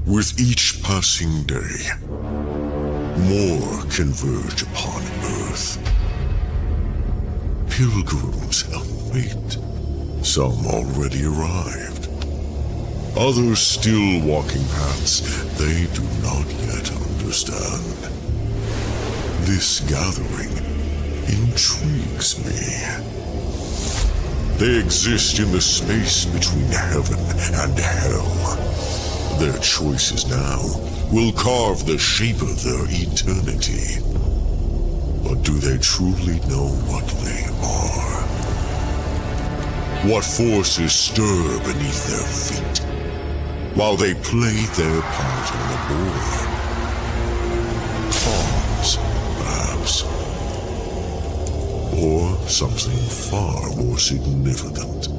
With each passing day, more converge upon Earth. Pilgrims of fate. Some already arrived. Others still walking paths they do not yet understand. This gathering intrigues me. They exist in the space between heaven and hell. Their choices now will carve the shape of their eternity. But do they truly know what they are? What forces stir beneath their feet while they play their part on the board? Pawns, perhaps. Or something far more significant.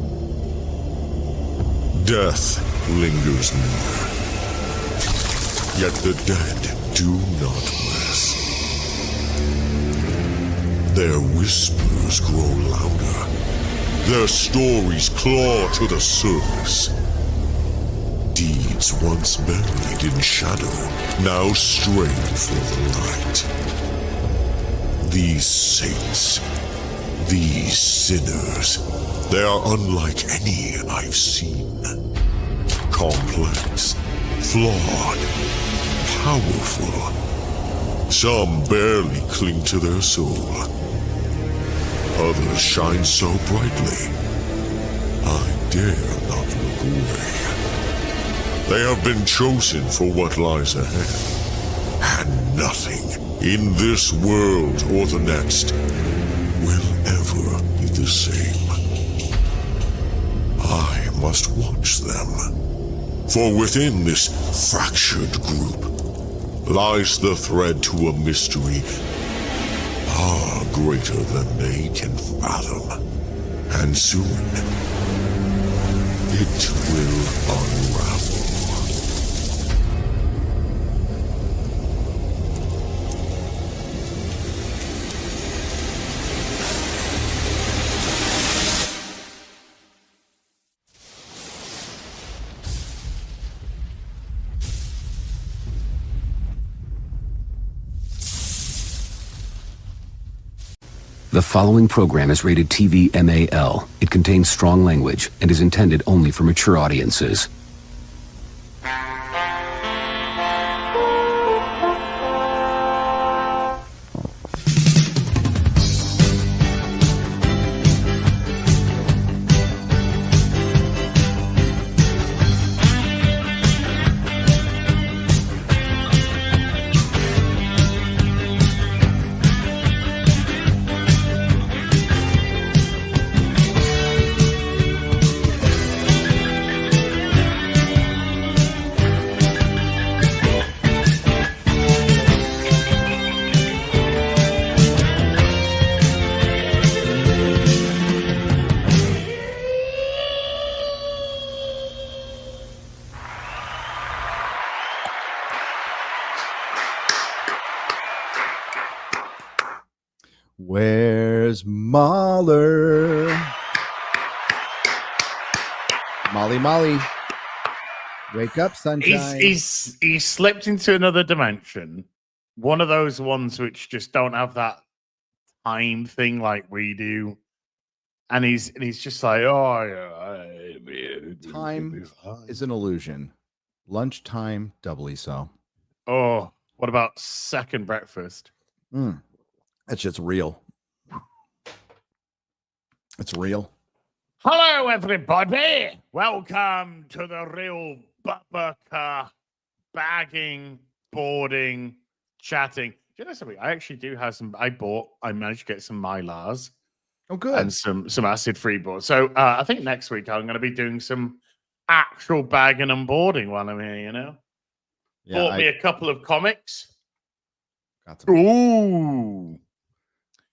Death lingers near. Yet the dead do not rest. Their whispers grow louder. Their stories claw to the surface. Deeds once buried in shadow now stray for the light. These saints, these sinners, they are unlike any I've seen. Complex, flawed, powerful. Some barely cling to their soul. Others shine so brightly, I dare not look away. They have been chosen for what lies ahead, and nothing in this world or the next will ever be the same. I must watch them, for within this fractured group lies the thread to a mystery far greater than they can fathom. And soon, it will unravel. The following program is rated TV MAL. It contains strong language and is intended only for mature audiences. Where's Mahler? Molly. Wake up, sunshine. He's slipped into another dimension. One of those ones which just don't have that time thing like we do. And he's just like, Time is an illusion. Lunchtime, doubly so. Oh, what about second breakfast? That shit's real. It's real. Hello, everybody. Welcome to the Real Buttbucker bagging, boarding, chatting. Do you know something? I actually do have some. I managed to get some Mylars. Oh, good. And some acid-free boards. So I think next week I'm going to be doing some actual bagging and boarding while I'm here, you know? Yeah, Bought me a couple of comics. Got some, Ooh.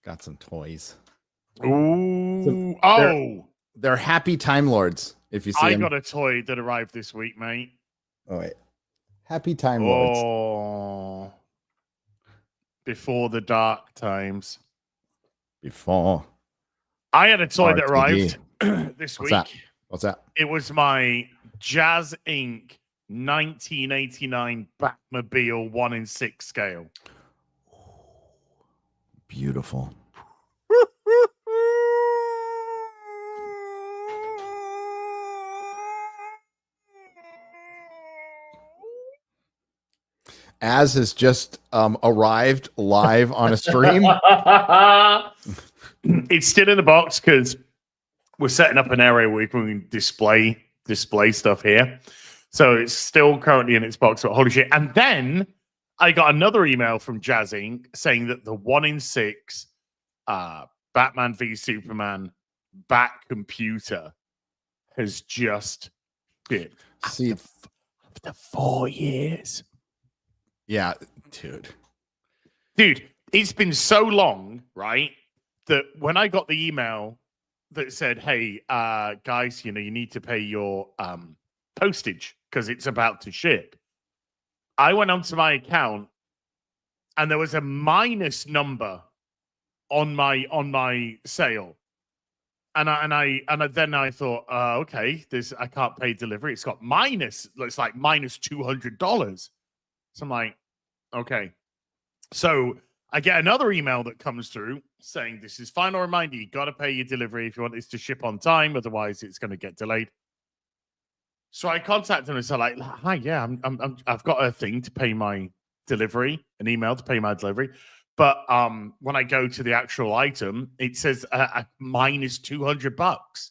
got some toys. Ooh. They're happy Time Lords, if you see I them. got a toy that arrived this week, mate. Oh, wait. Happy Time Lords. Oh. Before the dark times. Before. I had a toy that RTD. arrived this week. What's that? It was my Jazz Inc. 1989 Batmobile 1 in 6 scale. Beautiful. Az has just arrived live on a stream. It's still in the box because we're setting up an area where we can display stuff here. So it's still currently in its box, but holy shit. And then I got another email from Jazz Inc. saying that the 1 in 6 Batman v Superman back computer has just been See, after 4 years. yeah, Dude, it's been so long, right? That when I got the email that said, hey, guys, you need to pay your postage because it's about to ship. I went onto my account and there was a minus number on my sale. And then I thought, okay, I can't pay delivery. It's got minus, it's like minus $200. So I'm like, okay. So I get another email that comes through saying, this is final reminder, you got to pay your delivery if you want this to ship on time, otherwise it's going to get delayed. So I contacted them and said, like, hi, yeah, I've got a thing to pay my delivery, an email to pay my delivery. But when I go to the actual item, it says a minus $200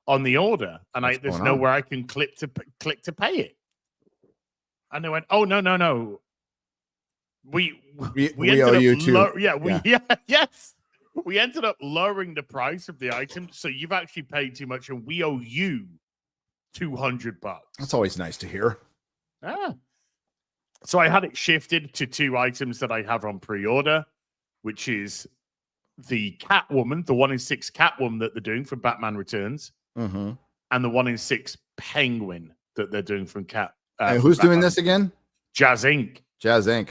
on the order, and there's nowhere I can click to pay it. And they went, oh no. We owe you too. Yes. We ended up lowering the price of the item, so you've actually paid too much, and we owe you $200. That's always nice to hear. So I had it shifted to 2 items that I have on pre-order, which is the Catwoman, the 1 in 6 Catwoman that they're doing from Batman Returns, and the 1 in 6 Penguin that they're doing from and who's doing this again? Jazz Inc. Jazz Inc.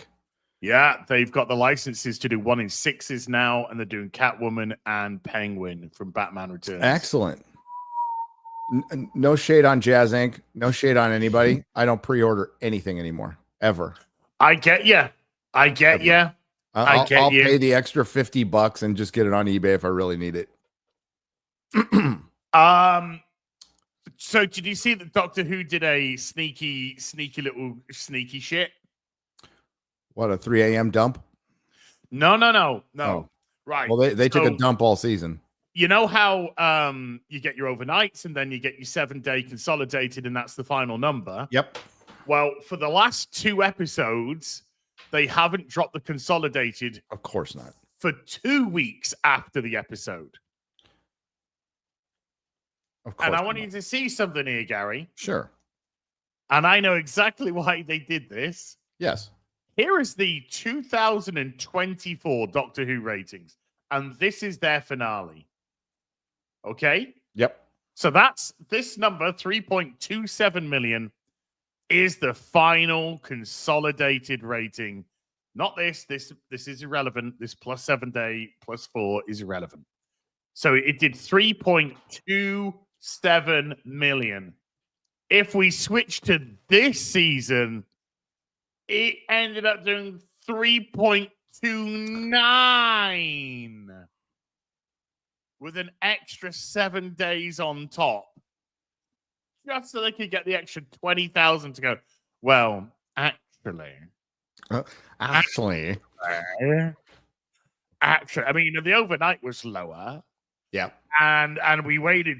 Yeah, they've got the licenses to do 1 in 6s now, and they're doing Catwoman and Penguin from Batman Returns. Excellent. No shade on Jazz Inc. No shade on anybody. I don't pre-order anything anymore, ever. I get you. I'll pay the extra $50 and just get it on eBay if I really need it. So did you see that Doctor Who did a sneaky shit? What, a 3 a.m. dump? No. Oh. Right. Well, they took a dump all season. You know how you get your overnights and then you get your 7-day consolidated, and that's the final number? Yep. Well, for the last 2 episodes, they haven't dropped the consolidated. Of course not. For 2 weeks after the episode. Of course. And I want you to see something here, Gary. Sure. And I know exactly why they did this. Yes. Here is the 2024 Doctor Who ratings. And this is their finale. Okay? Yep. So that's this number, 3.27 million, is the final consolidated rating. Not this. This is irrelevant. This plus 7 day, plus 4 is irrelevant. So it did 3.27 million. If we switch to this season, it ended up doing 3.29 with an extra 7 days on top. Just so they could get the extra 20,000 to go, well, actually, I mean, the overnight was lower. Yeah. And we waited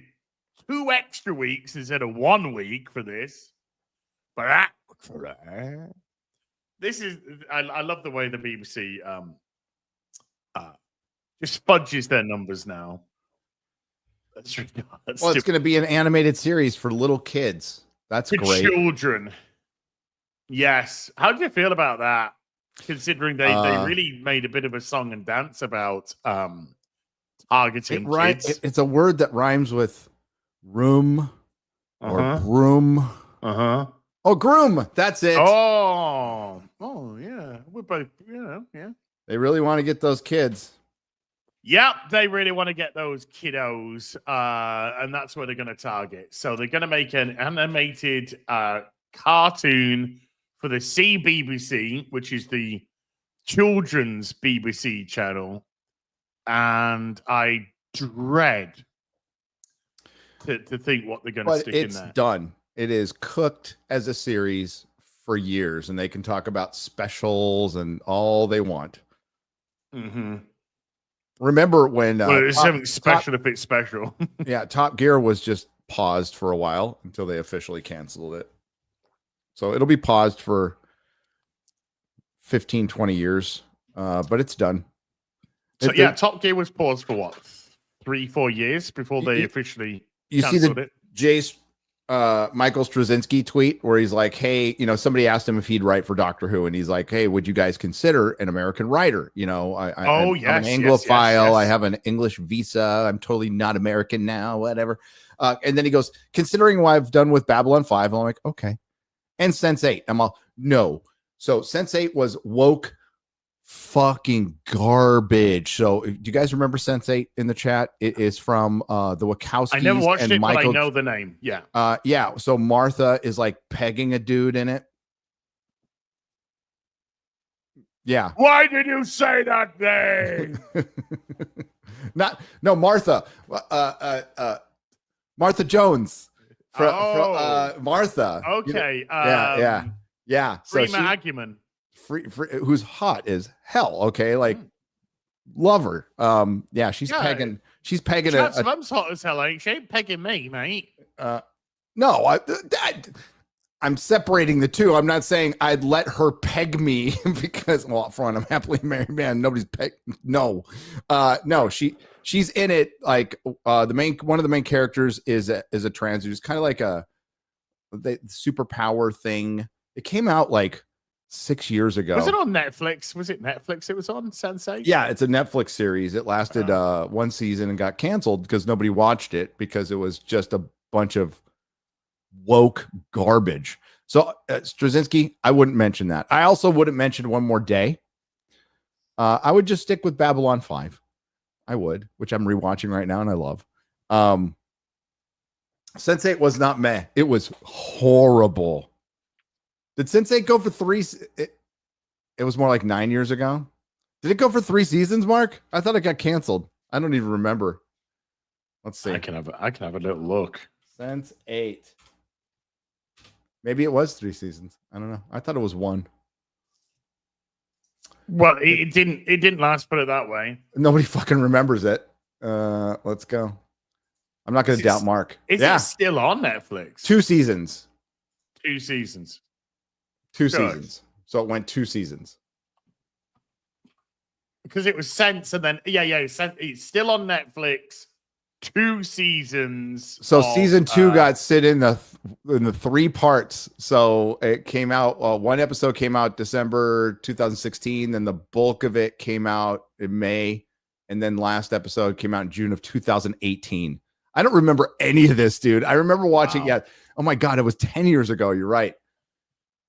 2 extra weeks instead of 1 week for this. But actually, this is, I love the way the BBC just fudges their numbers now. That's ridiculous. Well, it's going to be an animated series for little kids. That's for great. Children. Yes. How do you feel about that? Considering they really made a bit of a song and dance about targeting kids. It's a word that rhymes with room or broom. Oh, groom. That's it. Oh, yeah. We're both, yeah. They really want to get those kids. Yep, they really want to get those kiddos, and that's where they're going to target. So they're going to make an animated cartoon for the CBBC, which is the children's BBC channel, and I dread to think what they're going to stick in there. It's done. It is cooked as a series for years, and they can talk about specials and all they want. Mm-hmm. Remember when it's something special if it's special. Yeah, Top Gear was just paused for a while until they officially canceled it. So it'll be paused for 15, 20 years, but it's done. So Top Gear was paused for what, 3-4 years before they officially canceled it. Jace Michael Straczynski tweet where he's like, hey, somebody asked him if he'd write for Doctor Who, and he's like, hey, would you guys consider an American writer? I'm an Anglophile. Yes. I have an English visa. I'm totally not American now, whatever. And then he goes, considering what I've done with Babylon 5, I'm like, okay. And Sense8, I'm all, no. So Sense8 was woke fucking garbage. So do you guys remember Sense8 in the chat? It is from the Wachowskis. I never watched it, Michael, but I know the name. Yeah. Yeah. So Martha is like pegging a dude in it. Yeah. Why did you say that name? Martha. Martha Jones. From Martha. Okay. Yeah. So Aguiman. Who's hot as hell. Okay, like love her. Yeah, she's pegging. She's pegging. Mum's hot as hell. Ain't she? Ain't pegging me, mate. No, I'm separating the two. I'm not saying I'd let her peg me because, well, up front, I'm happily married man. Nobody's peg. No, she's in it. Like one of the main characters is a trans who's kind of like the superpower thing. It came out like 6 years ago. Was it on Netflix? Was it Netflix it was on, Sense8? Yeah, it's a Netflix series. It lasted one season and got canceled because nobody watched it because it was just a bunch of woke garbage. So Straczynski, I wouldn't mention that. I also wouldn't mention One More Day. I would just stick with Babylon 5. I would, which I'm rewatching right now and I love. Sense8 was not meh. It was horrible. Did Sense8 go for 3? It was more like 9 years ago. Did it go for 3 seasons, Mark? I thought it got canceled. I don't even remember. Let's see. I can have a little look. Sense8. Maybe it was 3 seasons. I don't know. I thought it was 1. Well, it didn't last, put it that way. Nobody fucking remembers it. Let's go. I'm not going to doubt Mark. Is it still on Netflix? 2 seasons. 2 seasons. 2 seasons. So it went 2 seasons. Because it was Sense and then it's still on Netflix. 2 seasons. So season 2 got sit in the 3 parts. So it came out. One episode came out December 2016. Then the bulk of it came out in May, and then last episode came out in June of 2018. I don't remember any of this, dude. I remember watching. Wow. Yeah. Oh my god, it was 10 years ago. You're right.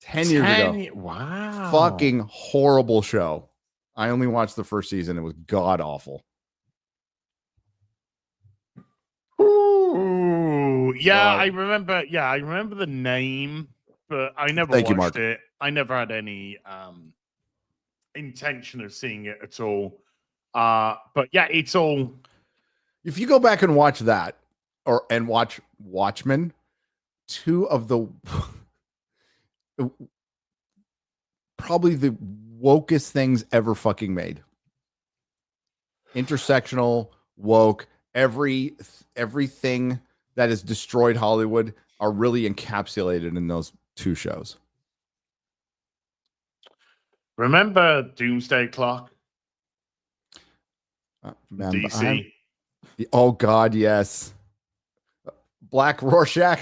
10 years ago. Wow. Fucking horrible show. I only watched the first season. It was god awful. Ooh, yeah, I remember. Yeah, I remember the name, but I never watched it. I never had any intention of seeing it at all. But yeah, it's all. If you go back and watch that, and watch Watchmen, 2 of the probably the wokest things ever fucking made. Intersectional, woke, everything that has destroyed Hollywood are really encapsulated in those 2 shows. Remember Doomsday Clock? DC. Oh God, yes. Black Rorschach.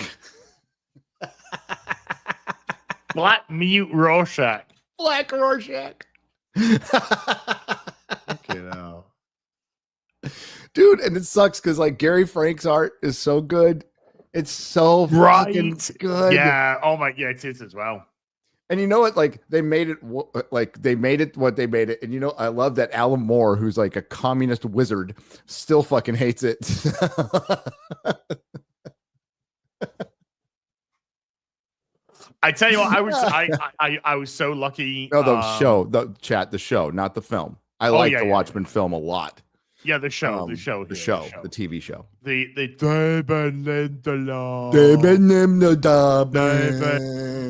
Black Mute Rorschach. Black Rorschach. Okay, now. Dude, and it sucks because like Gary Frank's art is so good. It's so fucking good. Yeah. Oh my. Yeah, it is as well. And you know what? Like they made it what they made it. And you know, I love that Alan Moore, who's like a communist wizard, still fucking hates it. I tell you what, I was so lucky. No, the show, not the film. I like the Watchmen film a lot. Yeah, the show, the TV show. The David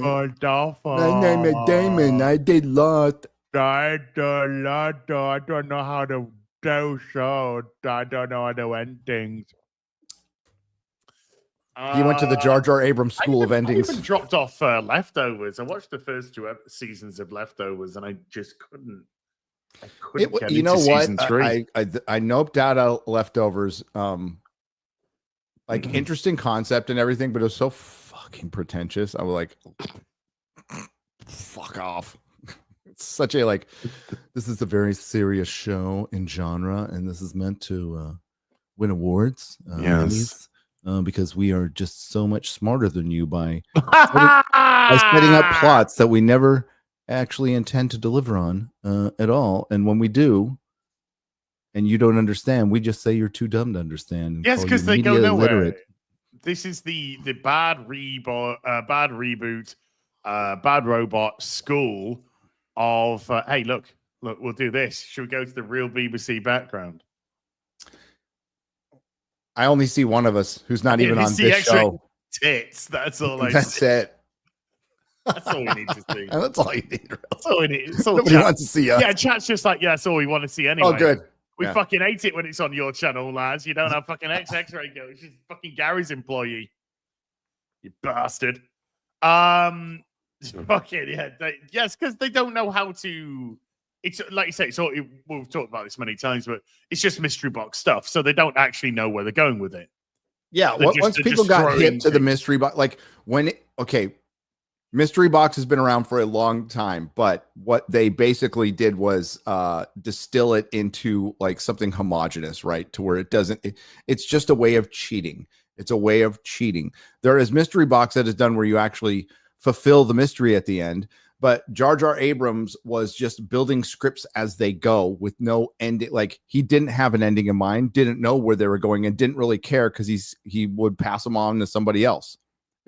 Lindelof. My name is Damon. I did Lot. I don't know how to do shows. I don't know how to end things. He went to the Jar Jar Abrams School of Endings. I even dropped off Leftovers. I watched the first 2 seasons of Leftovers, and I just couldn't. Get you know what? Season 3. I noped out of Leftovers. Interesting concept and everything, but it was so fucking pretentious. I was like, fuck off. It's such a this is a very serious show in genre, and this is meant to win awards. Yes. Because we are just so much smarter than you by setting up plots that we never actually intend to deliver on at all. And when we do, and you don't understand, we just say you're too dumb to understand. Yes, because they go nowhere. This is the bad reboot, bad robot school of, hey, look, we'll do this. Should we go to the real BBC background? I only see one of us who's not even on this show. Tits. That's all I That's see. it. That's all we need to see. That's all you need. Really. That's all we need. Nobody wants to see us. Yeah, chat's just like, that's all we want to see anyway. Oh, good. We fucking hate it when it's on your channel, lads. You don't have fucking X-Ray Go. It's just fucking Gary's employee. You bastard. Fucking, yeah. Yes, because they don't know how to... It's like you say, we've talked about this many times, but it's just mystery box stuff. So they don't actually know where they're going with it. Yeah. Once people got hip to the mystery box, mystery box has been around for a long time, but what they basically did was distill it into something homogenous, right? To where it's just a way of cheating. It's a way of cheating. There is mystery box that is done where you actually fulfill the mystery at the end. But Jar Jar Abrams was just building scripts as they go with no ending. He didn't have an ending in mind, didn't know where they were going, and didn't really care because he would pass them on to somebody else.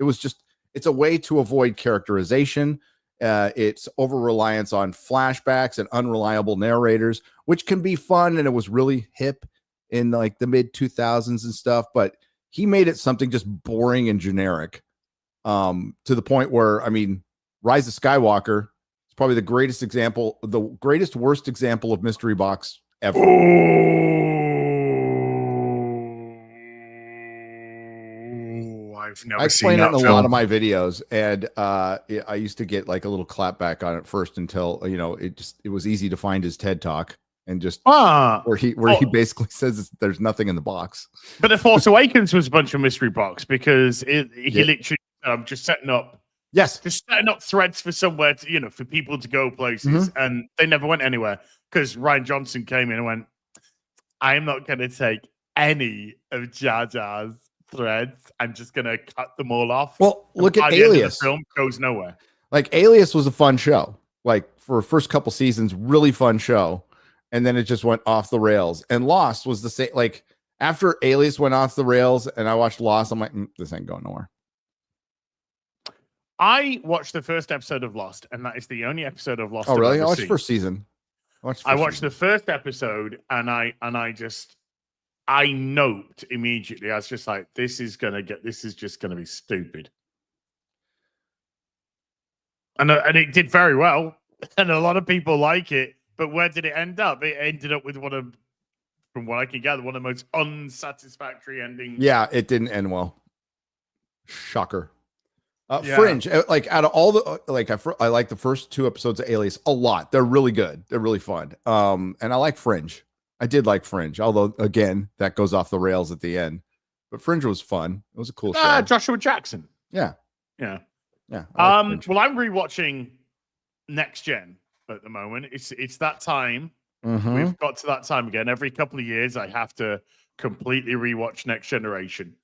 It's a way to avoid characterization. It's over-reliance on flashbacks and unreliable narrators, which can be fun, and it was really hip in the mid-2000s and stuff. But he made it something just boring and generic to the point where, Rise of Skywalker is probably the greatest worst example of mystery box ever. I've never I explain it in a lot of my videos, and I used to get a little clapback on it first until it was easy to find his TED Talk and just where he basically says there's nothing in the box. But The Force Awakens was a bunch of mystery box because he literally just setting up. Yes, just setting up threads for somewhere to, for people to go places, and they never went anywhere because Rian Johnson came in and went, "I'm not going to take any of Jar Jar's threads. I'm just going to cut them all off." Well, look at Alias. The film goes nowhere. Alias was a fun show. For first couple seasons, really fun show, and then it just went off the rails. And Lost was the same. After Alias went off the rails, and I watched Lost, I'm like, this ain't going nowhere. I watched the first episode of Lost, and that is the only episode of Lost. Oh, really? I watched the first season. I watched the first episode, and I noped immediately. I was just like, this is just gonna be stupid. And it did very well, and a lot of people like it. But where did it end up? It ended up with from what I can gather, one of the most unsatisfactory endings. Yeah, it didn't end well. Shocker. Fringe, out of all the I like the first 2 episodes of Alias a lot. They're really good. They're really fun. And I like Fringe. I did like Fringe, although again that goes off the rails at the end. But Fringe was fun. It was a cool show. Joshua Jackson. Yeah. Well, I'm rewatching Next Gen at the moment. It's that time. We've got to that time again. Every couple of years, I have to completely rewatch Next Generation,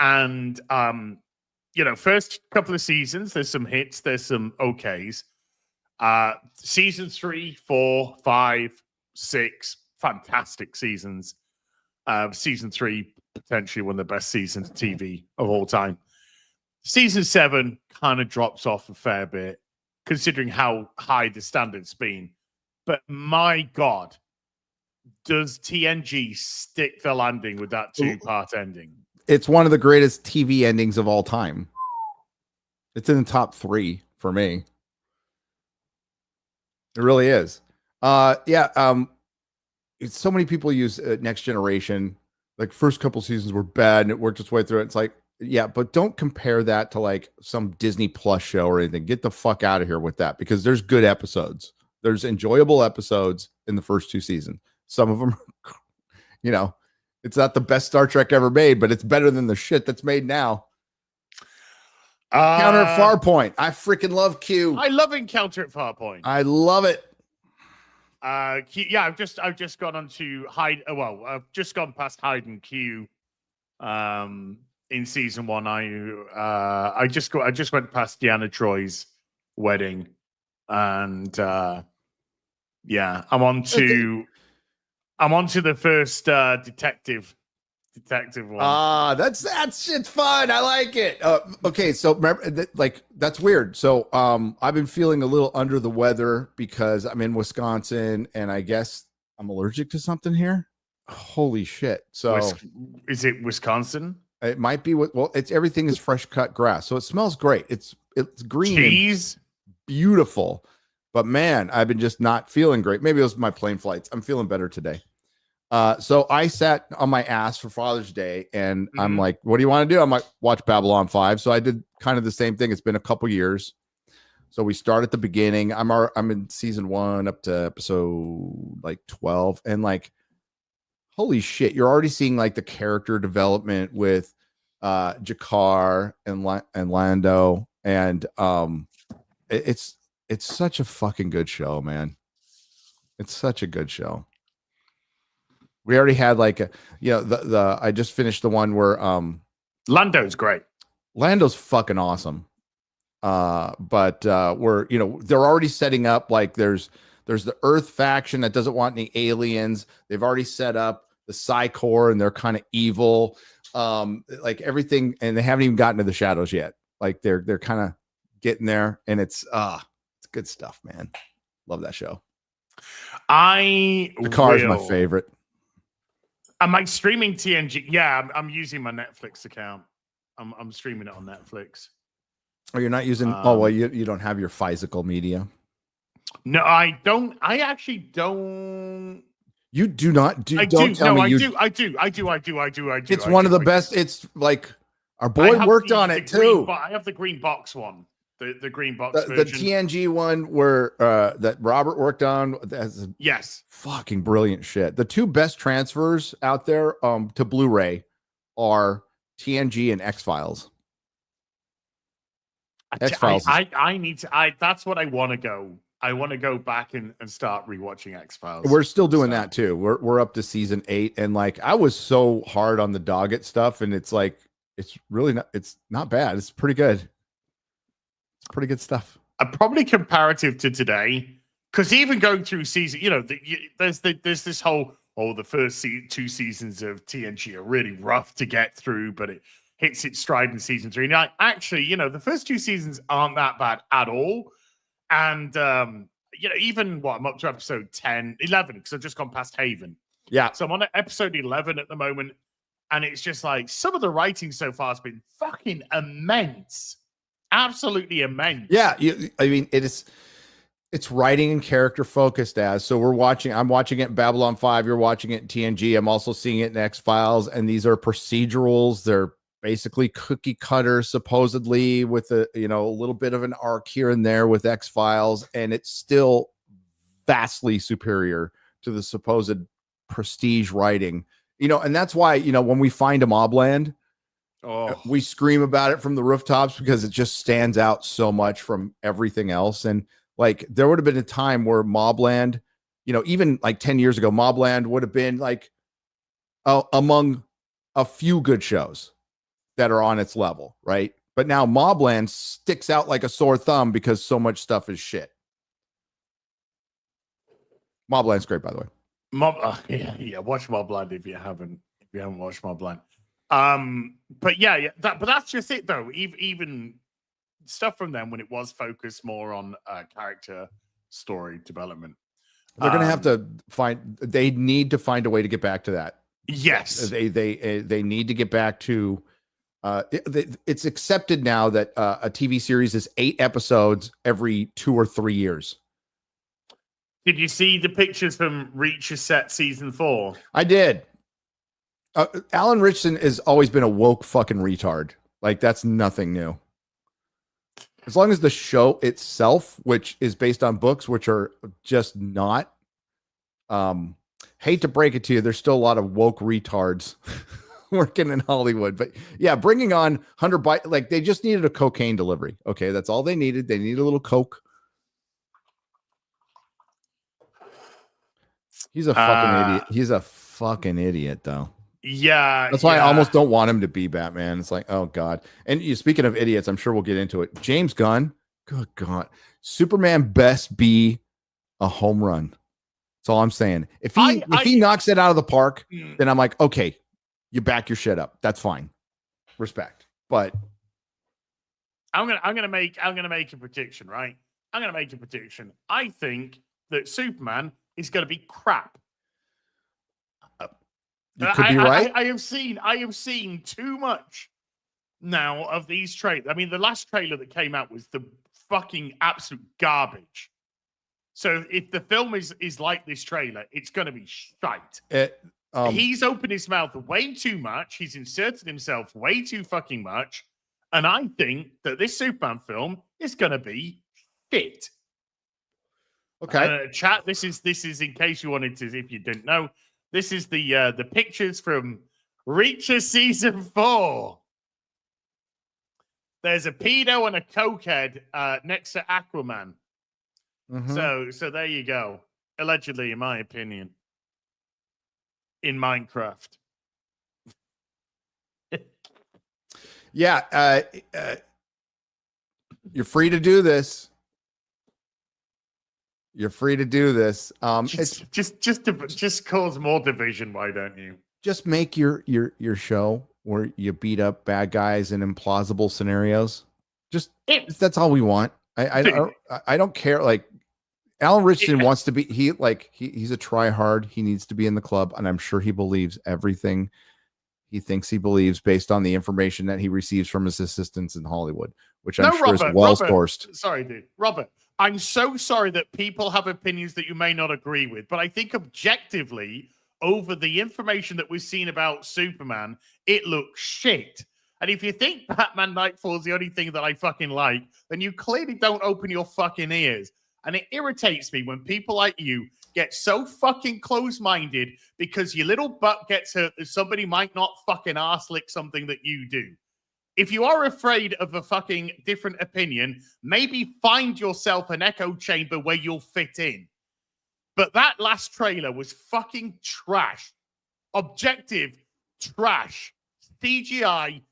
and first couple of seasons, there's some hits, there's some okays. Season 3, 4, 5, 6, fantastic seasons. Season 3, potentially one of the best seasons of TV of all time. Season 7 kind of drops off a fair bit, considering how high the standard's been. But my God, does TNG stick the landing with that 2-part ending? It's one of the greatest TV endings of all time. It's in the top 3 for me. It really is. It's so many people use Next Generation. Like first couple seasons were bad and it worked its way through it. It's like, yeah, but don't compare that to like some Disney Plus show or anything. Get the fuck out of here with that, because there's good episodes. There's enjoyable episodes in the first 2 seasons. Some of them, it's not the best Star Trek ever made, but it's better than the shit that's made now. Encounter at Farpoint. I freaking love Q. I love Encounter at Farpoint. I love it. I've just gone on to Hyde. I've just gone past Hyde and Q. In season 1, I just went past Deanna Troy's wedding, and I'm on to the first detective one. That's shit's fun. I like it. Okay, so remember, that's weird. So I've been feeling a little under the weather because I'm in Wisconsin and I guess I'm allergic to something here. Holy shit. So is it Wisconsin? It might be it's everything is fresh cut grass. So it smells great. It's green. Cheese. Beautiful. But man, I've been just not feeling great. Maybe it was my plane flights. I'm feeling better today. So I sat on my ass for Father's Day and I'm like, what do you want to do? I'm like, watch Babylon 5. So I did kind of the same thing. It's been a couple years. So we start at the beginning. I'm in season 1 up to episode like 12. And like, holy shit, you're already seeing like the character development with Jakar and Lando. And it's such a fucking good show, man. It's such a good show. We already had like I just finished the one where Lando's great. Lando's fucking awesome. But they're already setting up like there's the Earth faction that doesn't want any aliens. They've already set up the Psi Corps and they're kind of evil. Like everything, and they haven't even gotten to the shadows yet. Like they're kind of getting there, and it's good stuff, man. Love that show. The car is my favorite. Am I streaming TNG? Yeah, I'm using my Netflix account. I'm streaming it on Netflix. Oh, you're not using? You don't have your physical media. No, I don't. I actually don't. You do not do. I don't do. tell No, me I do. It's one of the best. It's like our boy worked on it too. I have the green box one. The green box the version. The TNG one where that Robert worked on. Yes. Fucking brilliant shit. The 2 best transfers out there to Blu-ray are TNG and X-Files. X-Files. I need to. That's what I want to go. I want to go back and start rewatching X-Files. We're still doing that too. We're up to season 8, and like I was so hard on the Doggett stuff, and it's like it's really not. It's not bad. It's pretty good. It's pretty good stuff. Probably comparative to today, because even going through season, there's this whole the first 2 seasons of TNG are really rough to get through, but it hits its stride in season 3. Now, actually, the first 2 seasons aren't that bad at all. And, even I'm up to episode 10, 11, because I've just gone past Haven. Yeah. So I'm on episode 11 at the moment. And it's just like some of the writing so far has been fucking immense. Absolutely immense. Yeah. It's writing and character focused so I'm watching it in Babylon 5. You're watching it in TNG. I'm also seeing it in X-Files. And these are procedurals. They're basically cookie cutter, supposedly, with a little bit of an arc here and there with X-Files, and it's still vastly superior to the supposed prestige writing. And that's why when we find a Mobland, we scream about it from the rooftops, because it just stands out so much from everything else. And like there would have been a time where Mobland, even like 10 years ago, Mobland would have been like among a few good shows that are on its level, right? But now Mobland sticks out like a sore thumb because so much stuff is shit. Mobland's great, by the way. Yeah. Watch Mobland if you haven't watched Mobland. But yeah, but that's just it though. Even stuff from them when it was focused more on character story development. They're going to have to they need to find a way to get back to that. Yes. They need to get back to, it's accepted now that a TV series is 8 episodes every 2 or 3 years. Did you see the pictures from Reach a Set season 4? I did. Alan Richardson has always been a woke fucking retard. Like, that's nothing new. As long as the show itself, which is based on books, which are just not, hate to break it to you, there's still a lot of woke retards working in Hollywood. But yeah, bringing on Hunter Biden, like, they just needed a cocaine delivery. Okay, that's all they needed. They needed a little coke. He's a fucking idiot. He's a fucking idiot, though. Yeah. That's why I almost don't want him to be Batman. It's like, oh, God. And speaking of idiots, I'm sure we'll get into it. James Gunn, good God. Superman best be a home run. That's all I'm saying. If he knocks it out of the park, then I'm like, okay, you back your shit up. That's fine. Respect. But I'm gonna make a prediction, right? I'm gonna make a prediction. I think that Superman is gonna be crap. You could be right. I have seen too much now of these trailers. I mean, the last trailer that came out was the fucking absolute garbage. So if the film is like this trailer, it's going to be shite. He's opened his mouth way too much. He's inserted himself way too fucking much. And I think that this Superman film is going to be shit. Okay. Chat, this is in case you wanted to, if you didn't know, this is the pictures from Reacher season 4. There's a pedo and a cokehead next to Aquaman. Mm-hmm. So there you go. Allegedly, in my opinion, in Minecraft. Yeah, you're free to do this. You're free to do this. Just cause more division. Why don't you? Just make your show where you beat up bad guys in implausible scenarios. That's all we want. I don't care. Like, Alan Richardson wants to be. He's a try hard. He needs to be in the club, and I'm sure he believes everything he thinks he believes based on the information that he receives from his assistants in Hollywood, which I'm sure is well sourced. Sorry, dude, Robert. I'm so sorry that people have opinions that you may not agree with, but I think objectively, over the information that we've seen about Superman, it looks shit. And if you think Batman Nightfall is the only thing that I fucking like, then you clearly don't open your fucking ears. And it irritates me when people like you get so fucking close-minded because your little butt gets hurt that somebody might not fucking arse lick something that you do. If you are afraid of a fucking different opinion, maybe find yourself an echo chamber where you'll fit in. But that last trailer was fucking trash. Objective, trash. CGI,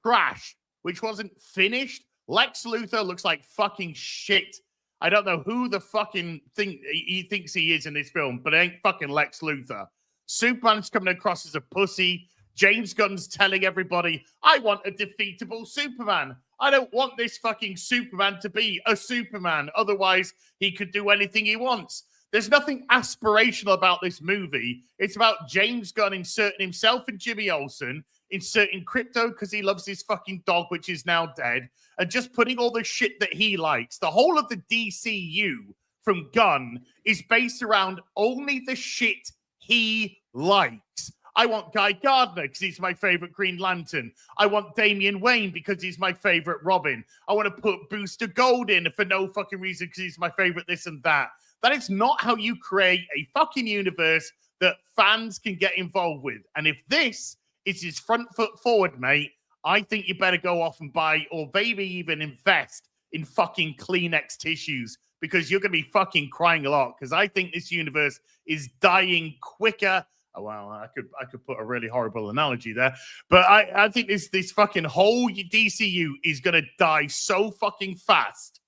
trash. Which wasn't finished. Lex Luthor looks like fucking shit. I don't know who the fucking thing he thinks he is in this film, but it ain't fucking Lex Luthor. Superman's coming across as a pussy. James Gunn's telling everybody, I want a defeatable Superman. I don't want this fucking Superman to be a Superman. Otherwise, he could do anything he wants. There's nothing aspirational about this movie. It's about James Gunn inserting himself and Jimmy Olsen, inserting Crypto because he loves his fucking dog, which is now dead, and just putting all the shit that he likes. The whole of the DCU from Gunn is based around only the shit he likes. I want Guy Gardner because he's my favorite Green Lantern. I want Damian Wayne because he's my favorite Robin. I want to put Booster Gold in for no fucking reason because he's my favorite this and that. That is not how you create a fucking universe that fans can get involved with. And if this is his front foot forward, mate, I think you better go off and buy or maybe even invest in fucking Kleenex tissues because you're going to be fucking crying a lot because I think this universe is dying quicker. Oh, well, I could put a really horrible analogy there, but I think this fucking whole DCU is going to die so fucking fast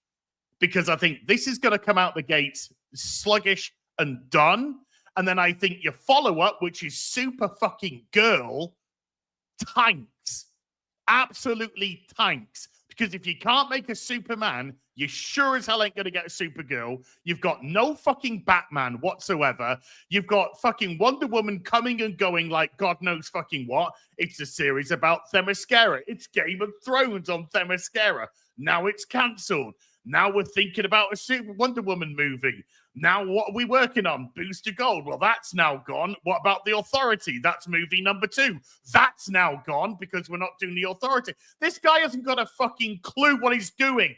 because I think this is going to come out the gates sluggish and done. And then I think your follow-up, which is Super fucking Girl, tanks. Absolutely tanks. Because if you can't make a Superman, you sure as hell ain't going to get a Supergirl. You've got no fucking Batman whatsoever. You've got fucking Wonder Woman coming and going like God knows fucking what. It's a series about Themyscira. It's Game of Thrones on Themyscira. Now it's cancelled. Now we're thinking about a Super Wonder Woman movie. Now what are we working on? Booster Gold. Well, that's now gone. What about The Authority? That's movie number 2. That's now gone because we're not doing The Authority. This guy hasn't got a fucking clue what he's doing.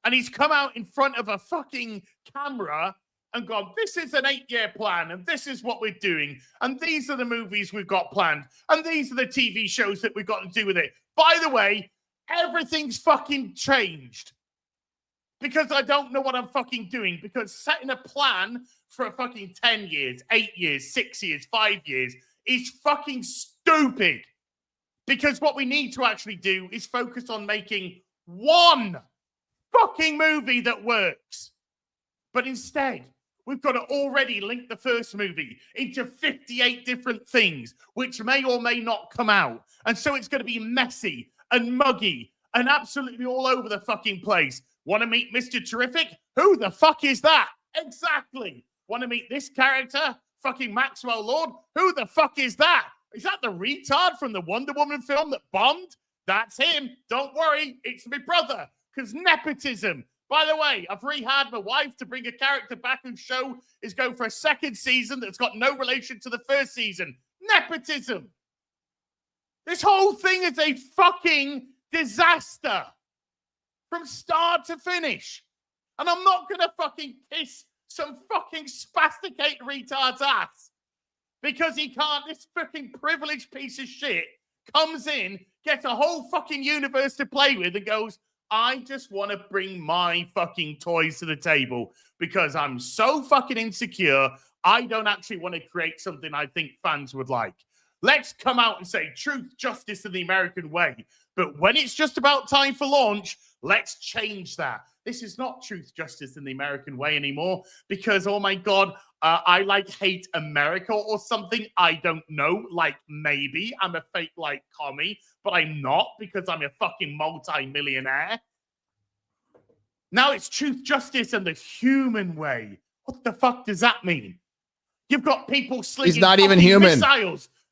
And he's come out in front of a fucking camera and gone, this is an 8-year plan, and this is what we're doing, and these are the movies we've got planned, and these are the TV shows that we've got to do with it. By the way, everything's fucking changed. Because I don't know what I'm fucking doing. Because setting a plan for a fucking 10 years, 8 years, 6 years, 5 years is fucking stupid. Because what we need to actually do is focus on making one fucking movie that works. But instead, we've got to already link the first movie into 58 different things, which may or may not come out. And so it's going to be messy and muggy and absolutely all over the fucking place. Want to meet Mr. Terrific? Who the fuck is that? Exactly. Want to meet this character? Fucking Maxwell Lord? Who the fuck is that? Is that the retard from the Wonder Woman film that bombed? That's him. Don't worry. It's my brother. Because nepotism. By the way, I've rehired my wife to bring a character back whose show is going for a second season that's got no relation to the first season. Nepotism. This whole thing is a fucking disaster. From start to finish. And I'm not going to fucking kiss some fucking spasticate retard's ass. Because he can't, this fucking privileged piece of shit comes in, gets a whole fucking universe to play with and goes, I just want to bring my fucking toys to the table because I'm so fucking insecure. I don't actually want to create something I think fans would like. Let's come out and say truth, justice, and the American way. But when it's just about time for launch, let's change that. This is not truth, justice, and the American way anymore because, oh my God, I hate America or something. I don't know. Like maybe I'm a fake commie, but I'm not because I'm a fucking multi-millionaire. Now it's truth, justice, and the human way. What the fuck does that mean? You've got people slinging He's not even human.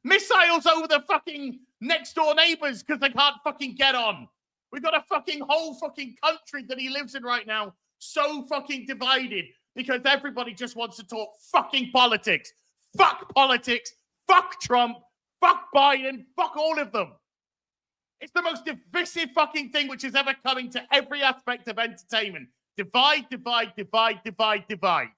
Missiles over the fucking next door neighbors because they can't fucking get on. We've got a fucking whole fucking country that he lives in right now so fucking divided because everybody just wants to talk fucking politics. Fuck politics. Fuck Trump. Fuck Biden. Fuck all of them. It's the most divisive fucking thing which is ever coming to every aspect of entertainment. Divide, divide, divide, divide, divide.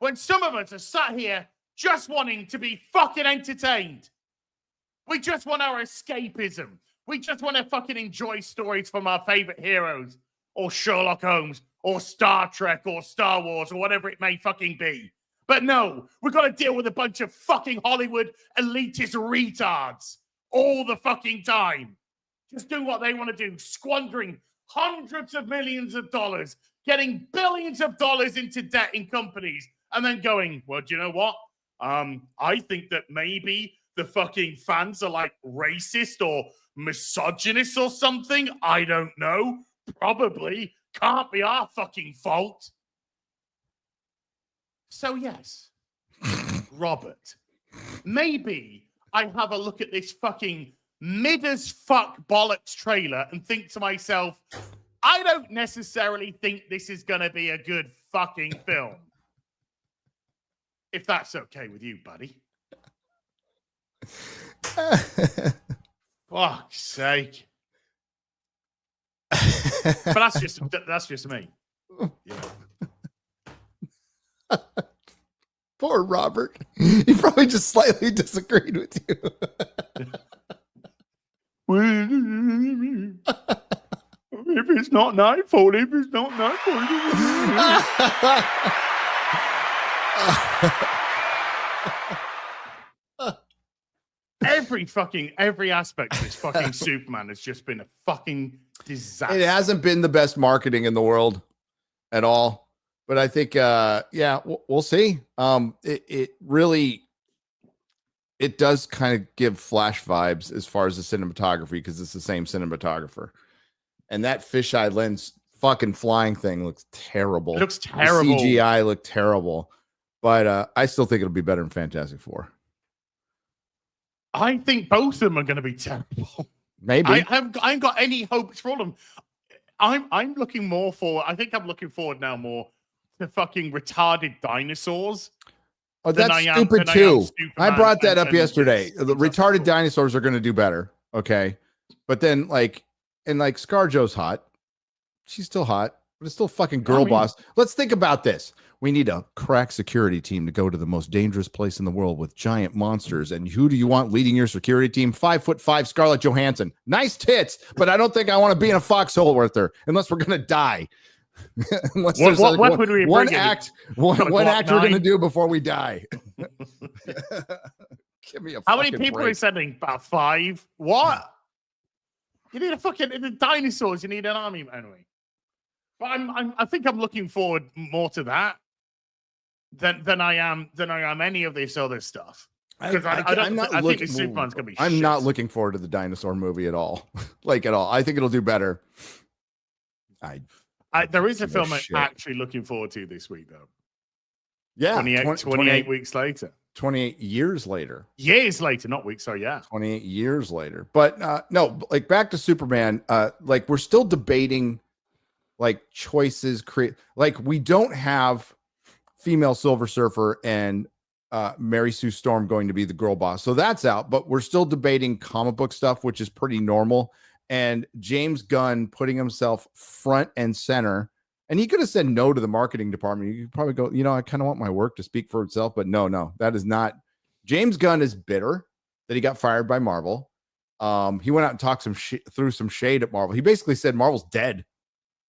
When some of us are sat here just wanting to be fucking entertained. We just want our escapism. We just want to fucking enjoy stories from our favorite heroes or Sherlock Holmes or Star Trek or Star Wars or whatever it may fucking be. But no, we've got to deal with a bunch of fucking Hollywood elitist retards all the fucking time. Just do what they want to do, squandering hundreds of millions of dollars, getting billions of dollars into debt in companies, and then going, well, do you know what? I think that maybe the fucking fans are racist or misogynist or something. I don't know. Probably. Can't be our fucking fault. So yes, Robert, maybe I have a look at this fucking mid as fuck bollocks trailer and think to myself, I don't necessarily think this is going to be a good fucking film. If that's okay with you, buddy. Fuck's sake. But that's just me. Yeah. Poor Robert. He probably just slightly disagreed with you. If it's not nightfall, if it's not nightfall. Every aspect of this fucking Superman has just been a fucking disaster. It hasn't been the best marketing in the world at all. But I think, we'll see. It really, it does kind of give Flash vibes as far as the cinematography because it's the same cinematographer. And that fisheye lens fucking flying thing looks terrible. It looks terrible. The CGI looked terrible. But I still think it'll be better than Fantastic Four. I think both of them are going to be terrible. Maybe. I haven't got any hopes for them. I'm looking more for. I think I'm looking forward now more to fucking retarded dinosaurs. Oh, that's stupid too. I brought that up yesterday. The retarded dinosaurs are going to do better. Okay. But then ScarJo's hot. She's still hot, but it's still fucking girl boss. Let's think about this. We need a crack security team to go to the most dangerous place in the world with giant monsters. And who do you want leading your security team? 5'5" Scarlett Johansson. Nice tits, but I don't think I want to be in a foxhole with her unless we're gonna die. What would we one act we're gonna do before we die? Give me a. How many people are sending? About 5. What? You need in the dinosaurs. You need an army anyway. But I think I'm looking forward more to that than I am any of this other stuff. Because I think Superman's gonna be. I'm not looking forward to the dinosaur movie at all. At all. I think it'll do better. There is a film I'm actually looking forward to this week, though. Yeah, 28 weeks later. 28 years later. Years later, not weeks. Sorry, yeah. 28 years later. But no, back to Superman. We're still debating choices. We don't have female Silver Surfer and Mary Sue Storm going to be the girl boss. So that's out. But we're still debating comic book stuff, which is pretty normal. And James Gunn putting himself front and center. And he could have said no to the marketing department. You could probably go, I kind of want my work to speak for itself. But no, that is not. James Gunn is bitter that he got fired by Marvel. He went out and talked threw some shade at Marvel. He basically said Marvel's dead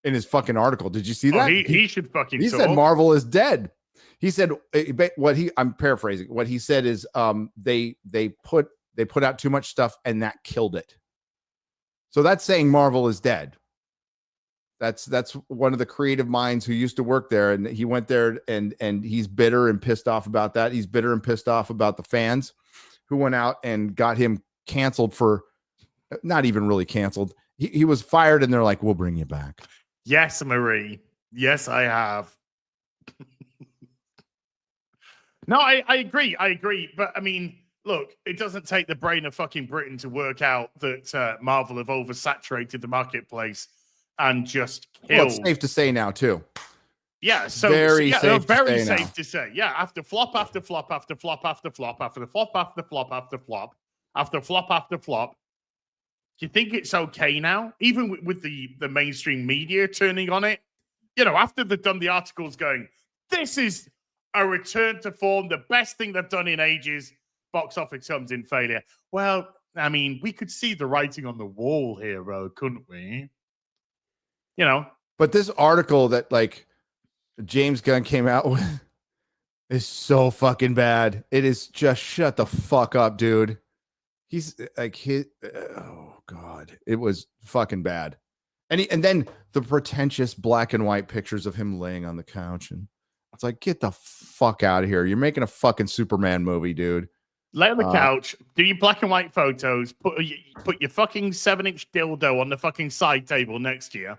in his fucking article. Did you see that? He should fucking. He said Marvel is dead. He said I'm paraphrasing. What he said is they put out too much stuff and that killed it. So that's saying Marvel is dead. That's one of the creative minds who used to work there, and he went there and he's bitter and pissed off about that. He's bitter and pissed off about the fans who went out and got him canceled for not even really canceled. He was fired, and they're like, "We'll bring you back." Yes, Marie. Yes, I have. No, I agree. But I mean, look, it doesn't take the brain of fucking Britain to work out that Marvel have oversaturated the marketplace and just killed. Well, it's safe to say now too. Yeah, so very safe to say. Yeah, after flop after flop after flop after flop after flop after flop after flop after flop after flop. Do you think it's okay now? Even with the mainstream media turning on it, after they've done the articles going, this is a return to form, the best thing they've done in ages. Box office comes in failure. Well, I mean, we could see the writing on the wall here, couldn't we? But this article that James Gunn came out with is so fucking bad. It is just shut the fuck up, dude. He's oh God, it was fucking bad. And then the pretentious black and white pictures of him laying on the couch, and it's like, get the fuck out of here. You're making a fucking Superman movie, dude. Lay on the couch, do your black and white photos, put your fucking 7-inch dildo on the fucking side table next to you.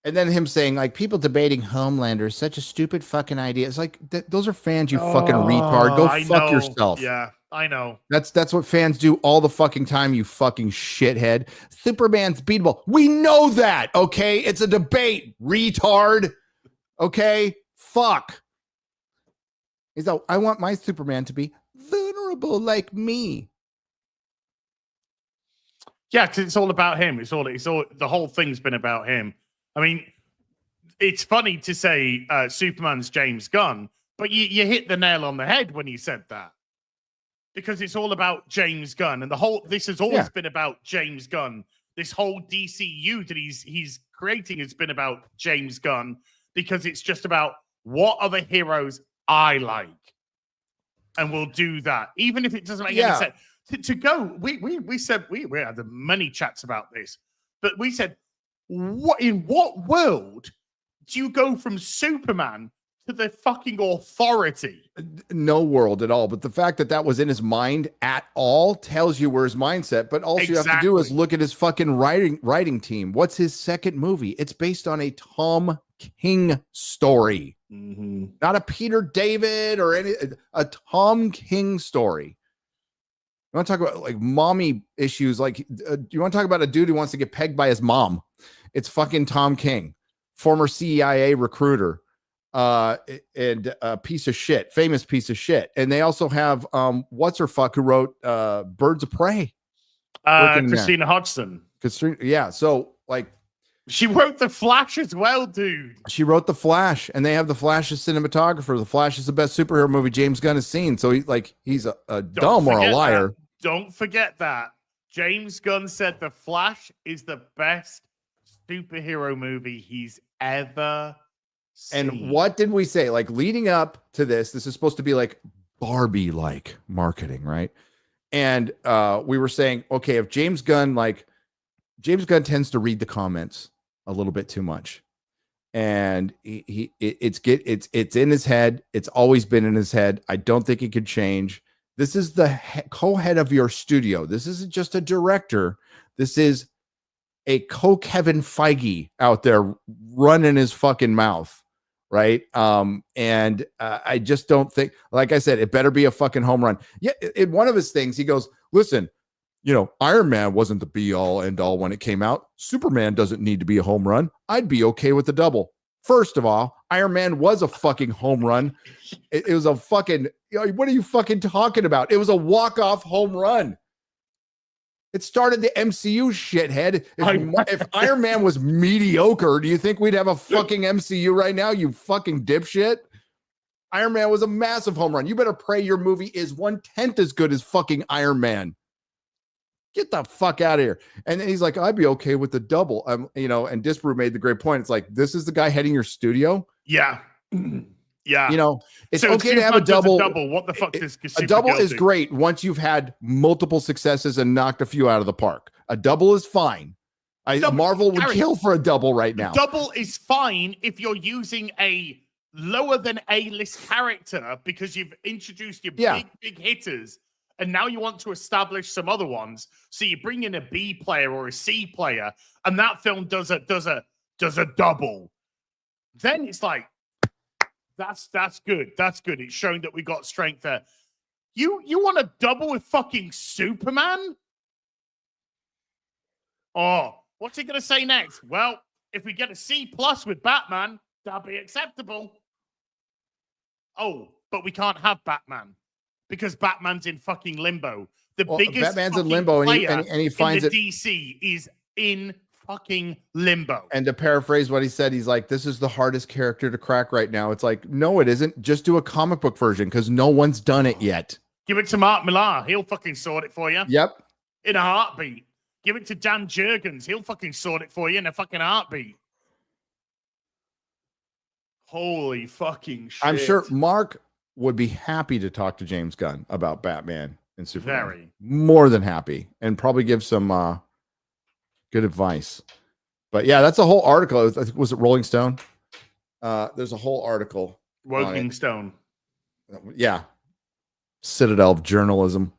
And then him saying, people debating Homelander is such a stupid fucking idea. It's like, those are fans, you fucking retard. Go fuck yourself. Yeah, I know. That's what fans do all the fucking time, you fucking shithead. Superman's beatable. We know that, okay? It's a debate, retard. Okay? Fuck. He's like, I want my Superman to be vulnerable like me. Yeah, because it's all about him. It's all the whole thing's been about him. I mean, it's funny to say Superman's James Gunn, but you hit the nail on the head when you said that. Because it's all about James Gunn. And this has always been about James Gunn. This whole DCU that he's creating has been about James Gunn, because it's just about what are the heroes I like. And we'll do that. Even if it doesn't make any sense. To go, we said, we had many chats about this, but we said, in what world do you go from Superman to the fucking authority. No world at all. But the fact that that was in his mind at all tells you where his mindset. But all you have to do is look at his fucking writing team. What's his second movie? It's based on a Tom King story, not a Peter David or a Tom King story. You want to talk about like mommy issues? Like, you want to talk about a dude who wants to get pegged by his mom? It's fucking Tom King, former CIA recruiter. And a piece of shit, famous piece of shit. And they also have what's her fuck who wrote Birds of Prey. Christina Hodgson. Yeah, so like she wrote The Flash as well, dude. She wrote The Flash, and they have The Flash as cinematographer. The Flash is the best superhero movie James Gunn has seen. So he's a dumb or a liar. Don't forget that. James Gunn said The Flash is the best superhero movie he's ever seen. And what did we say? Like leading up to this is supposed to be like Barbie-like marketing, right? And we were saying, okay, if James Gunn tends to read the comments a little bit too much, and it's in his head. It's always been in his head. I don't think it could change. This is the co-head of your studio. This isn't just a director. This is a Kevin Feige out there running his fucking mouth. Right. And I just don't think, like I said, it better be a fucking home run. Yeah. In one of his things, he goes, listen, Iron Man wasn't the be all end all when it came out. Superman doesn't need to be a home run. I'd be okay with the double. First of all, Iron Man was a fucking home run. It was a fucking, what are you fucking talking about? It was a walk-off home run. It started the MCU, shithead. If Iron Man was mediocre, do you think we'd have a fucking MCU right now, you fucking dipshit? Iron Man was a massive home run. You better pray your movie is 1/10 as good as fucking Iron Man. Get the fuck out of here. And then he's like, I'd be okay with the double. And Disparu made the great point. It's like, this is the guy heading your studio? Yeah. Yeah. It's okay to have a double. What the fuck is a double is great once you've had multiple successes and knocked a few out of the park. A double is fine. Marvel would kill for a double right now. Double is fine if you're using a lower than A-list character because you've introduced your big hitters, and now you want to establish some other ones. So you bring in a B player or a C player, and that film does a double. Then it's like, that's good. That's good. It's showing that we got strength there. You want to double with fucking Superman? Oh, what's he gonna say next? Well, if we get a C+ with Batman, that'll be acceptable. Oh, but we can't have Batman because Batman's in fucking limbo. The biggest Batman's in limbo, and he finds in the DC is in fucking limbo. And to paraphrase what he said, he's like, this is the hardest character to crack right now. It's like, no, it isn't. Just do a comic book version because no one's done it yet. Give it to Mark Millar. He'll fucking sort it for you. Yep. In a heartbeat. Give it to Dan Jurgens. He'll fucking sort it for you in a fucking heartbeat. Holy fucking shit. I'm sure Mark would be happy to talk to James Gunn about Batman and Superman. Very. More than happy. And probably give some good advice. But yeah, that's a whole article. Was it Rolling Stone? There's a whole article. Rolling Stone. Yeah. Citadel of journalism.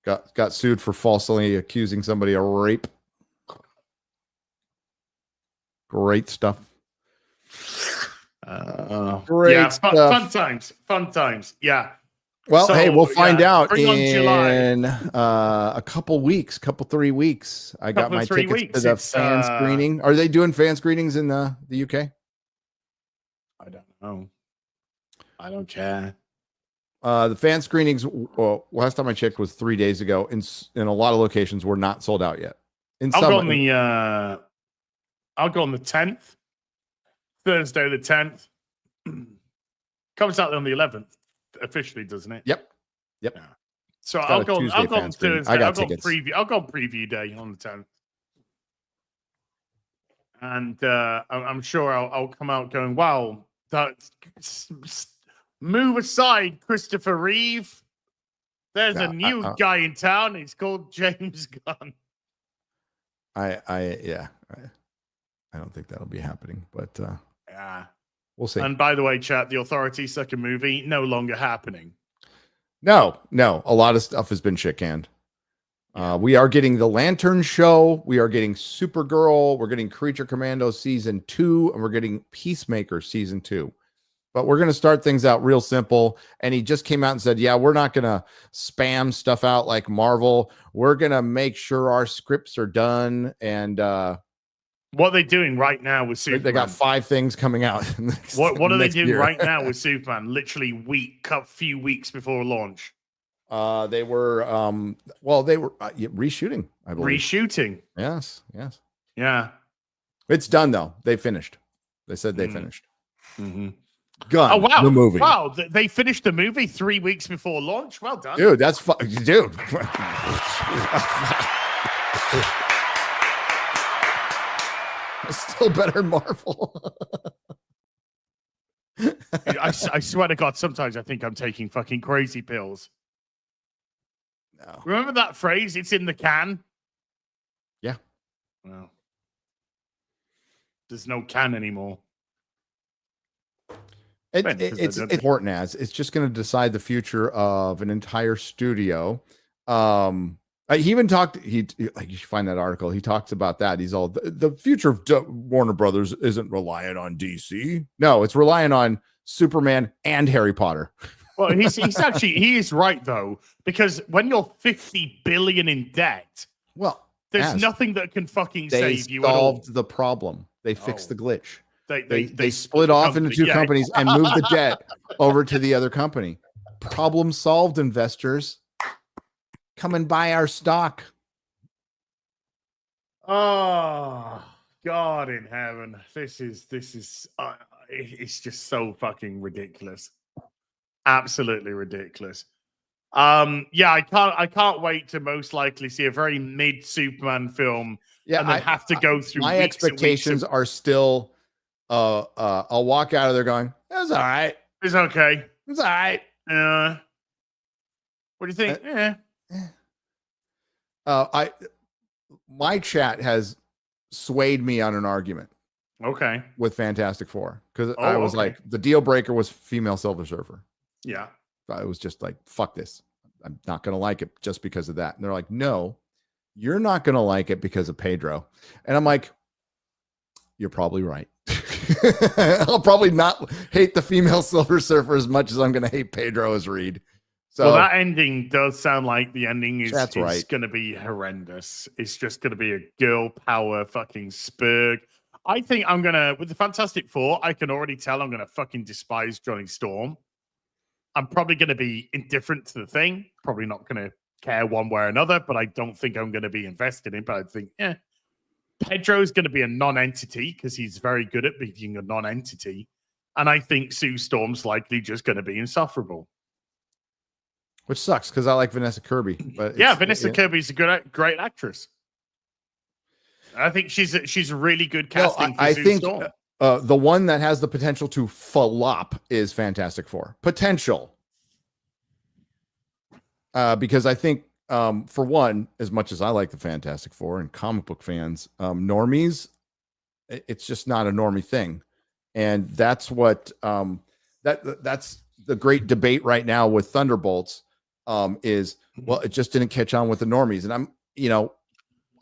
Got sued for falsely accusing somebody of rape. Great stuff. Great stuff. Fun times. Yeah. Well, hey, we'll find out in a couple 3 weeks. I got my tickets to the fan screening. Are they doing fan screenings in the UK? I don't know. I don't care. The fan screenings, last time I checked, was 3 days ago. In a lot of locations, were not sold out yet. I'll go on the 10th, Thursday the 10th. Comes out on the 11th. Officially, doesn't it? Yep. Yeah. So I'll go on Thursday. I'll go on preview day on the 10th. And I'm sure I'll come out going, wow, move aside, Christopher Reeve. There's a new guy in town. He's called James Gunn. I don't think that'll be happening, but yeah. We'll see. And by the way, chat, the Authority second movie no longer happening. No. A lot of stuff has been shit canned. We are getting the Lantern Show. We are getting Supergirl. We're getting Creature Commando season 2, and we're getting Peacemaker season 2. But we're going to start things out real simple. And he just came out and said, yeah, we're not going to spam stuff out like Marvel. We're going to make sure our scripts are done. And what are they doing right now with Superman? They got 5 things coming out. What are they doing right now with Superman? Literally few weeks before launch. They were reshooting, I believe. Reshooting. Yes. Yeah. It's done though. They finished. They said they finished. Mm-hmm. Gun. Oh wow! The movie. Wow, they finished the movie 3 weeks before launch. Well done, dude. That's dude. It's still better than Marvel. I swear to God, sometimes I think I'm taking fucking crazy pills. No. Remember that phrase? It's in the can. Yeah. Well, there's no can anymore. It's important as it's just going to decide the future of an entire studio. He even talked. You should find that article. He talks about that. He's all the future of Warner Brothers isn't reliant on DC. No, it's relying on Superman and Harry Potter. Well, he is right though, because when you're 50 billion in debt, well, there's nothing that can fucking save you. They solved the problem. They fixed the glitch. They split off into 2 companies and moved the debt over to the other company. Problem solved, investors. Come and buy our stock. Oh, God in heaven. This is it's just so fucking ridiculous. Absolutely ridiculous. Yeah, I can't wait to most likely see a very mid Superman film. Yeah, and then have to go through. My expectations are still I'll walk out of there going, that's all right. It's okay. It's all right. What do you think? My chat has swayed me on an argument. Okay. With Fantastic Four. Because I was like, the deal breaker was female Silver Surfer. Yeah. I was just like, fuck this. I'm not going to like it just because of that. And they're like, no, you're not going to like it because of Pedro. And I'm like, you're probably right. I'll probably not hate the female Silver Surfer as much as I'm going to hate Pedro as Reed. So that ending does sound like the ending is right. going to be horrendous. It's just going to be a girl power fucking spurg. I think I'm going to, with the Fantastic Four, I can already tell I'm going to fucking despise Johnny Storm. I'm probably going to be indifferent to the thing. Probably not going to care one way or another, but I don't think I'm going to be invested in it. But I think, Pedro's going to be a non-entity because he's very good at being a non-entity. And I think Sue Storm's likely just going to be insufferable. Which sucks because I like Vanessa Kirby. But Vanessa Kirby's a great actress. I think she's a really good casting. I think the one that has the potential to flop is Fantastic Four. Potential. Because I think, for one, as much as I like the Fantastic Four and comic book fans, normies, it's just not a normie thing. And that's what that's the great debate right now with Thunderbolts. Is it just didn't catch on with the normies, and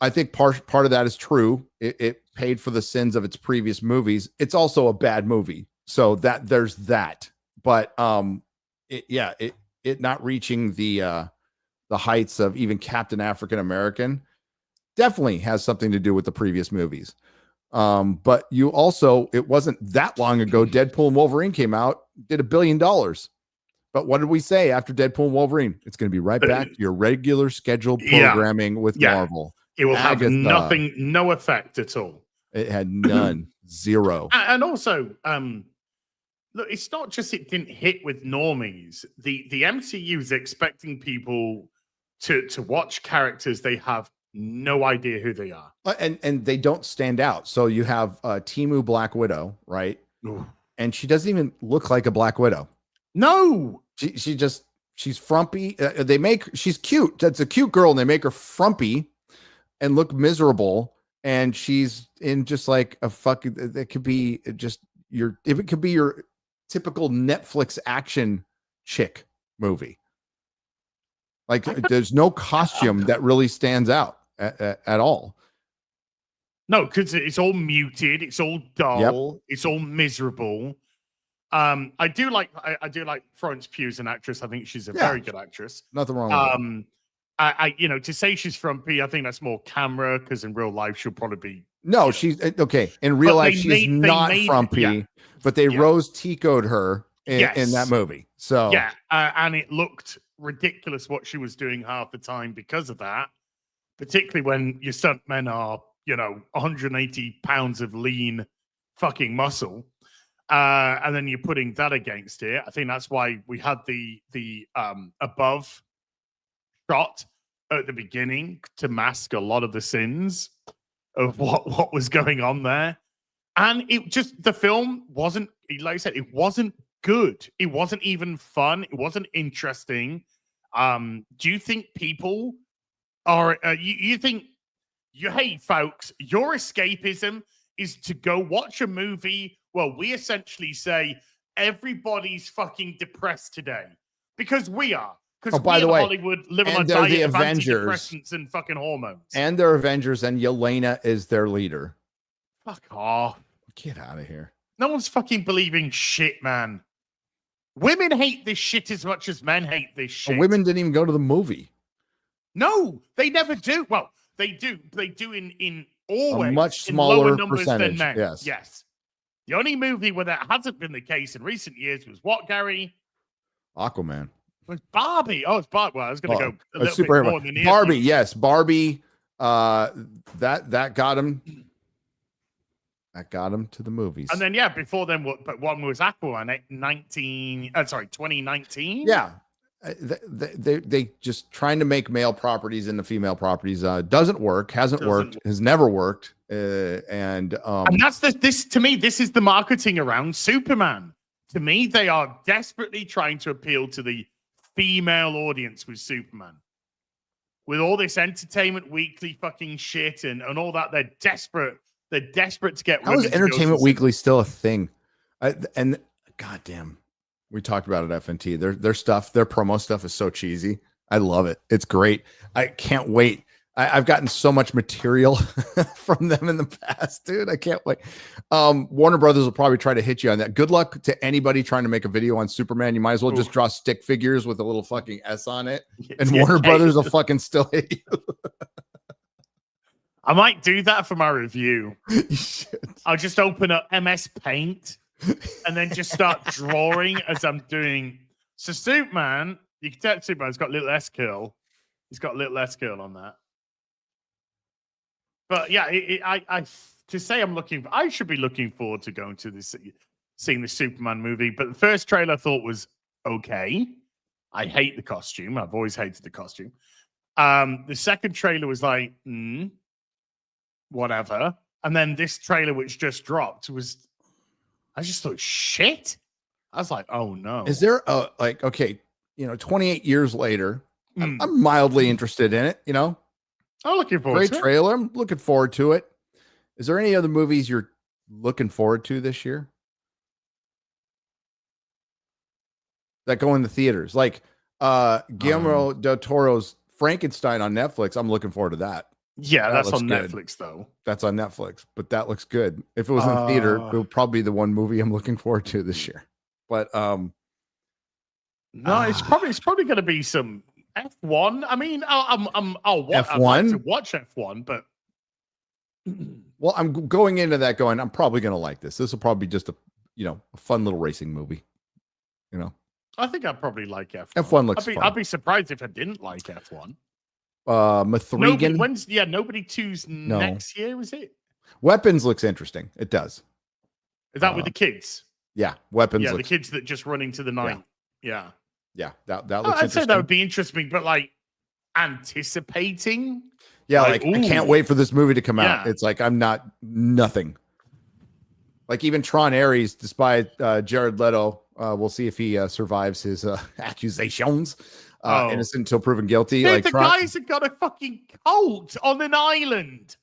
I think part of that is true. It paid for the sins of its previous movies. It's also a bad movie, so that there's that. But it not reaching the heights of even Captain African American definitely has something to do with the previous movies. But you also, it wasn't that long ago, Deadpool and Wolverine came out, did $1 billion. But what did we say after Deadpool and Wolverine? It's going to be right back to your regular scheduled programming with Marvel. It will have no effect at all. It had none, zero. And also, look, it's not just it didn't hit with normies. The MCU is expecting people to watch characters they have no idea who they are. And they don't stand out. So you have Temu Black Widow, right? Ooh. And she doesn't even look like a Black Widow. No. She's frumpy. She's cute. That's a cute girl, and they make her frumpy and look miserable. And she's in just like a fucking, it could be just, it could be your typical Netflix action chick movie. Like there's no costume that really stands out at all. No, because it's all muted, it's all dull, it's all miserable. I do like Florence Pugh as an actress. I think she's a very good actress. Nothing wrong with that. To say she's frumpy, I think that's more camera, because in real life she'll probably be. No, she's okay. In real life, she's not frumpy, but they rose Tico'd her in that movie. So and it looked ridiculous what she was doing half the time because of that. Particularly when your stuntmen are, 180 pounds of lean fucking muscle. And then you're putting that against it. I think that's why we had the above shot at the beginning to mask a lot of the sins of what was going on there. And it just, the film wasn't, like I said, it wasn't good. It wasn't even fun. It wasn't interesting. Do you think people are, you think, hey, folks, your escapism is to go watch a movie. Well, we essentially say everybody's fucking depressed today because we are. Because by the way, Hollywood live on a diet of antidepressants and fucking hormones. And they're Avengers, and Yelena is their leader. Fuck off. Get out of here. No one's fucking believing shit, man. Women hate this shit as much as men hate this shit. Women didn't even go to the movie. No, they never do. Well, they do. They do in always a much smaller lower numbers percentage. Than men. Yes. The only movie where that hasn't been the case in recent years was what, Gary? Aquaman. It was Barbie. Oh, it's Barbie. Well, I was going to go a little bit more than Barbie. Yes, Barbie. That got him. That got him to the movies. And then before then, but one was Aquaman, 2019. Yeah. They just trying to make male properties into female properties doesn't work, hasn't worked, has never worked, and that's this to me. This is the marketing around Superman. To me, they are desperately trying to appeal to the female audience with Superman, with all this Entertainment Weekly fucking shit and all that. They're desperate. They're desperate to get. How is Entertainment Weekly still a thing? And goddamn. We talked about it at FNT. Their stuff, their promo stuff is so cheesy. I love it. It's great. I can't wait. I've gotten so much material from them in the past, dude. I can't wait. Warner Brothers will probably try to hit you on that. Good luck to anybody trying to make a video on Superman. You might as well just draw stick figures with a little fucking S on it. And Warner Brothers will fucking still hit you. I might do that for my review. I'll just open up MS Paint and then just start drawing as I'm doing. So Superman, you can tell Superman's got a little S curl. He's got a little S curl on that. But yeah, I to say I should be looking forward to going to seeing the Superman movie. But the first trailer I thought was okay. I hate the costume. I've always hated the costume. The second trailer was like, whatever. And then this trailer, which just dropped, I just thought, shit. I was like, oh no. Is there okay, 28 years later, I'm mildly interested in it, I'm looking forward to it. Great trailer. I'm looking forward to it. Is there any other movies you're looking forward to this year that go in the theaters? Like Guillermo del Toro's Frankenstein on Netflix. I'm looking forward to that. Yeah, that's on Netflix, though. That's on Netflix, but that looks good. If it was in theater, it would probably be the one movie I'm looking forward to this year. But no, it's probably going to be some F1. I mean, I'll watch F1. I'd like to watch F1, but well, I'm going into that going. I'm probably going to like this. This will probably be just a fun little racing movie. I think I'd probably like F1. F1 looks fun. I'd be surprised if I didn't like F1. Mathregan. Nobody 2's next year, is it? Weapons looks interesting. It does. Is that with the kids? Yeah, Weapons. Yeah, the kids that just run into the night. Yeah. That looks. I'd say that would be interesting, but like anticipating. Yeah, I can't wait for this movie to come out. It's like I'm not nothing. Like even Tron Ares, despite Jared Leto, we'll see if he survives his accusations. Innocent until proven guilty. Dude, like the guys have got a fucking cult on an island.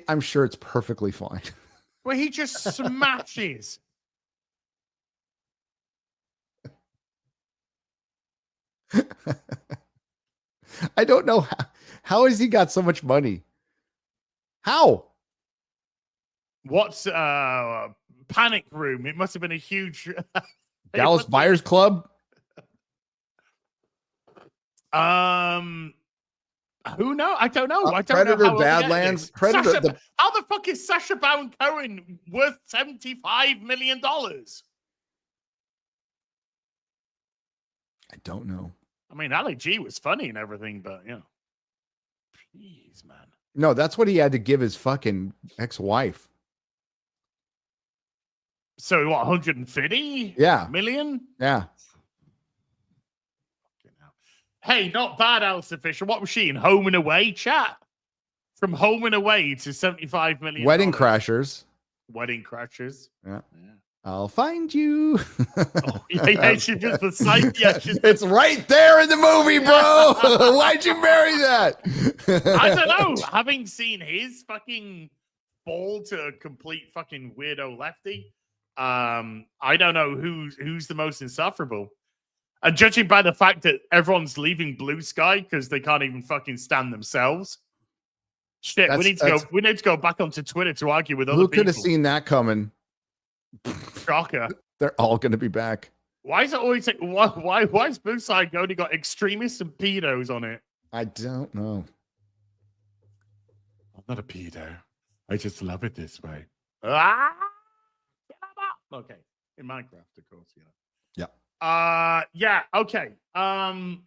I'm sure it's perfectly fine. where he just smashes. I don't know how has he got so much money? How? What's Panic Room? It must have been a huge Dallas Buyers Club. Who knows? I don't know. I don't Predator, know Badlands. Predator. How the fuck is Sacha Baron Cohen worth $75 million? I don't know. I mean, Ali G was funny and everything, but jeez, man. No, that's what he had to give his fucking ex-wife. So what? 150? Million? Yeah. Hey, not bad, Alice Fisher. What was she in? Home and Away, chat? From Home and Away to $75 million. Wedding Crashers. Wedding Crashers. Yeah. I'll find you. She just the site. Yeah, it's right there in the movie, bro. Why'd you marry that? I don't know. Having seen his fucking fall to a complete fucking weirdo lefty, I don't know who's the most insufferable. And judging by the fact that everyone's leaving Blue Sky because they can't even fucking stand themselves. Shit, we need to go back onto Twitter to argue with other people. Who could have seen that coming? Shocker. They're all going to be back. Why is it always why is Blue Sky only got extremists and pedos on it? I don't know. I'm not a pedo. I just love it this way. Okay. In Minecraft, of course, Yeah. Yeah, okay.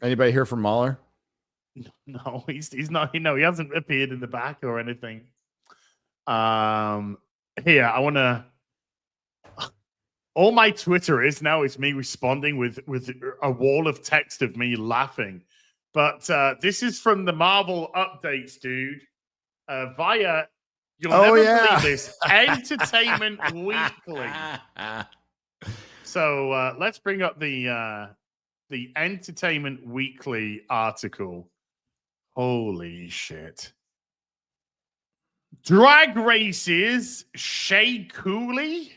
Anybody here from Mahler? No, he's not, he hasn't appeared in the back or anything. Here, I wanna all my Twitter is now is me responding with a wall of text of me laughing. But this is from the Marvel updates, dude. Via you'll never believe this, Entertainment Weekly. So let's bring up the Entertainment Weekly article. Holy shit. Drag Races, Shea Coulee?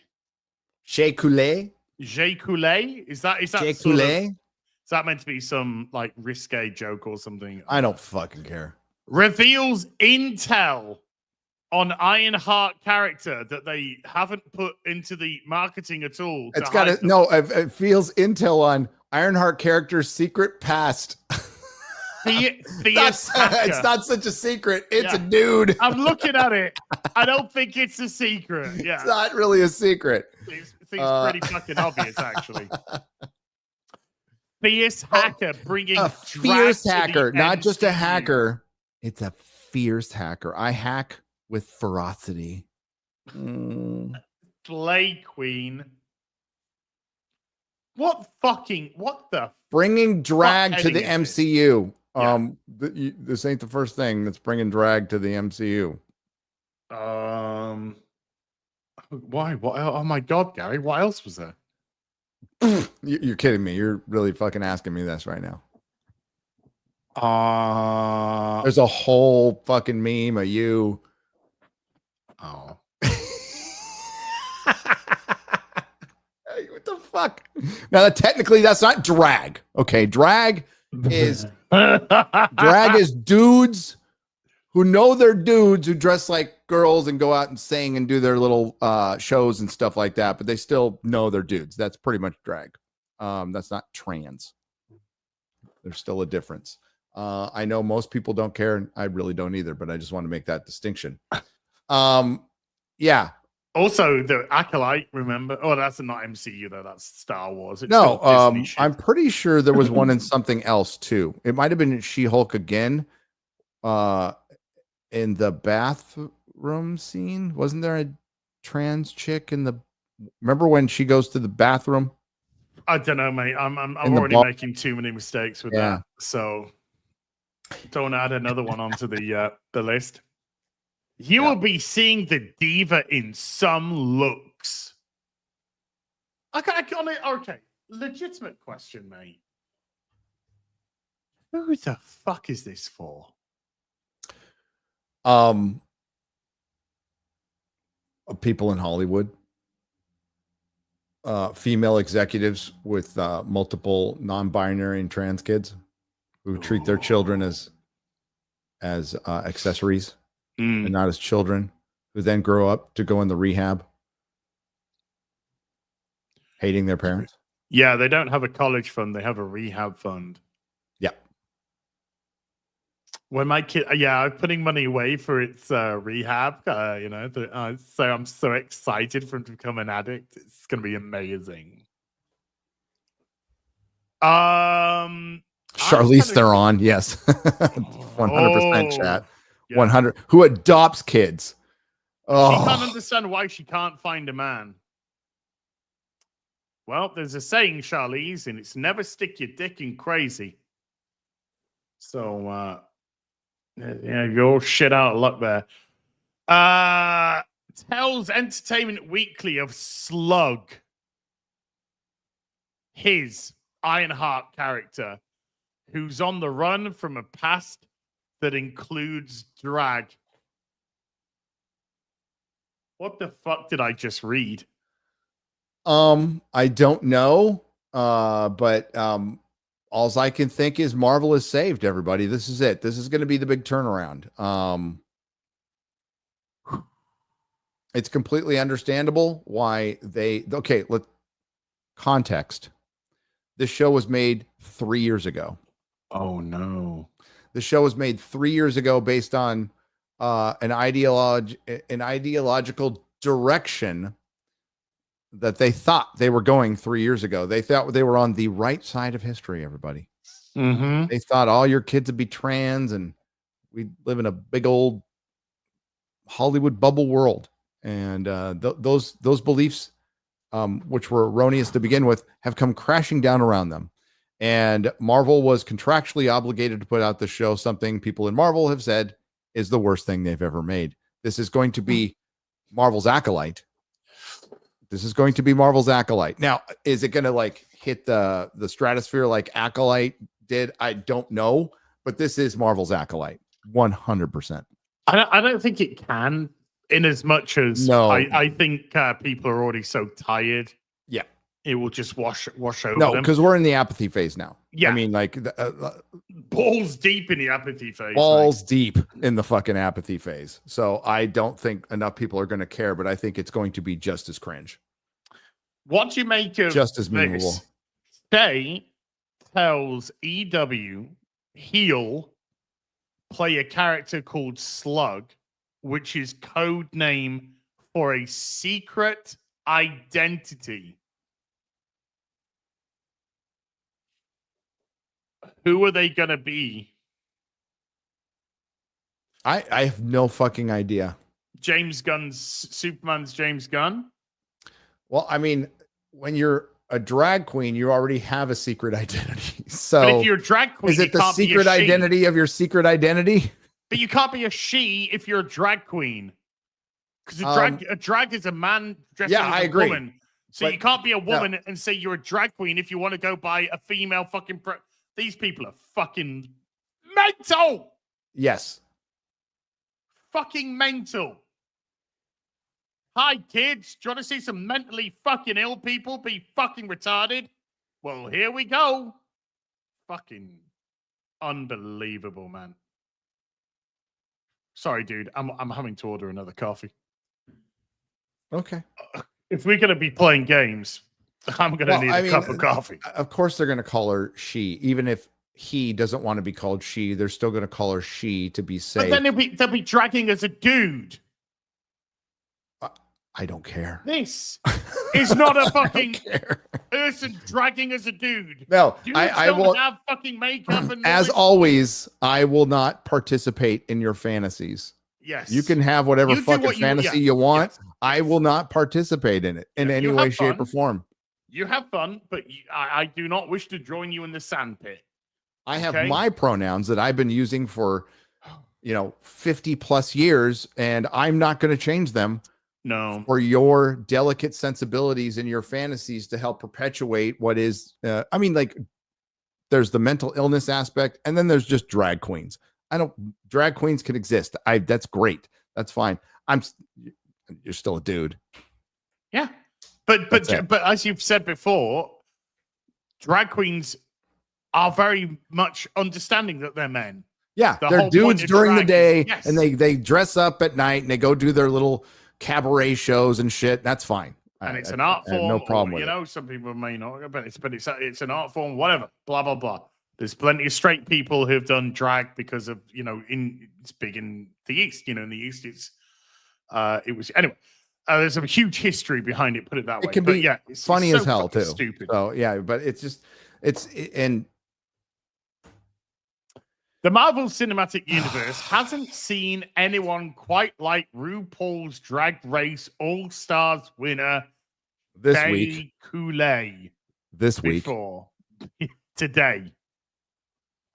Shea Coulee? Shea Coulee? Is that Shea Coulee? Is that meant to be some like risque joke or something? I don't fucking care. Reveals intel on Ironheart character that they haven't put into the marketing at all. It's got it. No, it feels intel on Ironheart character's secret past. It's not such a secret. It's a dude. I'm looking at it. I don't think it's a secret. Yeah, it's not really a secret. Seems pretty fucking obvious, actually. Fierce hacker bringing a fierce hacker, not just a hacker. It's a fierce hacker. I hack with ferocity. Slay Queen. What the bringing drag to the MCU. This ain't the first thing that's bringing drag to the MCU. Why? What? Oh my God, Gary! What else was there? You're kidding me. You're really fucking asking me this right now. There's a whole fucking meme of you. Oh. What the fuck? Now, technically, that's not drag. Okay, drag is dudes who know they're dudes who dress like girls and go out and sing and do their little shows and stuff like that, but they still know they're dudes. That's pretty much drag. That's not trans. There's still a difference. I know most people don't care, and I really don't either, but I just want to make that distinction. Yeah. Also, the Acolyte, remember? Oh, that's not MCU, though. That's Star Wars. It's I'm pretty sure there was one in something else, too. It might have been She-Hulk again in the bathroom scene. Wasn't there a trans chick in the... Remember when she goes to the bathroom? I don't know, mate. I'm already making too many mistakes with that. So don't add another one onto the list. You will be seeing the diva in some looks. Okay, legitimate question, mate. Who the fuck is this for? people in Hollywood, female executives with multiple non-binary and trans kids who treat their children as accessories and not as children, who then grow up to go in the rehab, hating their parents. Yeah, they don't have a college fund; they have a rehab fund. Yeah. When my kid, I'm putting money away for its rehab. So I'm so excited for him to become an addict. It's going to be amazing. Charlize Theron, yes, 100% chat. Yeah. 100 who adopts kids. She can't understand why she can't find a man. Well, there's a saying, Charlize, and it's never stick your dick in crazy. So, you're all shit out of luck there. Tells Entertainment Weekly of Slug, his Ironheart character, who's on the run from a past that includes drag. What the fuck did I just read? I don't know. But all I can think is Marvel is saved, everybody. This is it. This is going to be the big turnaround. It's completely understandable why context. This show was made 3 years ago. Oh no. The show was made 3 years ago based on an ideological direction that they thought they were going 3 years ago. They thought they were on the right side of history, everybody. Mm-hmm. They thought all your kids would be trans and we live in a big old Hollywood bubble world. And those beliefs, which were erroneous to begin with, have come crashing down around them. And Marvel was contractually obligated to put out the show, something people in Marvel have said is the worst thing they've ever made. This is going to be Marvel's Acolyte. This is going to be Marvel's Acolyte. Now, is it going to hit the stratosphere like Acolyte did? I don't know, but this is Marvel's Acolyte, 100%. I don't think it can, in as much as no. I think people are already so tired. Yeah, it will just wash over them. No, because we're in the apathy phase now. Yeah, I mean, balls deep in the apathy phase. Balls deep in the fucking apathy phase. So I don't think enough people are going to care, but I think it's going to be just as cringe. What do you make of just as memorable? Shay tells EW he'll play a character called Slug, which is code name for a secret identity. Who are they going to be? I have no fucking idea. Superman's James Gunn? Well, I mean, when you're a drag queen, you already have a secret identity. So but if you're a drag queen, is it the secret identity of your secret identity? But you can't be a she if you're a drag queen. Because a drag is a man dressed as a woman. So but you can't be a woman and say you're a drag queen if you want to go by a female fucking... These people are fucking mental. Yes. Fucking mental. Hi, kids. Do you want to see some mentally fucking ill people be fucking retarded? Well, here we go. Fucking unbelievable, man. Sorry, dude. I'm having to order another coffee. Okay. If we're going to be playing games, I'm going to need a cup of coffee. Of course they're going to call her she. Even if he doesn't want to be called she, they're still going to call her she to be safe. But then they'll be dragging as a dude. I don't care. This is not a fucking person dragging as a dude. No, Dudes I will have fucking makeup. And as always, I will not participate in your fantasies. Yes, you can have whatever fucking fantasy you want. Yes. I will not participate in it in any way, shape, or form. You have fun, but I do not wish to join you in the sandpit. I have my pronouns that I've been using for 50 plus years, and I'm not going to change them. No, for your delicate sensibilities and your fantasies to help perpetuate what is. There's the mental illness aspect, and then there's just drag queens. Drag queens can exist. That's great. That's fine. you're still a dude. Yeah. But as you've said before, drag queens are very much understanding that they're men. Yeah, they're dudes during the day, and they dress up at night, and they go do their little cabaret shows and shit. That's fine. And it's an art form. No problem with it. Some people may not, but it's an art form. Whatever. Blah blah blah. There's plenty of straight people who've done drag because of it's big in the East. In the East, it was anyway. There's a huge history behind it. Put it that way. It can be it's funny as hell too. Stupid. So yeah, but and the Marvel Cinematic Universe hasn't seen anyone quite like RuPaul's Drag Race All Stars winner this week. Coulee. This week. Today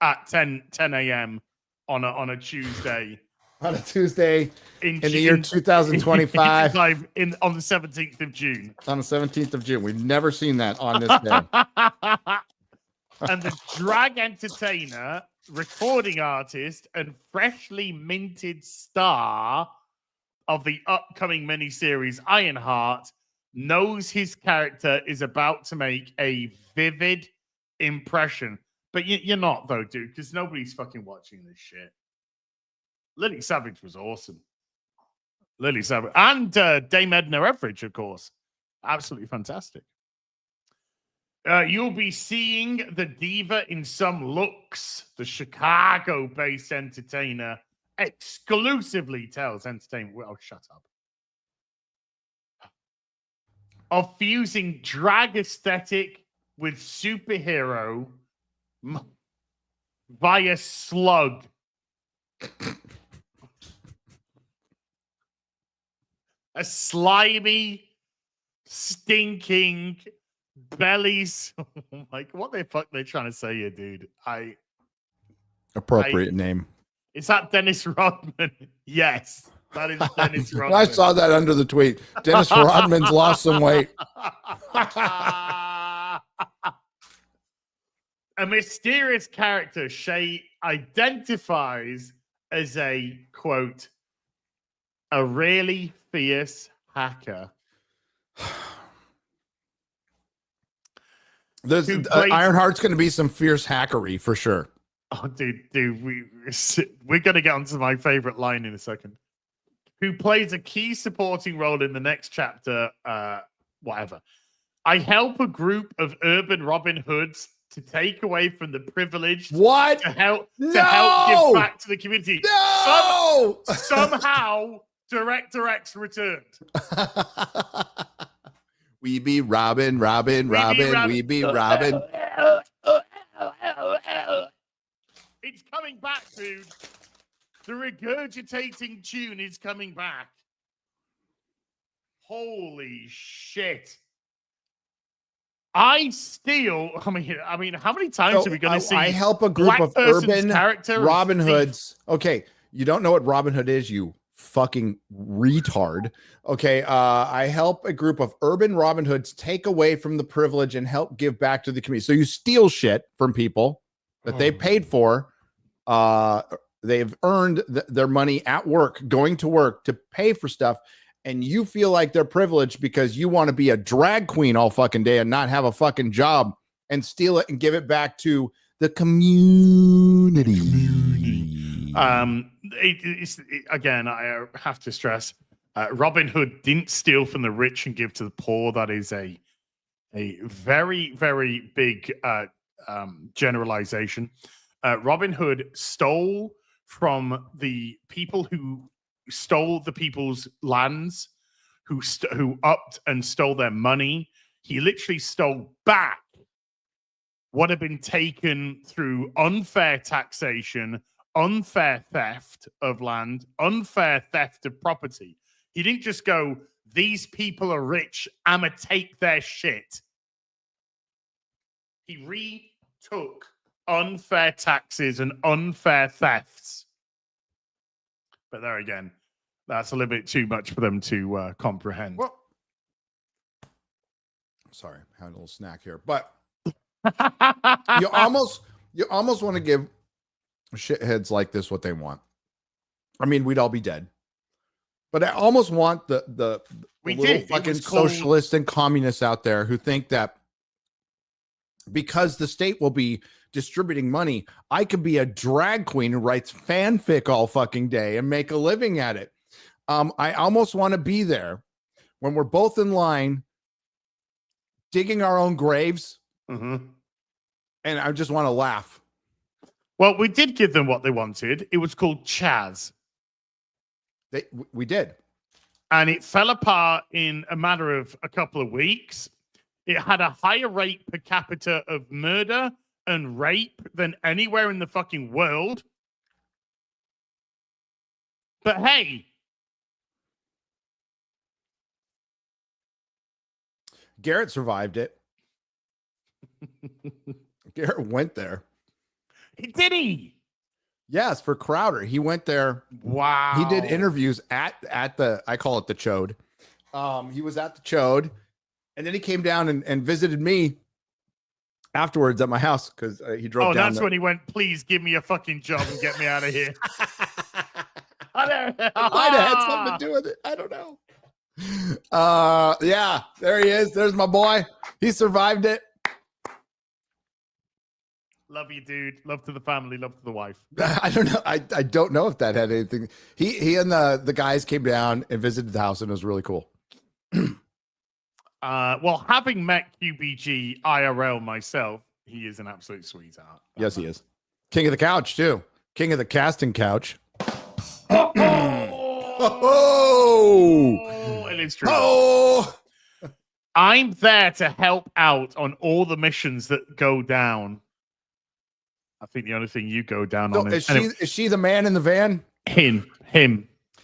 at 10 a.m. on a Tuesday. On a Tuesday in the year 2025. On the 17th of June. On the 17th of June. We've never seen that on this day. And the drag entertainer, recording artist, and freshly minted star of the upcoming miniseries Ironheart knows his character is about to make a vivid impression. But you're not, though, dude, because nobody's fucking watching this shit. Lily Savage was awesome. Lily Savage. And Dame Edna Everidge, of course. Absolutely fantastic. You'll be seeing the diva in some looks. The Chicago-based entertainer exclusively tells entertainment. Oh, shut up. Of fusing drag aesthetic with superhero via slug. A slimy, stinking bellies. What the fuck they trying to say here, dude? Appropriate name. Is that Dennis Rodman? Yes, that is Dennis Rodman. I saw that under the tweet. Dennis Rodman's lost some weight. A mysterious character Shay identifies as a, quote, a really fierce hacker. There's Ironheart's going to be some fierce hackery for sure. Oh, dude, we're going to get onto my favorite line in a second. Who plays a key supporting role in the next chapter? Whatever. I help a group of urban Robin Hoods to take away from the privileged. What? To help give back to the community. No! Somehow, Director X returned. We be Robin. We be Robin. It's coming back, dude. The regurgitating tune is coming back. Holy shit. I mean, how many times are we going to see? I help a group of urban Robin Hoods. Okay, you don't know what Robin Hood is, you fucking retard. Okay, I help a group of urban Robin Hoods take away from the privilege and help give back to the community. So you steal shit from people that they paid for. They've earned their money at work, going to work to pay for stuff. And you feel like they're privileged because you want to be a drag queen all fucking day and not have a fucking job and steal it and give it back to the community. Again, I have to stress, Robin Hood didn't steal from the rich and give to the poor. That is a very, very big generalization. Robin Hood stole from the people who stole the people's lands, who upped and stole their money. He literally stole back what had been taken through unfair taxation, unfair theft of land, unfair theft of property. He didn't just go, these people are rich, I'ma take their shit. He retook unfair taxes and unfair thefts. But there again, that's a little bit too much for them to comprehend. Well, sorry, had a little snack here, but you almost want to give shitheads like this what they want. I mean, we'd all be dead, But I almost want the little fucking socialists and communists out there who think that because the state will be distributing money, I could be a drag queen who writes fanfic all fucking day and make a living at it. I almost want to be there when we're both in line digging our own graves. Mm-hmm. And I just want to laugh. Well, we did give them what they wanted. It was called Chaz. We did. And it fell apart in a matter of a couple of weeks. It had a higher rate per capita of murder and rape than anywhere in the fucking world. But hey. Garrett survived it. Garrett went there. Did he? Yes, for Crowder. He went there. Wow. He did interviews at the, I call it the Chode. He was at the Chode, and then he came down and visited me afterwards at my house because he drove down. Oh, that's when he went, please give me a fucking job and get me out of here. It might have had something to do with it. I don't know. Yeah, there he is. There's my boy. He survived it. Love you, dude. Love to the family. Love to the wife. I don't know. I don't know if that had anything. He and the guys came down and visited the house, and it was really cool. Well, having met QBG IRL myself, he is an absolute sweetheart. Yes, he is. King of the couch, too. King of the casting couch. Oh, it is true. Oh, I'm there to help out on all the missions that go down. I think the only thing you go down on is she the man in the van? Him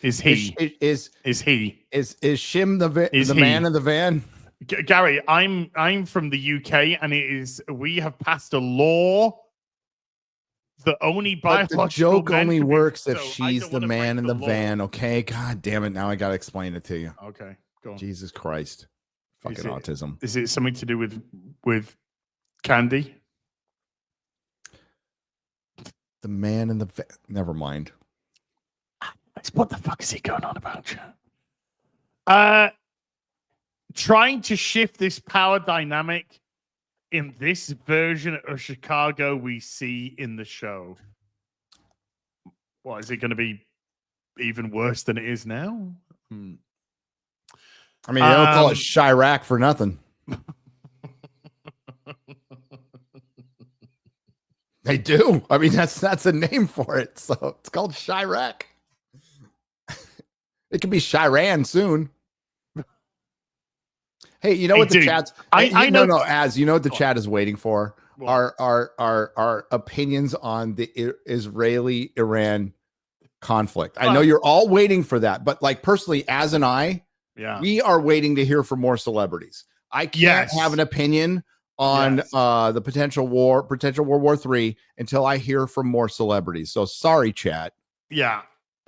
is he is he is Shim the man in the van? Gary, I'm from the UK, and we have passed a law that only biological. The joke only works if she's the man in the van. Okay, God damn it! Now I gotta explain it to you. Okay, go on. Jesus Christ, fucking autism. Is it something to do with candy? The man in the van. Never mind. What the fuck is he going on about? Trying to shift this power dynamic in this version of Chicago we see in the show. What, is it going to be even worse than it is now? I mean, they don't call it Chirac for nothing. They do. I mean, that's a name for it. So it's called Chirac. It could be Chiran soon. Hey, you know what the chat's? I know. No, as you know what the chat is waiting for our opinions on the Israeli-Iran conflict. I know you're all waiting for that, but like personally, as an we are waiting to hear from more celebrities. I can't have an opinion on the potential World War III until I hear from more celebrities. So sorry, chat. Yeah.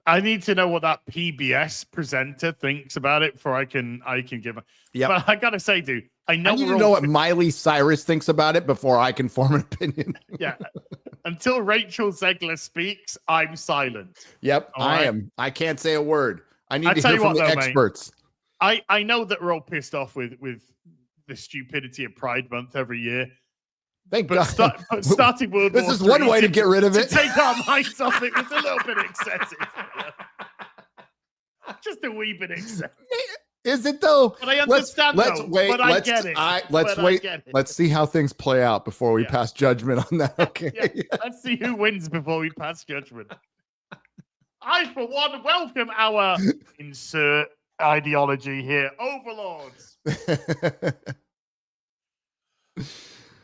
I need to know what that PBS presenter thinks about it before I can give a But I gotta say, dude, I need to know what Miley Cyrus thinks about it before I can form an opinion. Yeah. Until Rachel Zegler speaks, I'm silent. Yep, I am. I can't say a word. I need to hear from the experts. Mate, I know that we're all pissed off with the stupidity of Pride Month every year. Thank God. Starting World War This is one way to get rid of it. To take our minds off it was a little bit excessive. Just a wee bit excessive. Is it though? But I understand. Let's wait. But I get it. Let's wait. Let's see how things play out before we pass judgment on that. Okay. Let's see who wins before we pass judgment. I, for one, welcome our insert ideology here, overlords.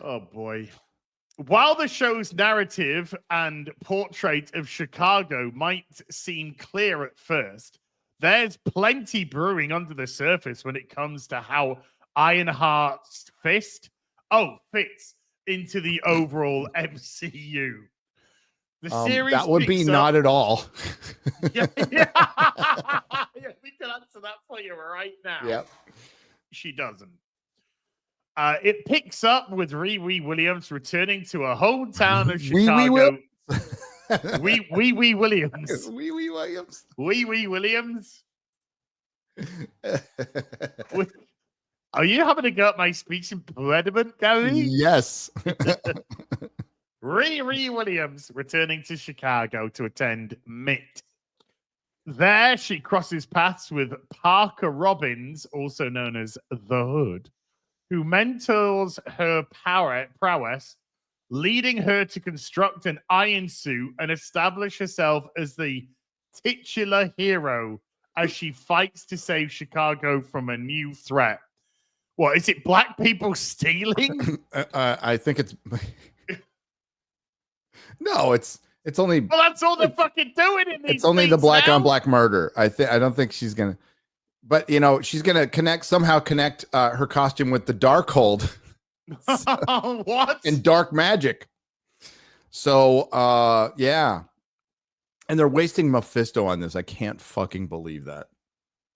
Oh boy. While the show's narrative and portrait of Chicago might seem clear at first, there's plenty brewing under the surface when it comes to how Ironheart's fits into the overall MCU. The series that would be not at all. Yeah, we can answer that for you right now. Yep. She doesn't. It picks up with Wee Williams returning to her hometown of Chicago. Wee Williams. Wee Williams. Wee Williams. Are you having a go at my speech impediment, Gary? Yes. Riri Williams returning to Chicago to attend MIT. There, she crosses paths with Parker Robbins, also known as The Hood, who mentors her prowess, leading her to construct an iron suit and establish herself as the titular hero as she fights to save Chicago from a new threat. What, is it black people stealing? I think it's... No, it's only... Well, that's all they're fucking doing in these It's only the black now. on black murder. I don't think she's going to... But, you know, she's going to somehow connect her costume with the Darkhold. What? And dark magic. So, yeah. And they're wasting Mephisto on this. I can't fucking believe that.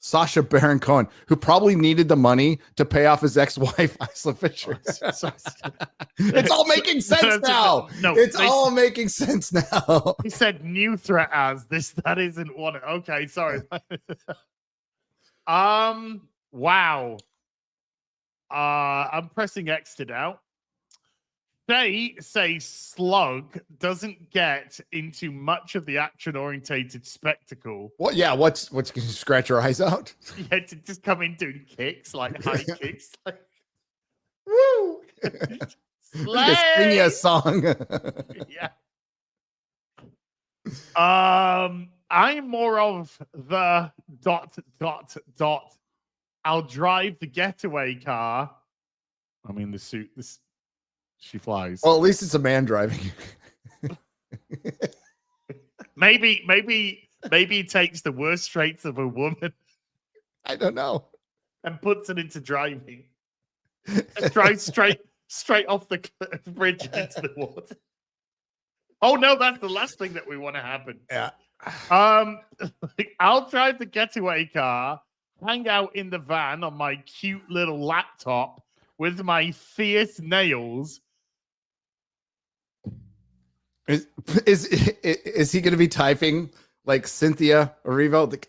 Sacha Baron Cohen, who probably needed the money to pay off his ex-wife, Isla Fisher. It's all making sense now. No, it's all making sense now. He said new threat as this. That isn't one. Okay, sorry. Wow. I'm pressing X to now. They say Slug doesn't get into much of the action-orientated spectacle. What? Yeah. What's can you scratch your eyes out? Yeah, to just come in doing kicks, like high kicks, like woo. Sing you a song. Yeah. I'm more of the ... I'll drive the getaway car. I mean, the suit. She flies. Well, at least it's a man driving. Maybe he takes the worst traits of a woman. I don't know. And puts it into driving. Drives straight off the bridge into the water. Oh no, that's the last thing that we want to happen. Yeah. I'll drive the getaway car, hang out in the van on my cute little laptop with my fierce nails. Is he going to be typing like Cynthia Erivo with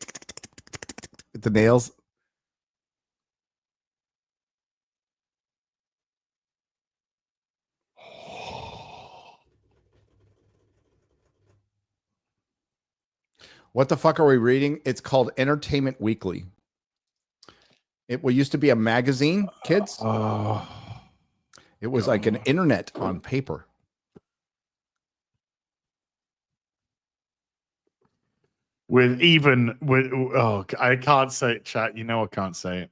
the nails? What the fuck are we reading? It's called Entertainment Weekly. It used to be a magazine, kids. It was like an internet on paper. I can't say it, chat. You know I can't say it.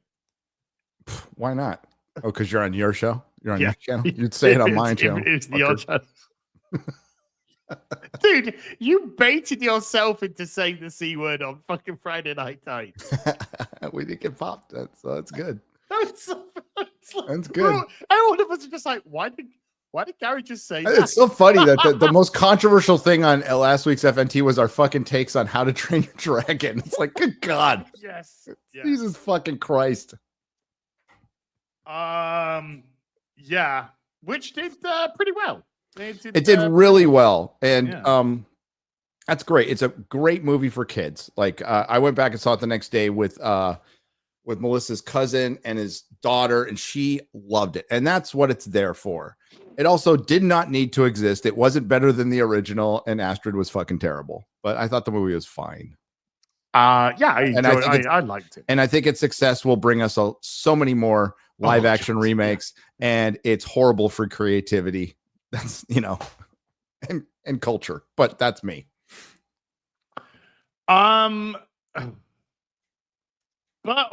Why not? Oh, because you're on your show? You're on your channel? You'd say it on my channel. It's the odd channel. Dude, you baited yourself into saying the C word on fucking Friday Night Tights. We didn't get popped. That's good. That's good. And all of us are just like, why did Gary just say that? It's so funny that the most controversial thing on last week's FNT was our fucking takes on How to Train Your Dragon. It's like, good God. Yes. Jesus fucking Christ. Yeah. Which did pretty well. It did really well. And that's great. It's a great movie for kids. Like I went back and saw it the next day with Melissa's cousin and his daughter, and she loved it. And that's what it's there for. It also did not need to exist. It wasn't better than the original, and Astrid was fucking terrible. But I thought the movie was fine. I liked it. And I think its success will bring us so many more live action remakes, and it's horrible for creativity. That's, and culture, but that's me. But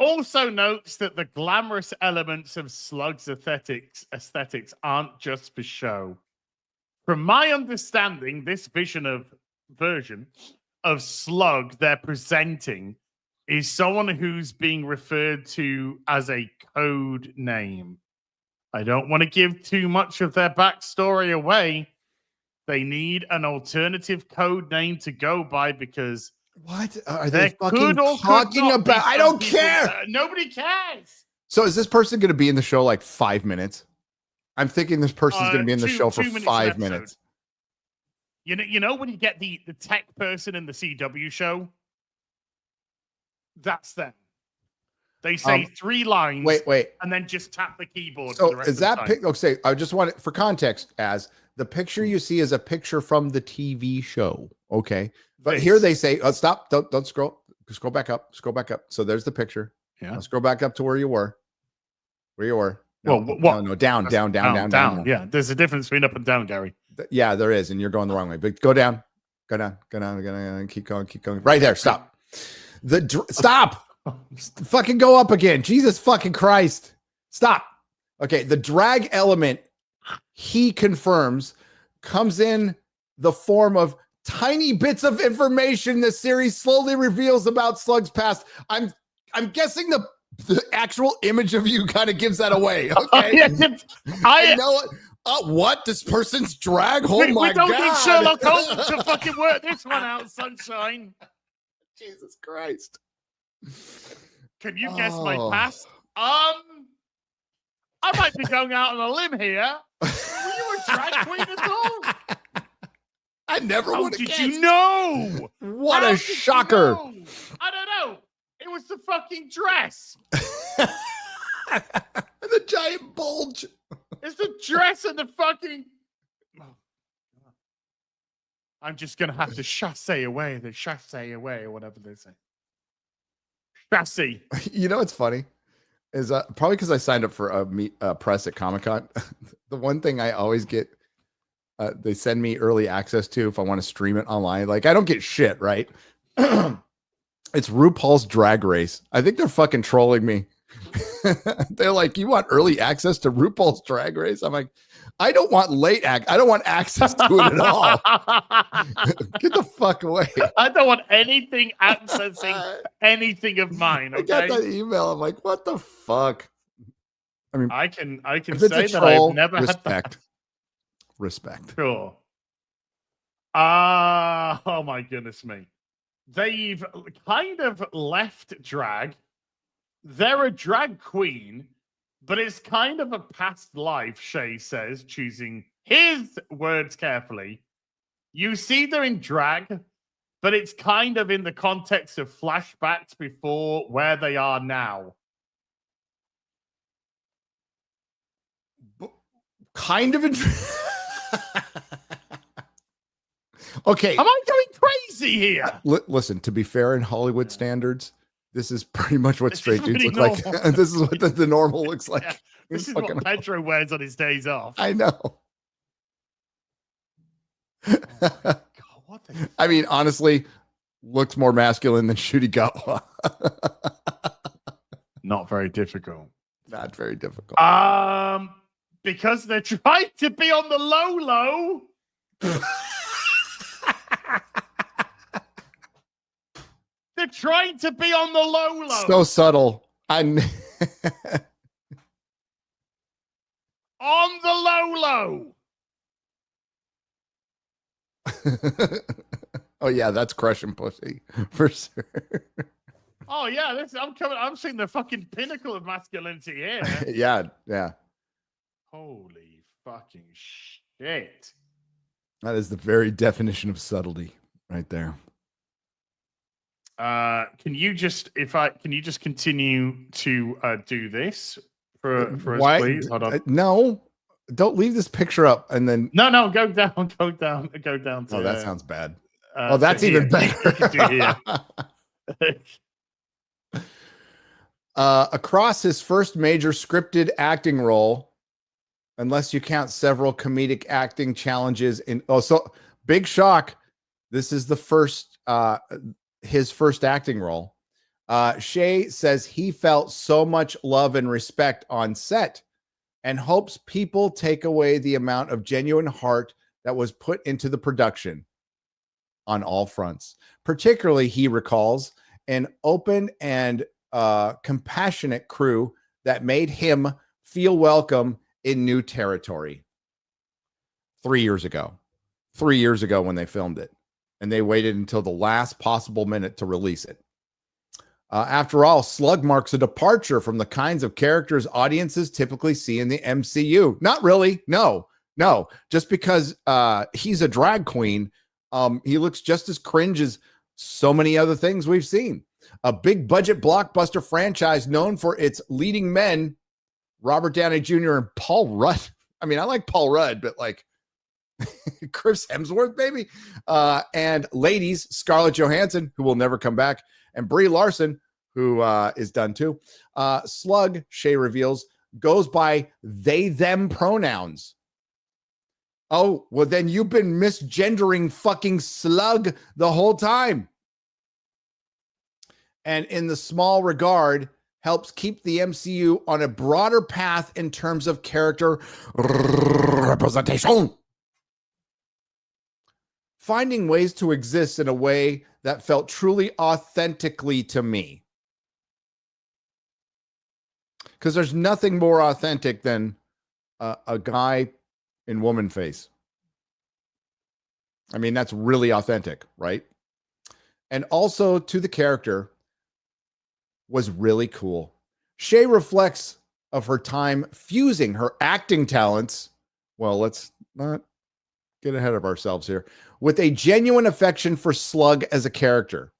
also notes that the glamorous elements of Slug's aesthetics aren't just for show. From my understanding, this version of Slug they're presenting is someone who's being referred to as a code name. I don't want to give too much of their backstory away. They need an alternative code name to go by because what are they fucking talking about? I don't care. Nobody cares. So is this person going to be in the show like 5 minutes? I'm thinking this person's going to be in the show for 5 minutes. You know when you get the tech person in the CW show? That's them. They say 3 lines. Wait. And then just tap the keyboard. So for the rest is of that the time. okay? I just want it for context. As the picture you see is a picture from the TV show. Okay, but here they say, "Stop! Don't scroll. Scroll back up. Scroll back up." So there's the picture. Yeah. Now scroll back up to where you were. No, well, what? No, down. Yeah, there's a difference between up and down, Gary. Yeah, there is, and you're going the wrong way. But go down. Keep going. Right there. Stop. Stop. Fucking go up again. Jesus fucking Christ. Stop. Okay, the drag element, he confirms, comes in the form of tiny bits of information the series slowly reveals about Slug's past. I'm guessing the actual image of you kind of gives that away. Okay. I know it. What? This person's drag? Oh my God. We don't need Sherlock Holmes to fucking work this one out, sunshine. Jesus Christ. Can you guess my past? I might be going out on a limb here. Were you a drag queen at all? I never would have guessed. Did you know? What a shocker. You know? I don't know. It was the fucking dress. The giant bulge. It's the dress and the fucking... I'm just going to have to chasse away, or whatever they say. Chassis. You know what's funny? Is probably because I signed up for a press at Comic-Con. The one thing I always get, they send me early access to if I want to stream it online. Like, I don't get shit, right? It's RuPaul's Drag Race. I think they're fucking trolling me. They're like, you want early access to RuPaul's Drag Race? I'm like, I don't want I don't want access to it at all. Get the fuck away. I don't want anything accessing anything of mine. Okay? I got that email. I'm like, what the fuck? I mean, I can say that I've never had that. Respect. Sure. Oh my goodness me. They've kind of left drag. They're a drag queen, but it's kind of a past life, Shay says, choosing his words carefully. You see they're in drag, but it's kind of in the context of flashbacks before where they are now. Kind of in Okay. Am I going crazy here? Listen, to be fair, in Hollywood standards, this is pretty much what straight dudes look like. This is what the normal looks like. Yeah, this is what Pedro wears on his days off. I know. Oh God, what the I mean, honestly, looks more masculine than Shooty Gatwa. Not very difficult. Not very difficult. Because they're trying to be on the low. They're trying to be on the low. So subtle. On the low. Oh yeah, that's crushing pussy for sure. Oh yeah, I'm seeing the fucking pinnacle of masculinity here. Yeah. Holy fucking shit. That is the very definition of subtlety right there. Can you just continue to do this for Why? us, please? Hold on. No, don't leave this picture up and then No, go down to oh, that sounds bad. That's even better. Across his first major scripted acting role, unless you count several comedic acting challenges so big shock. This is the first his first acting role. Shay says he felt so much love and respect on set and hopes people take away the amount of genuine heart that was put into the production on all fronts. Particularly, he recalls an open and compassionate crew that made him feel welcome in new territory. 3 years ago when they filmed it. And they waited until the last possible minute to release it. After all, Slug marks a departure from the kinds of characters audiences typically see in the MCU. Not really. No. Just because he's a drag queen, he looks just as cringe as so many other things we've seen. A big budget blockbuster franchise known for its leading men, Robert Downey Jr. and Paul Rudd. I mean, I like Paul Rudd, but like Chris Hemsworth, baby. And ladies, Scarlett Johansson, who will never come back, and Brie Larson, who is done too. Slug, Shay reveals, goes by they, them pronouns. Oh, well, then you've been misgendering fucking Slug the whole time. And in the small regard, helps keep the MCU on a broader path in terms of character representation. Finding ways to exist in a way that felt truly authentically to me. Because there's nothing more authentic than a guy in woman face. I mean, that's really authentic, right? And also to the character was really cool. Shay reflects of her time fusing her acting talents. Well, let's not get ahead of ourselves here. With a genuine affection for Slug as a character.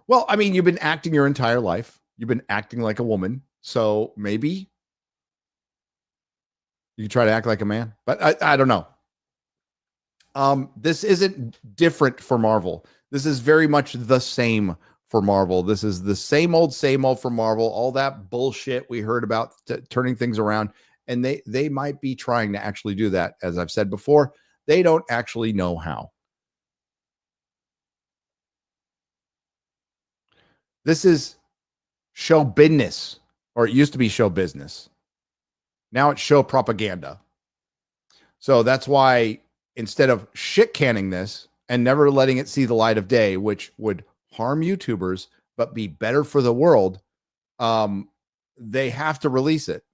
Well, I mean, you've been acting your entire life. You've been acting like a woman. So maybe you try to act like a man, but I don't know. This isn't different for Marvel. This is very much the same for Marvel. This is the same old for Marvel. All that bullshit we heard about turning things around, and they might be trying to actually do that. As I've said before, they don't actually know how. This is show business, or it used to be show business. Now it's show propaganda. So that's why instead of shit canning this and never letting it see the light of day, which would harm YouTubers but be better for the world, they have to release it.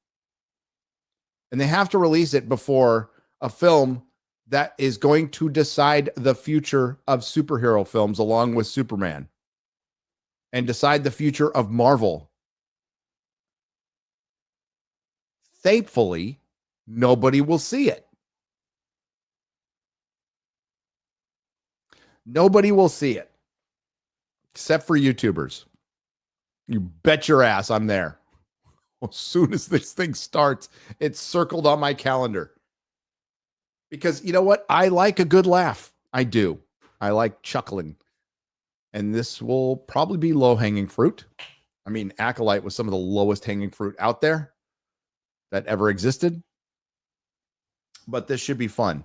And they have to release it before a film that is going to decide the future of superhero films along with Superman and decide the future of Marvel. Thankfully, nobody will see it. Nobody will see it except for YouTubers. You bet your ass I'm there. As soon as this thing starts, it's circled on my calendar. Because you know what? I like a good laugh. I do. I like chuckling. And this will probably be low-hanging fruit. I mean, Acolyte was some of the lowest hanging fruit out there that ever existed. But this should be fun.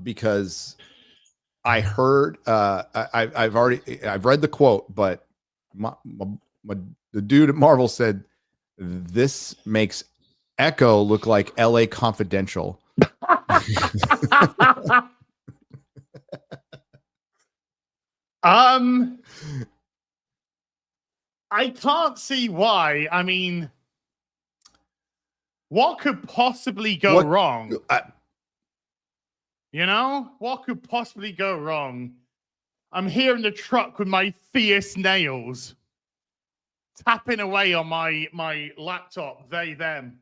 Because I heard, I've read the quote, but the dude at Marvel said, this makes Echo look like LA Confidential. I can't see why. I mean, what could possibly go wrong? You know, what could possibly go wrong? I'm here in the truck with my fierce nails, tapping away on my laptop, they, them.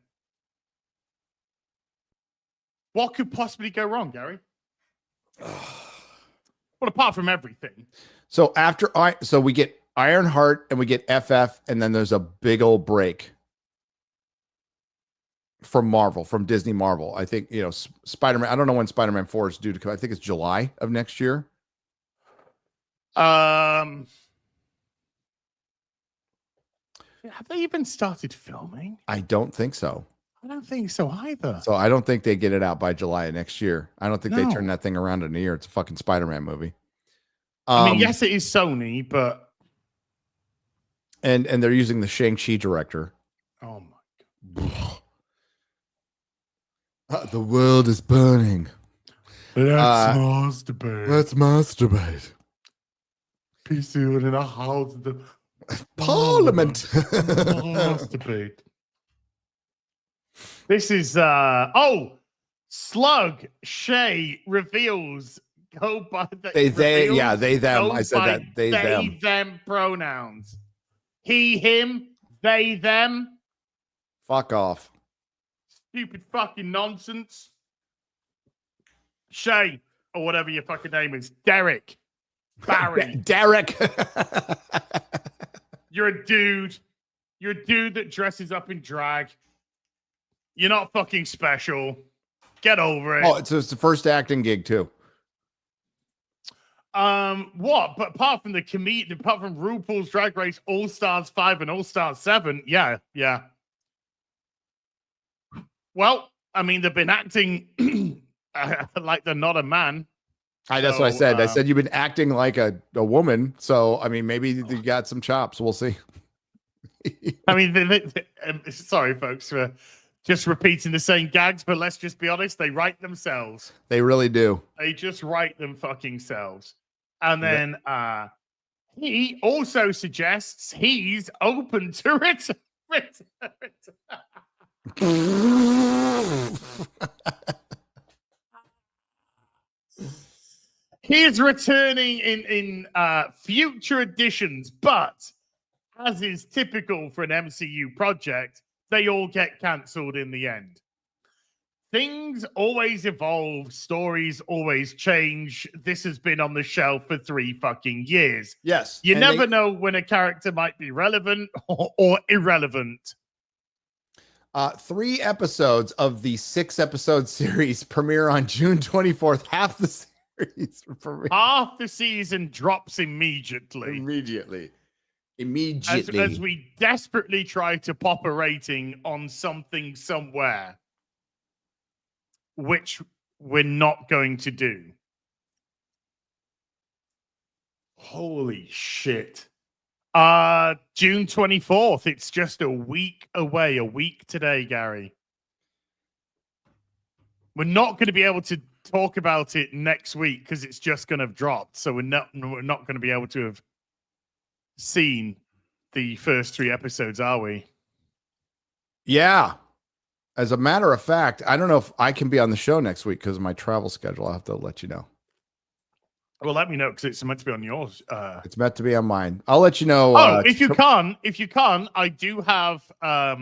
What could possibly go wrong, Gary? Well, apart from everything. So so we get Ironheart and we get FF, and then there's a big old break from Marvel, from Disney Marvel. I think, Spider-Man. I don't know when Spider-Man 4 is due to come. I think it's July of next year. Have they even started filming? I don't think so. I don't think so either. So I don't think they get it out by July of next year. I don't think they turn that thing around in a year. It's a fucking Spider-Man movie. I mean, yes, it is Sony, but and they're using the Shang-Chi director. Oh my God. The world is burning. Let's masturbate. Let's masturbate. PC in a house. Parliament. Masturbate. This is Slug Shay reveals go by they them. I said that they them pronouns. He, him, they, them. Fuck off. Stupid fucking nonsense. Shay, or whatever your fucking name is, Derek. Barry. Derek. You're a dude. You're a dude that dresses up in drag. You're not fucking special. Get over it. Oh, it's the first acting gig too. What? But apart from apart from RuPaul's Drag Race All Stars 5 and All Stars 7, yeah. Well, I mean, they've been acting like they're not a man. That's what I said. I said you've been acting like a woman. So, I mean, maybe you got some chops. We'll see. I mean, sorry, folks, for just repeating the same gags, but let's just be honest. They write themselves. They really do. They just write them fucking selves. And then he also suggests he's open to return. He's returning in future editions, but as is typical for an MCU project, they all get cancelled in the end. Things always evolve, stories always change. This has been on the shelf for 3 fucking years. Yes. You never know when a character might be relevant or irrelevant. 3 episodes of the 6-episode series premiere on June 24th. Half the series. Half the season drops immediately. As we desperately try to pop a rating on something somewhere, which we're not going to do. Holy shit. June 24th. It's just a week away. A week today, Gary. We're not going to be able to talk about it next week because it's just going to have dropped. So we're not going to be able to have seen the first 3 episodes, are we? Yeah. As a matter of fact, I don't know if I can be on the show next week because of my travel schedule. I'll have to let you know. Well, let me know because it's meant to be on yours. It's meant to be on mine. I'll let you know. If you can, I do have a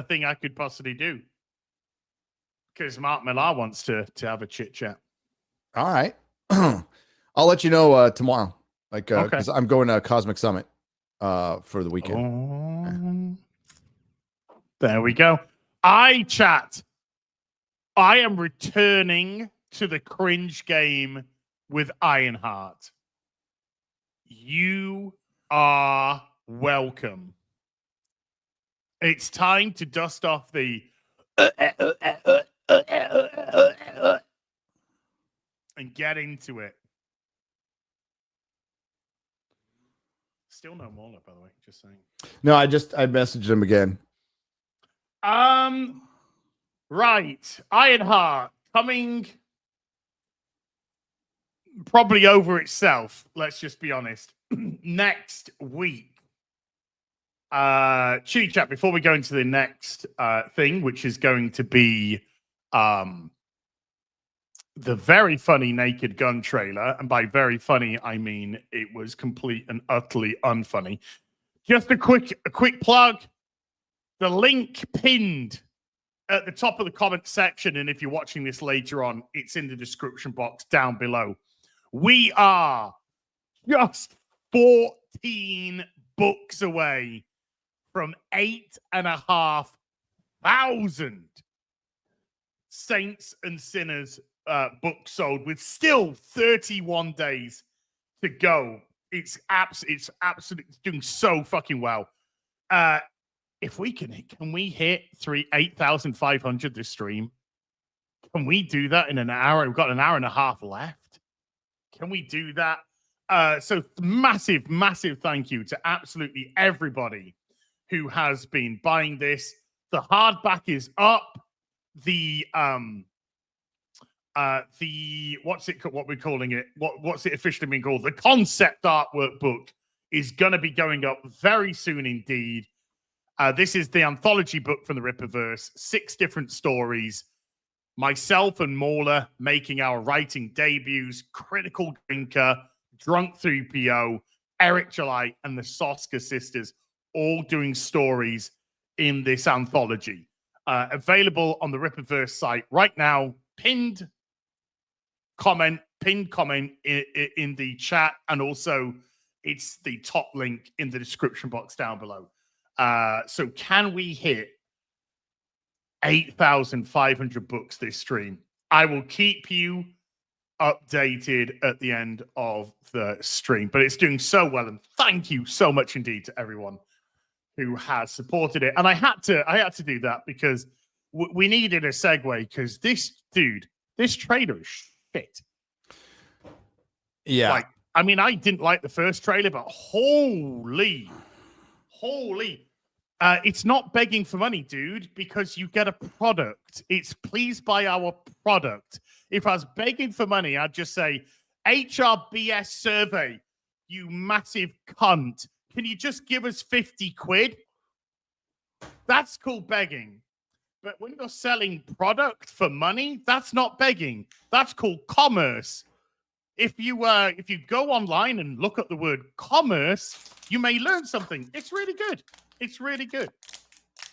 thing I could possibly do. Because Mark Millar wants to have a chit chat. All right. I'll let you know tomorrow. Okay. Because I'm going to Cosmic Summit for the weekend. There we go. I am returning to the cringe game with Ironheart. You are welcome. It's time to dust off the and get into it. Still no Mauler, by the way. Just saying. No, I messaged him again. Right. Ironheart coming probably over itself. Let's just be honest. Next week. Chitty chat before we go into the next thing, which is going to be the very funny Naked Gun trailer. And by very funny, I mean it was complete and utterly unfunny. Just a quick plug. The link pinned at the top of the comment section, and if you're watching this later on, it's in the description box down below. We are just 14 books away from 8,500 Saints and Sinners books sold, with still 31 days to go. It's absolutely doing so fucking well. If we can we hit 8,500 this stream? Can we do that in an hour? We've got an hour and a half left. Can we do that? So massive thank you to absolutely everybody who has been buying this. The hardback is up. The what's we're calling it? What's it officially been called? The concept artwork book is going to be going up very soon indeed. This is the anthology book from the Rippaverse. 6 different stories. Myself and Mauler making our writing debuts. Critical Drinker, Drunk 3PO, Eric July, and the Soska sisters all doing stories in this anthology. Available on the Rippaverse site right now. Pinned comment pinned comment in the chat, and also it's the top link in the description box down below. So can we hit 8,500 books this stream? I will keep you updated at the end of the stream, but it's doing so well, and thank you so much indeed to everyone who has supported it. And I had to do that because we needed a segue, because this trailer is shit. Yeah. Like, I mean, I didn't like the first trailer, but holy. It's not begging for money, dude, because you get a product. It's please buy our product. If I was begging for money, I'd just say, HRBS survey, you massive cunt. Can you just give us 50 quid? That's called begging. But when you're selling product for money, that's not begging. That's called commerce. If you go online and look at the word commerce, you may learn something. It's really good. It's really good.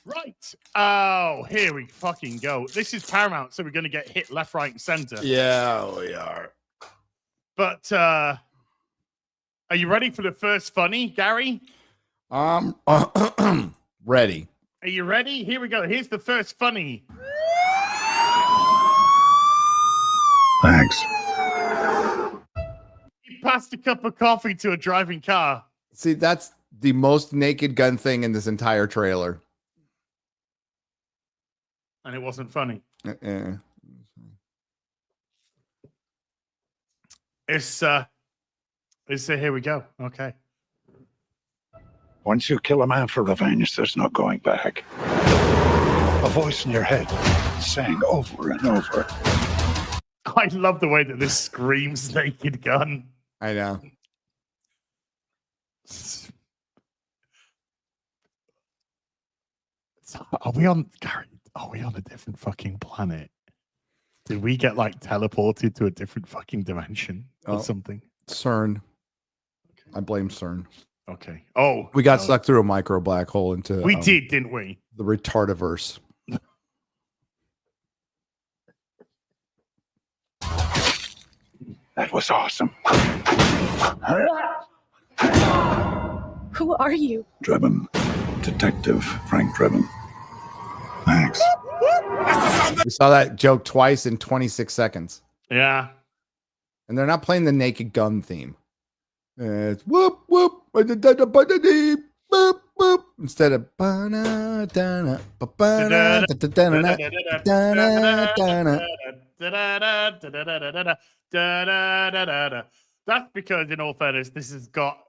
Right. Oh, here we fucking go. This is Paramount, so we're going to get hit left, right, and center. Yeah, we are. But are you ready for the first funny, Gary? Ready. Are you ready? Here we go. Here's the first funny. Thanks. He passed a cup of coffee to a driving car. See, that's the most Naked Gun thing in this entire trailer. And it wasn't funny. It's here we go. Okay. Once you kill a man for revenge, there's no going back. A voice in your head saying over and over. I love the way that this screams Naked Gun. I know. Are we on a different fucking planet? Did we get like teleported to a different fucking dimension or something? CERN. Okay. I blame CERN. Okay. Oh, we got sucked through a micro black hole into. We did, didn't we? The retardiverse. That was awesome. Who are you? Drebin. Detective Frank Drebin. Thanks. We saw that joke twice in 26 seconds. Yeah. And they're not playing the Naked Gun theme. It's whoop, whoop, boop, boop, instead of That's because, in all fairness, this has got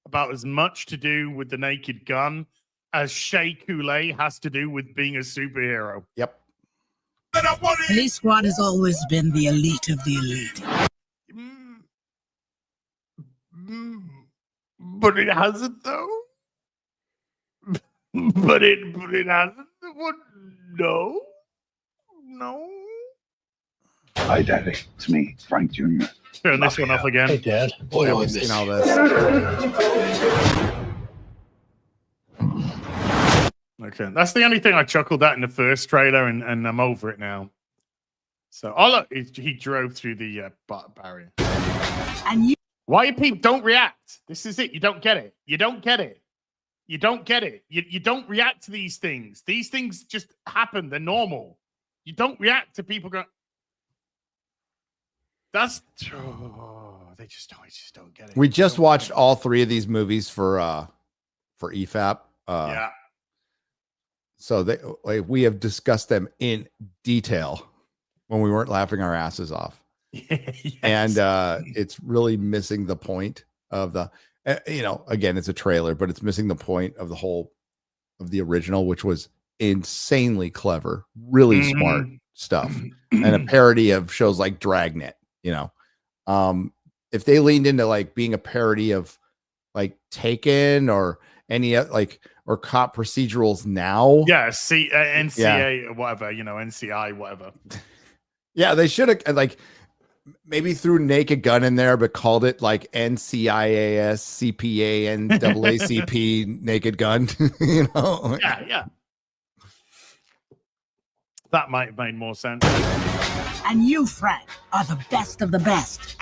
about as much to do with the Naked Gun as Shea Coulee has to do with being a superhero. Yep. Police Squad has always been the elite of the elite. But it hasn't, though. But it hasn't. What? No. Hi, Daddy. It's me, Frank Jr. Turn this one off again. Hey, Dad. Boy, I've seen all this. Okay, that's the only thing I chuckled at in the first trailer, and I'm over it now. So, oh look, he drove through the barrier. And you. Why people don't react? This is it. You don't get it. You don't get it. You don't react to these things. These things just happen. They're normal. You don't react to people going. That's they just don't get it. We just watched all three of these movies for EFAP. Yeah. So we have discussed them in detail when we weren't laughing our asses off. Yes. And it's really missing the point of the again, it's a trailer, but it's missing the point of the whole of the original, which was insanely clever, really smart stuff, and a parody of shows like Dragnet. If they leaned into like being a parody of like Taken or any or cop procedurals now, NCA whatever, NCI whatever. Yeah, they should have like maybe threw Naked Gun in there, but called it like NCIAS CPA NAACP Naked Gun. Yeah. That might have made more sense. And you, Frank, are the best of the best.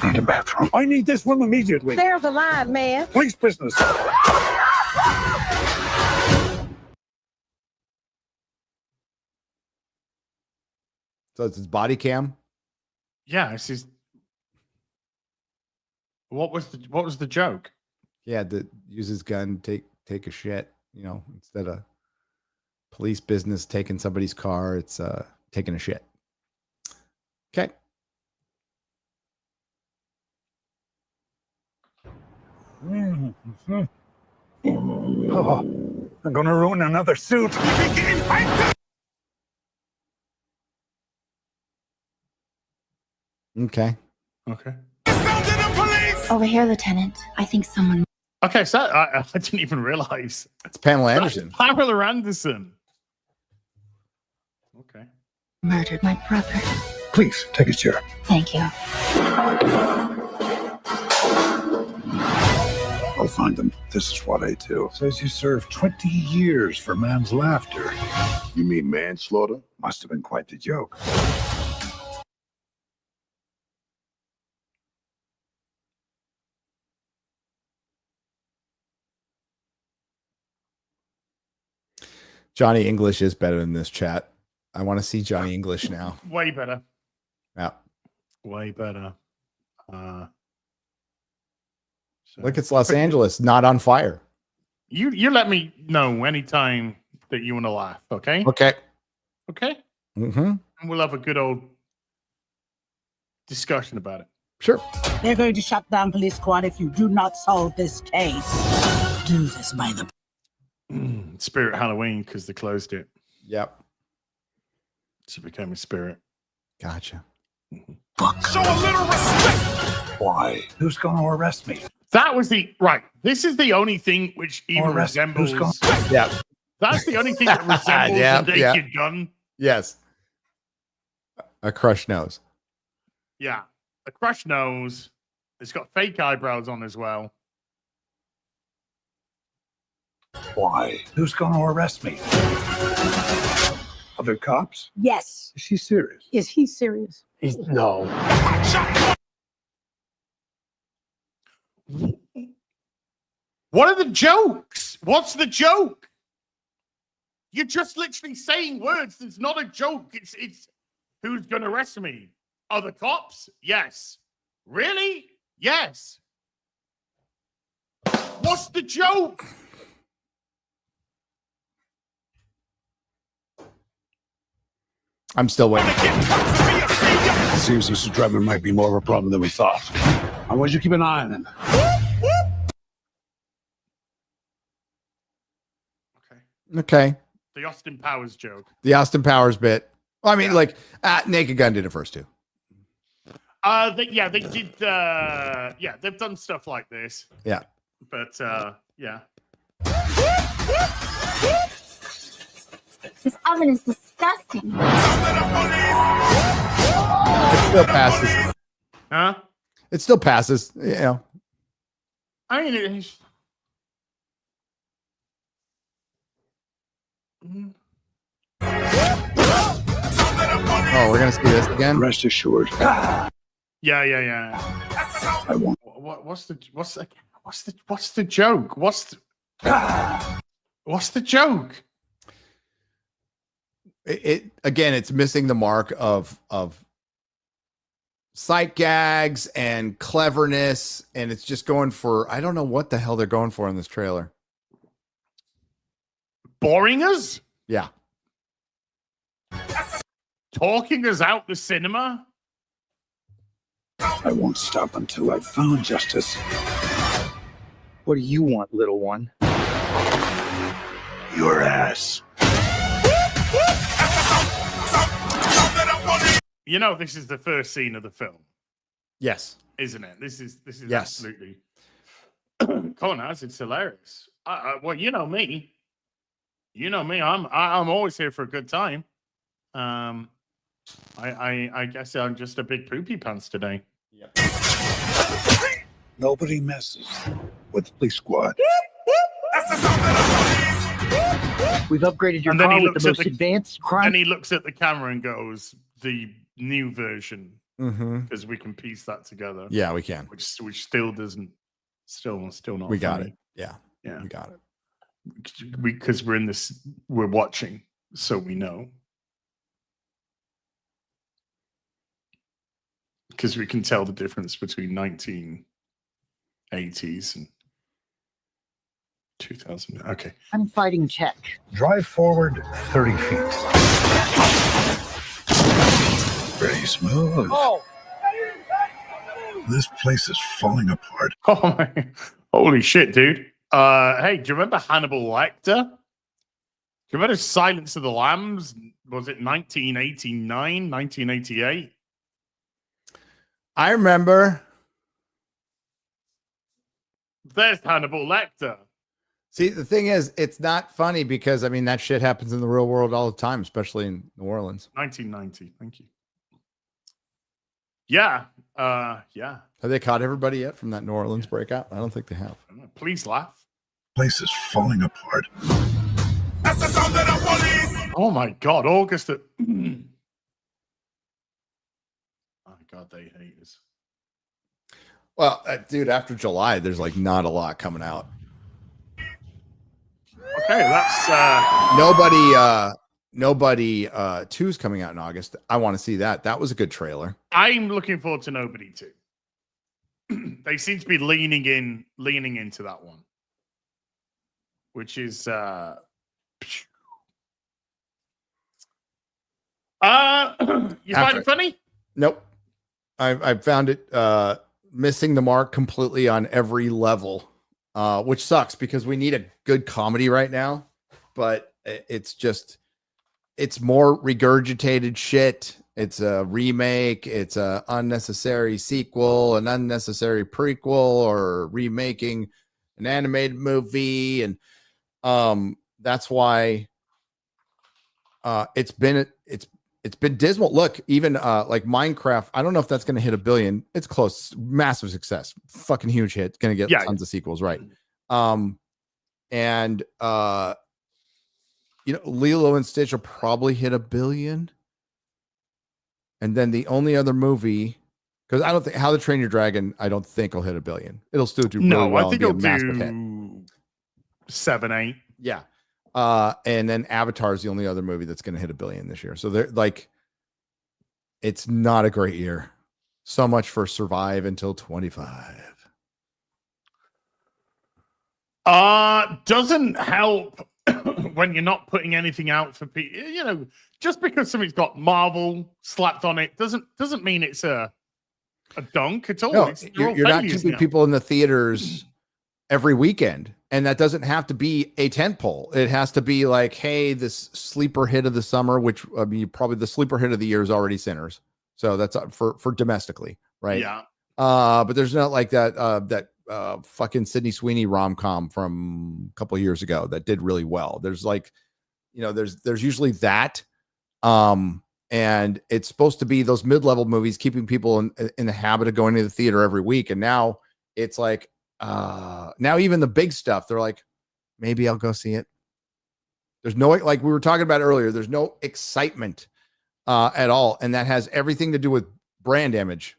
Need a bathroom. I need this room immediately. There's a line, man. Police business. So it's his body cam. Yeah, it's his. What was the joke? Yeah, to use his gun, take a shit. You know, instead of police business taking somebody's car, it's taking a shit. Okay. Mm-hmm. Oh, I'm going to ruin another suit. Okay. Okay. Over here, Lieutenant. I think someone. Okay, so I didn't even realize. It's Pamela Anderson. Pamela Anderson. Okay. Murdered my brother. Please, take a chair. Thank you. I'll find them. This is what I do. Says you served 20 years for man's laughter. You mean manslaughter? Must have been quite the joke. Johnny English is better than this chat. I want to see Johnny English now. Way better. Yeah. Way better. So Look, it's Los Angeles, not on fire. You let me know anytime that you want to laugh, okay? Okay. Okay? Mm-hmm. And we'll have a good old discussion about it. Sure. They're going to shut down police squad if you do not solve this case. Do this by the... Spirit Halloween, because they closed it. Yep. So it became a spirit. Gotcha. book. Show a little respect. Why? Who's going to arrest me? That was the right. This is the only thing which even resembles. Yeah. That's the only thing that resembles a naked gun. Yes. A crushed nose. Yeah. A crushed nose. It's got fake eyebrows on as well. Why? Who's going to arrest me? Other cops? Yes. Is she serious? Is he serious? No. What are the jokes? What's the joke? You're just literally saying words. It's not a joke. It's who's going to arrest me? Other cops? Yes. Really? Yes. What's the joke? I'm still waiting. It seems Mr. Drebin might be more of a problem than we thought. I want you to keep an eye on him. Okay. The Austin Powers joke. The Austin Powers bit. Well, I mean, like, Naked Gun did it first, too. They did. They've done stuff like this. Yeah. But, yeah. This oven is disgusting. It still passes. Huh? It still passes, you know. I mean, it's... Oh, we're gonna see this again. Rest assured. Yeah. I won't. What's the joke? What's the joke? It again, it's missing the mark of sight gags and cleverness, and it's just going for, I don't know what the hell they're going for in this trailer. Boring us? Yeah. Talking us out the cinema? I won't stop until I've found justice. What do you want, little one? Your ass. You know, this is the first scene of the film, Yes. isn't it? This is Yes. Absolutely. Colin has, it's hilarious. Well, you know me. I'm always here for a good time. I guess I'm just a big poopy pants today. Yep. Nobody messes with the police squad. We've upgraded your car with the most advanced crime. And he looks at the camera and goes, the new version because we can piece that together. Yeah, we can. Which still doesn't, still not. We got funny. it. Yeah, we got it. Because we're watching, so we know. Because we can tell the difference between 1980s and 2000. Okay. I'm fighting check. Drive forward 30 feet. Very smooth. Oh! This place is falling apart. Oh my, holy shit, dude. Hey, do you remember Hannibal Lecter? Do you remember Silence of the Lambs? Was it 1989, 1988? I remember. There's Hannibal Lecter. See, the thing is, it's not funny because, I mean, that shit happens in the real world all the time, especially in New Orleans. 1990. Thank you. Yeah. Yeah. Have they caught everybody yet from that New Orleans breakout? I don't think they have. Please laugh. Place is falling apart. That's the sound of the police. Oh my God, August. Oh God, they hate us. Well, dude, after July, there's like not a lot coming out. Okay, that's Nobody 2's coming out in August. I want to see that. That was a good trailer. I'm looking forward to Nobody 2. They seem to be leaning into that one, which is you find it funny? Nope. I found it missing the mark completely on every level, which sucks because we need a good comedy right now, but it's more regurgitated shit. It's a remake. It's a unnecessary sequel, an unnecessary prequel, or remaking an animated movie. And that's why it's been dismal. Look, even like Minecraft, I don't know if that's going to hit 1 billion. It's close. Massive success. Fucking huge hit. Going to get tons of sequels, right? Lilo and Stitch will probably hit 1 billion. And then the only other movie, because I don't think How to Train Your Dragon, I don't think will hit 1 billion. It'll still do really well. I think it'll do 7, 8. Yeah. And then Avatar is the only other movie that's going to hit 1 billion this year. So they're like, it's not a great year. So much for Survive Until 25. Doesn't help when you're not putting anything out for people. Just because something's got Marvel slapped on it doesn't mean it's a dunk at all. No, you're not keeping people in the theaters every weekend. And that doesn't have to be a tentpole. It has to be like, hey, this sleeper hit of the summer, which I mean, probably the sleeper hit of the year is already Sinners. So that's for domestically, right? Yeah. But there's not like that fucking Sydney Sweeney rom-com from a couple of years ago that did really well. There's like, there's usually that. And it's supposed to be those mid-level movies keeping people in the habit of going to the theater every week. And now it's like, now even the big stuff, they're like, maybe I'll go see it. There's no, like we were talking about earlier, there's no excitement at all. And that has everything to do with brand damage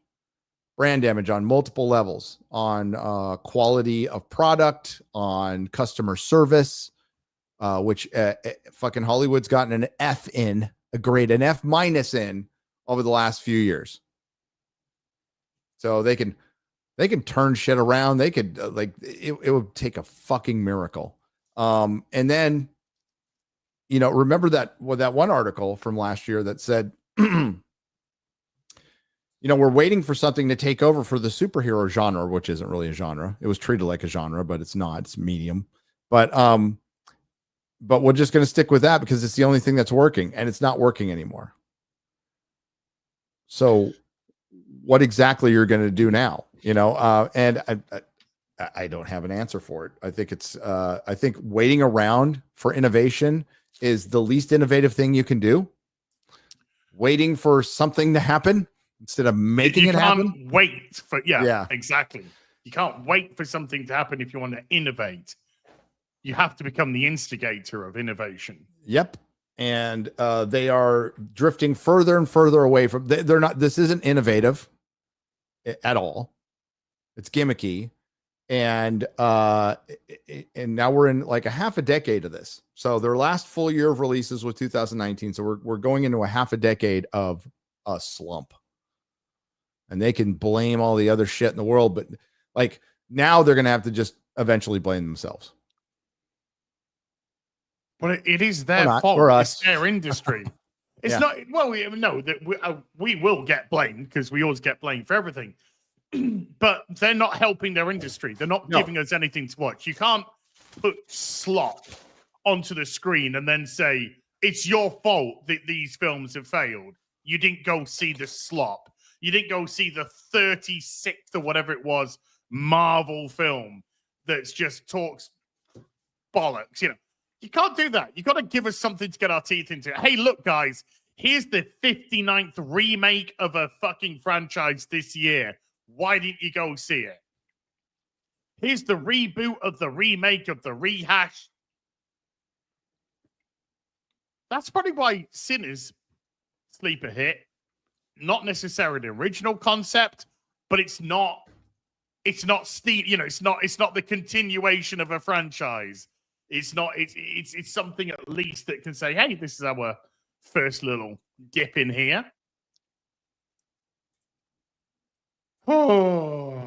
on multiple levels, on quality of product, on customer service, which fucking Hollywood's gotten an F in, an F- in over the last few years. So they can turn shit around. They could it would take a fucking miracle. And then, remember that one article from last year that said, we're waiting for something to take over for the superhero genre, which isn't really a genre. It was treated like a genre, but it's not. It's medium. But we're just going to stick with that because it's the only thing that's working, and it's not working anymore. So what exactly you're going to do now? And I don't have an answer for it. I think I think waiting around for innovation is the least innovative thing you can do. Waiting for something to happen instead of making it happen. You can't wait for, yeah, exactly. You can't wait for something to happen if you want to innovate. You have to become the instigator of innovation. Yep. and they are drifting further and further away from. They're not. This isn't innovative at all. It's gimmicky, and now we're in like a half a decade of this. So their last full year of releases was 2019. So we're going into a half a decade of a slump, and they can blame all the other shit in the world, but like now they're gonna have to just eventually blame themselves. But it is their fault. For us. It's their industry. It's not. Well, we will get blamed because we always get blamed for everything. But they're not helping their industry. They're not giving us anything to watch. You can't put slop onto the screen and then say it's your fault that these films have failed. You didn't go see the slop. You didn't go see the 36th or whatever it was Marvel film that's just talks bollocks. You can't do that. You got to give us something to get our teeth into. Hey, look, guys, here's the 59th remake of a fucking franchise this year. Why didn't you go see it? Here's the reboot of the remake of the rehash. That's probably why Sinners sleeper hit. Not necessarily the original concept, but it's not Steve, it's not the continuation of a franchise. It's something at least that can say, hey, this is our first little dip in here. Oh.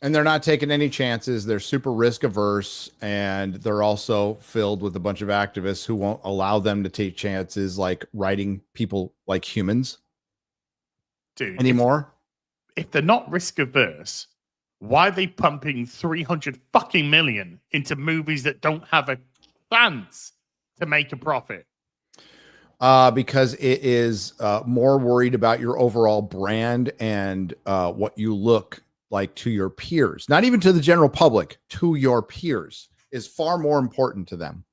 And they're not taking any chances. They're super risk averse, and they're also filled with a bunch of activists who won't allow them to take chances, like writing people like humans. Dude, anymore. If they're not risk averse, why are they pumping 300 fucking million into movies that don't have a chance to make a profit? Because it is more worried about your overall brand and what you look like to your peers, not even to the general public, to your peers is far more important to them.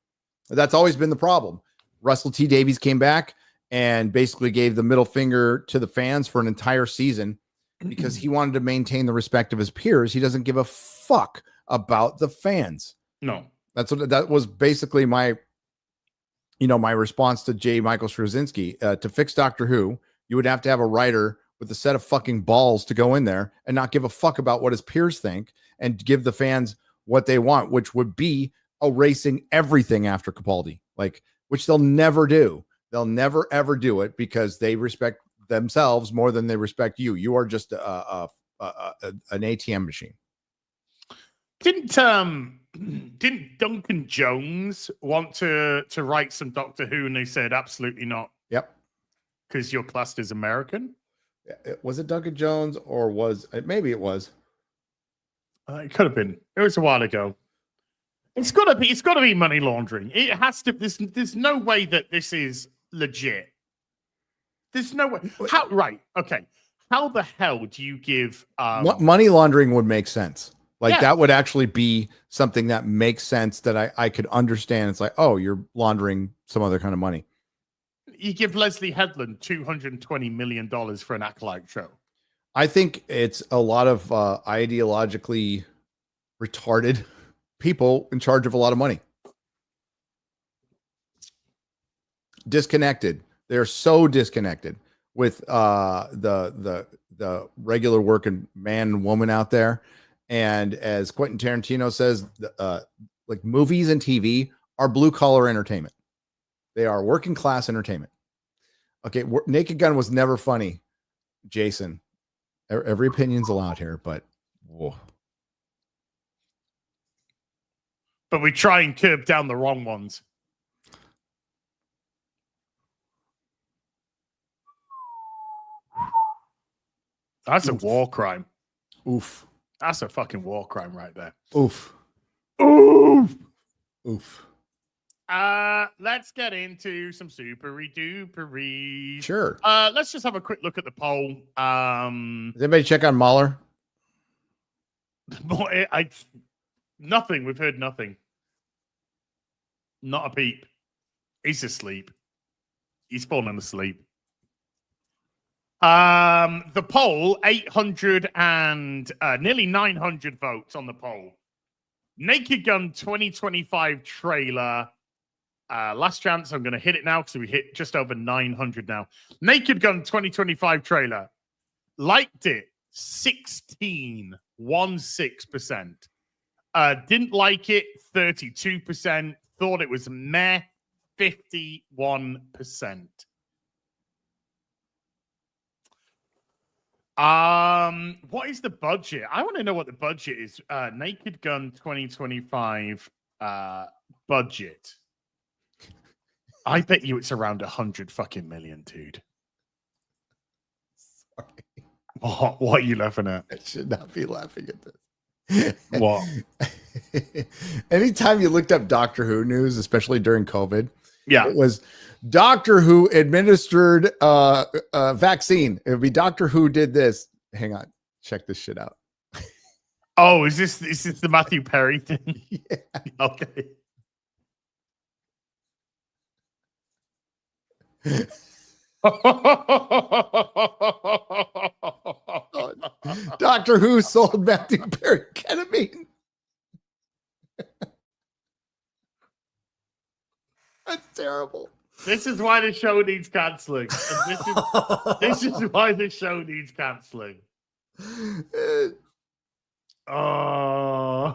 That's always been the problem. Russell T. Davies came back and basically gave the middle finger to the fans for an entire season because he wanted to maintain the respect of his peers. He doesn't give a fuck about the fans. No, that was basically my response to J. Michael Straczynski. To fix Doctor Who, you would have to have a writer with a set of fucking balls to go in there and not give a fuck about what his peers think and give the fans what they want, which would be erasing everything after Capaldi, which they'll never do. They'll never, ever do it because they respect themselves more than they respect you. You are just an ATM machine. Didn't Duncan Jones want to write some Doctor Who and they said absolutely not? Yep. Because you're classed as American? Was it Duncan Jones or maybe it was? It could have been. It was a while ago. It's got to be money laundering. It has to. There's no way that this is legit. There's no way. How? Right. Okay. How the hell do you give money laundering would make sense? That would actually be something that makes sense that I could understand. It's like, oh, you're laundering some other kind of money. You give Leslie Headland $220 million for an Acolyte show. I think it's a lot of ideologically retarded people in charge of a lot of money. Disconnected. They're so disconnected with the regular working man and woman out there. And as Quentin Tarantino says, movies and TV are blue collar entertainment. They are working class entertainment. Okay, Naked Gun was never funny, Jason. Every opinion's allowed here, but whoa. But we try and curb down the wrong ones. That's a war crime. Oof. That's a fucking war crime right there. Oof. Oof. Oof. Let's get into some supery dupery. Sure. Let's just have a quick look at the poll. Does anybody check on Mahler? Nothing. We've heard nothing. Not a peep. He's asleep. He's fallen asleep. The poll, 800 and nearly 900 votes on the poll. Naked Gun 2025 trailer Last chance. I'm going to hit it now because we hit just over 900 now. Naked Gun 2025 trailer. Liked it. 16%. Didn't like it. 32%. Thought it was meh. 51%. What is the budget? I want to know what the budget is. Naked Gun 2025 budget. I bet you it's around 100 fucking million, dude. Sorry. What are you laughing at? I should not be laughing at this. What? Anytime you looked up Doctor Who news, especially during COVID, it was Doctor Who administered a vaccine. It would be Doctor Who did this. Hang on, check this shit out. Oh, is this the Matthew Perry thing? Yeah. Okay. Doctor Who sold Matthew Perry ketamine. That's terrible. This is why the show needs canceling. This is why the show needs canceling. Oh,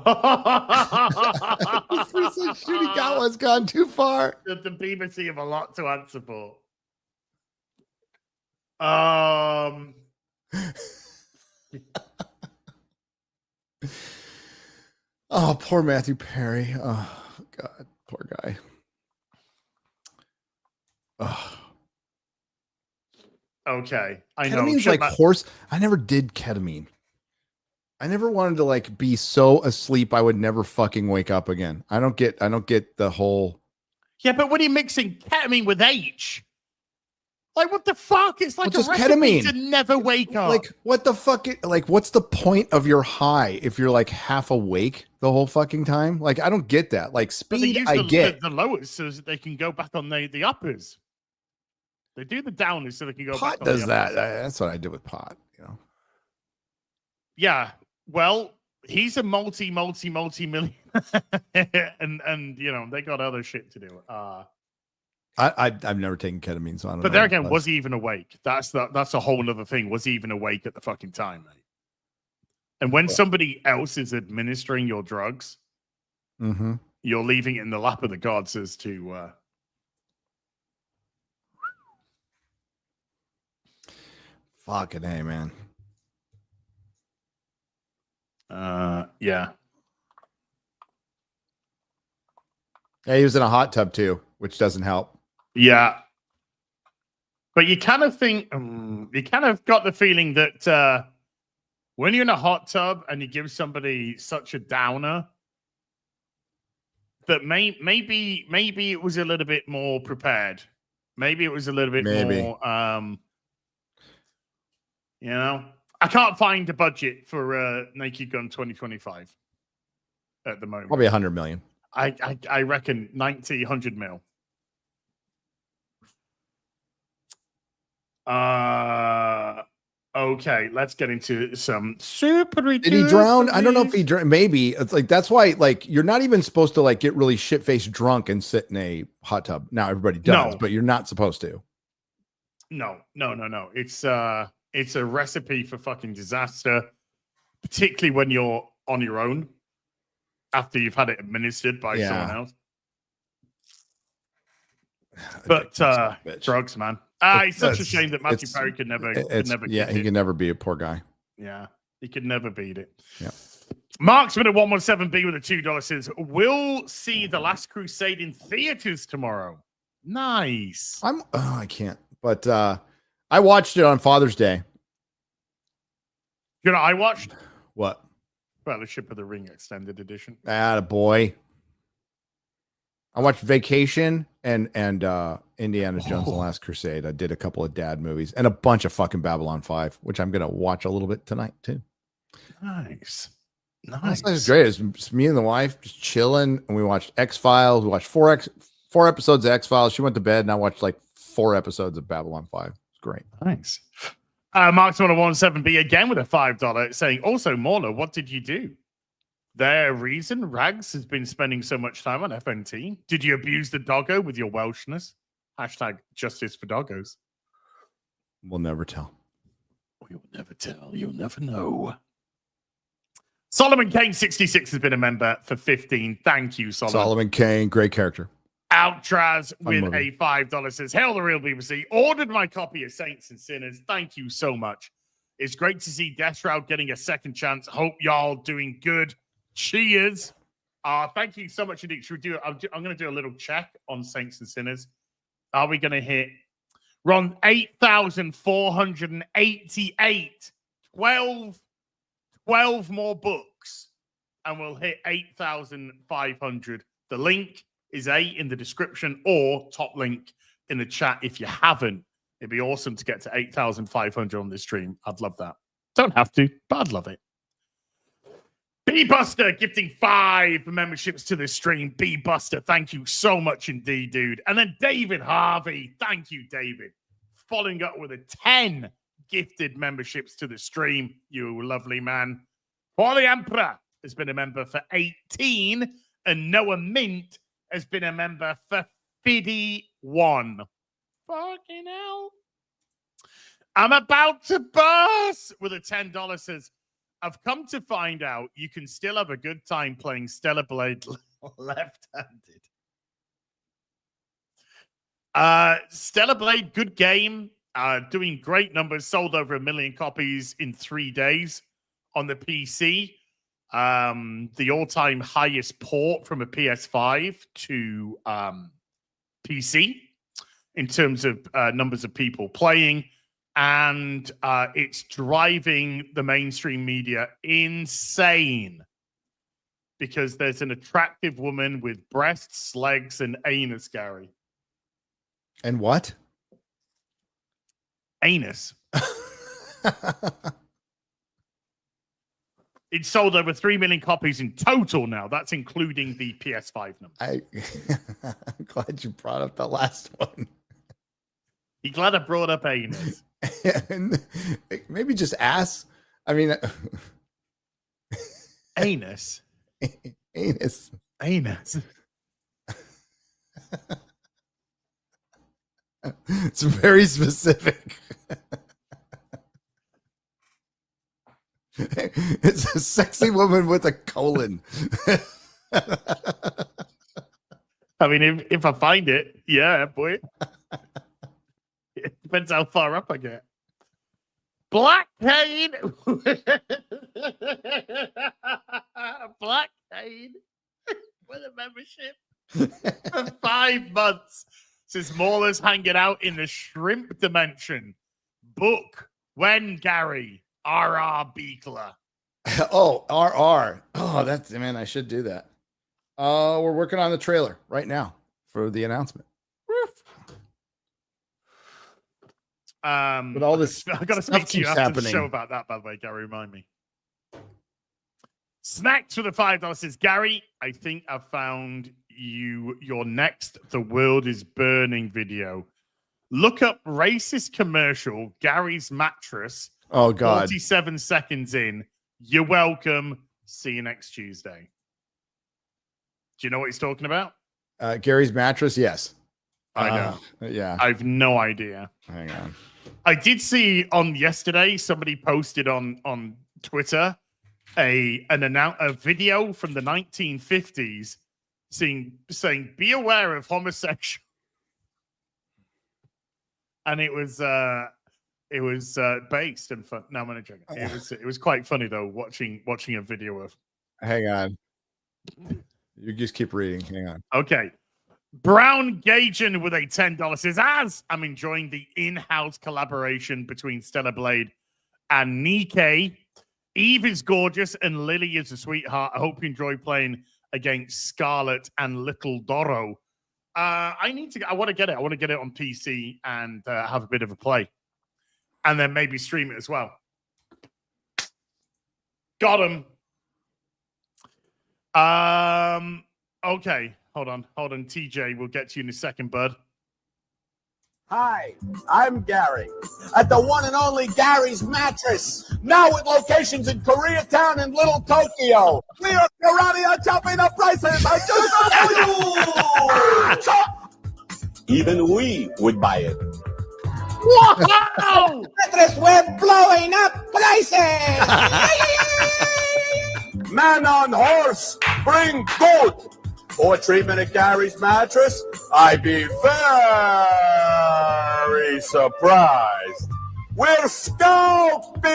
Shooting Gawa's gone too far. The BBC have a lot to answer for. Oh, poor Matthew Perry. Oh God, poor guy. Oh. Okay, I know. Ketamine's like horse. I never did ketamine. I never wanted to like be so asleep I would never fucking wake up again. I don't get the whole. Yeah, but when you're mixing ketamine with H, like what the fuck? It's like just a recipe ketamine to never wake up. Like what the fuck? Like what's the point of your high if you're like half awake the whole fucking time? Like I don't get that. Like speed, I get the lowers so that they can go back on the uppers. They do the downers so they can go. Pot back on does the that. That's what I did with pot. You know. Yeah. Well, he's a multi-million, and you know they got other shit to do. I've never taken ketamine, so I don't know. But there again, was he even awake? That's a whole other thing. Was he even awake at the fucking time, mate? And when somebody else is administering your drugs, you're leaving it in the lap of the gods as to. Fucking hey, man. Yeah. Yeah, he was in a hot tub too, which doesn't help. Yeah. But you kind of think, you kind of got the feeling that when you're in a hot tub and you give somebody such a downer, that maybe it was a little bit more prepared. Maybe it was a little bit more, you know. I can't find a budget for Naked Gun 2025 at the moment. Probably 100 million. I reckon 90, 100 mil. Okay, let's get into some super. Did he drown? I don't know if he drowned. Maybe it's like that's why like you're not even supposed to like get really shit faced drunk and sit in a hot tub. Now everybody does, but you're not supposed to. No. It's a recipe for fucking disaster, particularly when you're on your own after you've had it administered by someone else. But drugs, man. It's such a shame that Matthew Perry could never. He can never be a poor guy. Yeah, he could never beat it. Yeah. Mark's been at 117B with a $2 says, "We'll see The Last Crusade in theaters tomorrow." Nice. I can't, but I watched it on Father's Day. You know, I watched what? Fellowship of the Ring Extended Edition. Attaboy. I watched Vacation and Indiana Jones and the Last Crusade. I did a couple of dad movies and a bunch of fucking Babylon 5, which I'm going to watch a little bit tonight too. Nice. That was great. It was me and the wife just chilling, and we watched X-Files. We watched four episodes of X-Files. She went to bed, and I watched like 4 episodes of Babylon 5. It's great. Nice. Mark's 117B again with a $5 saying, also, Mauler, what did you do? Their reason, Rags has been spending so much time on FNT. Did you abuse the doggo with your Welshness? Hashtag justice for doggos. We'll never tell. You'll never tell. You'll never know. Solomon Kane 66 has been a member for 15. Thank you, Solomon. Solomon Kane, great character. Outraz with a $5 says, hail the real BBC. Ordered my copy of Saints and Sinners. Thank you so much. It's great to see Death Shroud getting a second chance. Hope y'all doing good. Cheers. Thank you so much indeed. Should we do it? I'm going to do a little check on Saints and Sinners. Are we going to hit? We're on 8,488. 12 more books, and we'll hit 8,500. The link is in the description or top link in the chat if you haven't. It'd be awesome to get to 8,500 on this stream. I'd love that. Don't have to, but I'd love it. B-Buster gifting 5 memberships to this stream. B-Buster, thank you so much indeed, dude. And then David Harvey. Thank you, David. Following up with a 10 gifted memberships to the stream. You lovely man. Paul the Emperor has been a member for 18. And Noah Mint has been a member for 51. Fucking hell. I'm about to burst with a $10 says, I've come to find out you can still have a good time playing Stellar Blade left-handed. Stellar Blade, good game. Doing great numbers. Sold over 1 million copies in 3 days on the PC. The all-time highest port from a PS5 to PC in terms of numbers of people playing. And it's driving the mainstream media insane because there's an attractive woman with breasts, legs, and anus, Gary. And what? Anus. It's sold over 3 million copies in total now. That's including the PS5 number. I'm glad you brought up the last one. You glad I brought up anus? And maybe just ass. I mean, anus. Anus. Anus. It's very specific. It's a sexy woman with a colon. I mean, if I find it, yeah, boy. It depends how far up I get. Black Cane. Black Cane with a membership for 5 months. Says Mauler's hanging out in the shrimp dimension. Book when, Gary? R.R. Beekler. Oh, R.R. Oh, that's, man, I should do that. We're working on the trailer right now for the announcement. But all this, I got to speak to you after the show about that, by the way, Gary. Remind me. Snacks with a $5 says, Gary, I think I've found your next The World is Burning video. Look up racist commercial, Gary's mattress. Oh, God. 47 seconds in. You're welcome. See you next Tuesday. Do you know what he's talking about? Gary's mattress? Yes. I know. Yeah. I've no idea. Hang on. I did see on yesterday, somebody posted on Twitter a video from the 1950s saying, be aware of homosexual. And it was based and fun. No, I'm gonna joke. It was quite funny though, watching a video of. Hang on. You just keep reading. Hang on. Okay. Brown Gajan with a $10 says, as I'm enjoying the in-house collaboration between Stellar Blade and Nikkei. Eve is gorgeous and Lily is a sweetheart. I hope you enjoy playing against Scarlet and Little Doro. I want to get it. I want to get it on PC and have a bit of a play. And then maybe stream it as well. Got him. Okay. Hold on. TJ, we'll get to you in a second, bud. Hi, I'm Gary at the one and only Gary's Mattress. Now with locations in Koreatown and Little Tokyo. We are karate chopping up prices. I just even we would buy it. Wow! Mattress, we're blowing up prices. Man on horse, bring gold. For treatment at Gary's Mattress, I'd be very surprised. We're scalping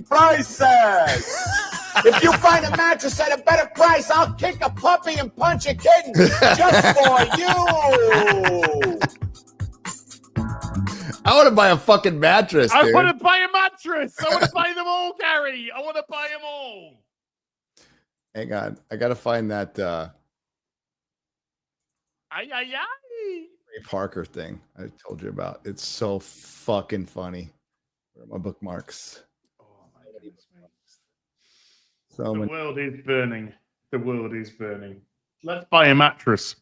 prices. If you find a mattress at a better price, I'll kick a puppy and punch a kitten just for you. I want to buy a fucking mattress, dude. I want to buy a mattress. I want to buy them all, Gary. I want to buy them all. Hang on. I got to find that Ray Parker thing I told you about. It's so fucking funny. Where are my bookmarks? Oh my goodness. So the world is burning. The world is burning. Let's buy a mattress.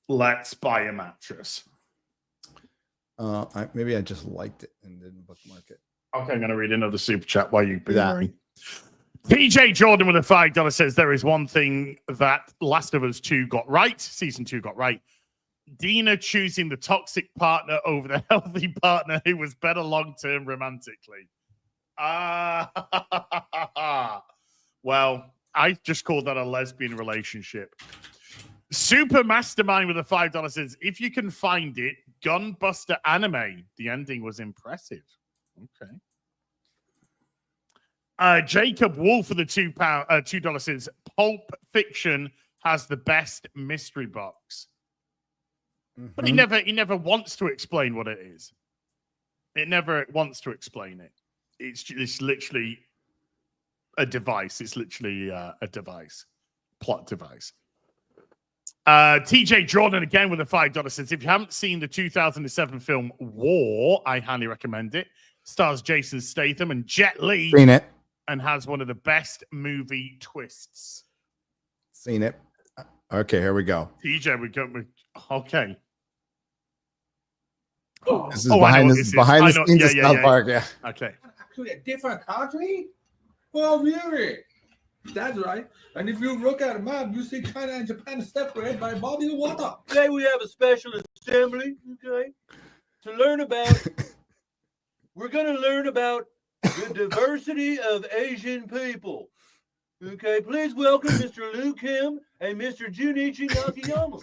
Let's buy a mattress. Maybe I just liked it and didn't bookmark it. Okay, I'm going to read another super chat while you boomerang. PJ Jordan with a $5 says there is one thing that Last of Us 2 got right. Season 2 got right. Dina choosing the toxic partner over the healthy partner who was better long-term romantically. Well, I just call that a lesbian relationship. Super Mastermind with a $5 says, if you can find it, Gunbuster Anime. The ending was impressive. Okay. Jacob Wolf for the $2 says, Pulp Fiction has the best mystery box. Mm-hmm. But he never wants to explain what it is. It never wants to explain it. It's literally a device. It's literally a device. Plot device. TJ Jordan again with a $5 says, if you haven't seen the 2007 film War, I highly recommend it. Stars Jason Statham and Jet Li. Seen it. And has one of the best movie twists. Seen it. Okay, here we go. TJ, we go. Okay. This is behind the scenes of South Park. Yeah. Okay. Actually, a different country? Well, really? That's right. And if you look at a map, you see China and Japan separated by body of water. Today we have a special assembly, okay, to learn about. We're going to learn about the diversity of Asian people. Okay, please welcome Mr. Liu Kim and Mr. Junichi Nakayama.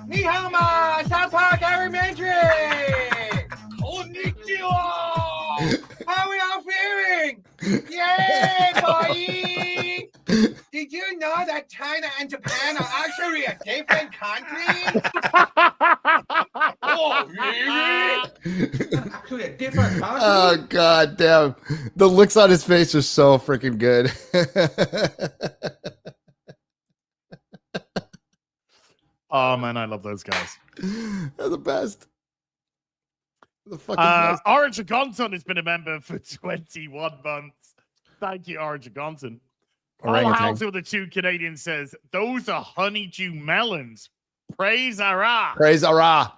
Ni hao ma, South Park Elementary! Konnichiwa! How are we all feeling? Yay, boy! Did you know that China and Japan are actually a different country? Oh, really? Actually, a different country? Oh, god damn. The looks on his face are so freaking good. Oh, man, I love those guys. They're the best. The fucking best. Orange Gonson has been a member for 21 months. Thank you, Orange Gonson. Paul Hauser with the 2 Canadians says, those are honeydew melons. Praise Allah. Praise Allah.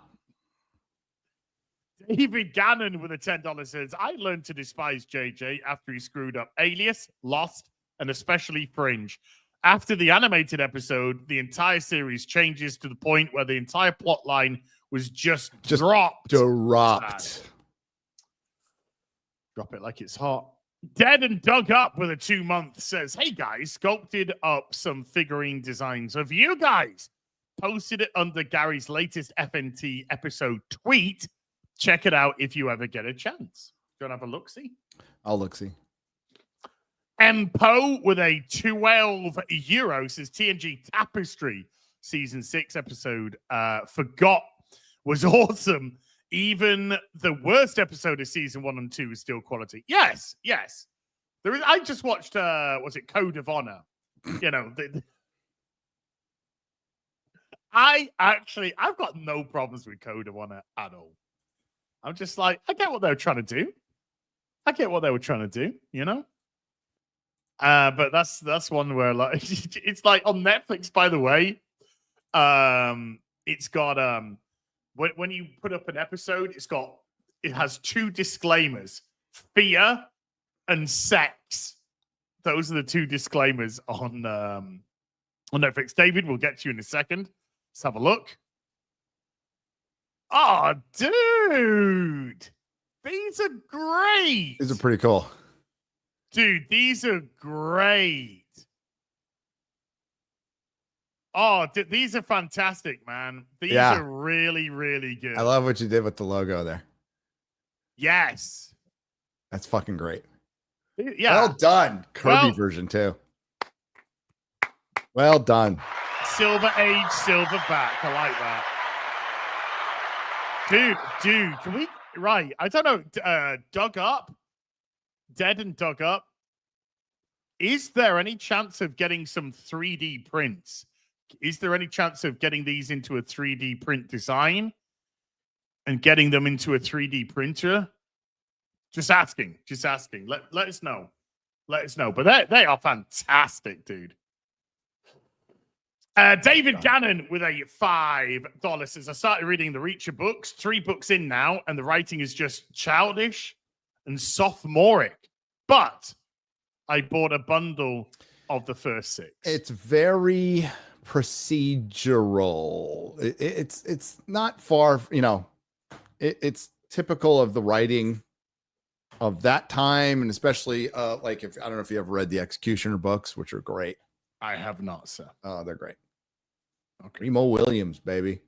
David Gannon with a $10 says, I learned to despise JJ after he screwed up Alias, Lost, and especially Fringe. After the animated episode, the entire series changes to the point where the entire plot line was just dropped. Dropped. Drop it like it's hot. Dead and Dug Up with a 2-month says, hey guys, sculpted up some figurine designs of you guys. Posted it under Gary's latest FNT episode tweet. Check it out if you ever get a chance. Do you want to have a look-see? I'll look-see. M. Poe with a €12 says TNG Tapestry Season 6 episode Forgot was awesome. Even the worst episode of Season 1 and 2 is still quality. Yes. There is. I just watched, was it Code of Honor? You know, I've got no problems with Code of Honor at all. I'm just like, I get what they were trying to do. You know? But that's one where, like, it's like on Netflix, by the way, It's got when you put up an episode, it has 2 disclaimers: fear and sex. Those are the 2 disclaimers on Netflix. David, we'll get to you in a second. Let's have a look. Oh, dude. These are great. These are pretty cool. Dude, these are great. Oh, these are fantastic, man. These are really, really good. I love what you did with the logo there. Yes. That's fucking great. Yeah. Well done. Kirby version too. Well done. Silver Age, Silverback. I like that. Dude, can we... Right. I don't know. Dug Up. Dead and Dug Up. Is there any chance of getting some 3D prints? Is there any chance of getting these into a 3D print design and getting them into a 3D printer? Just asking. Let us know. Let us know. But they are fantastic, dude. David Gannon with a $5 says, I started reading the Reacher books, 3 books in now, and the writing is just childish and sophomoric. But I bought a bundle of the first 6. It's very procedural. It's not far, it's typical of the writing of that time, and especially like if I don't know if you ever read the Executioner books, which are great. I have not, sir. Oh, they're great. Okay. Remo Williams, baby.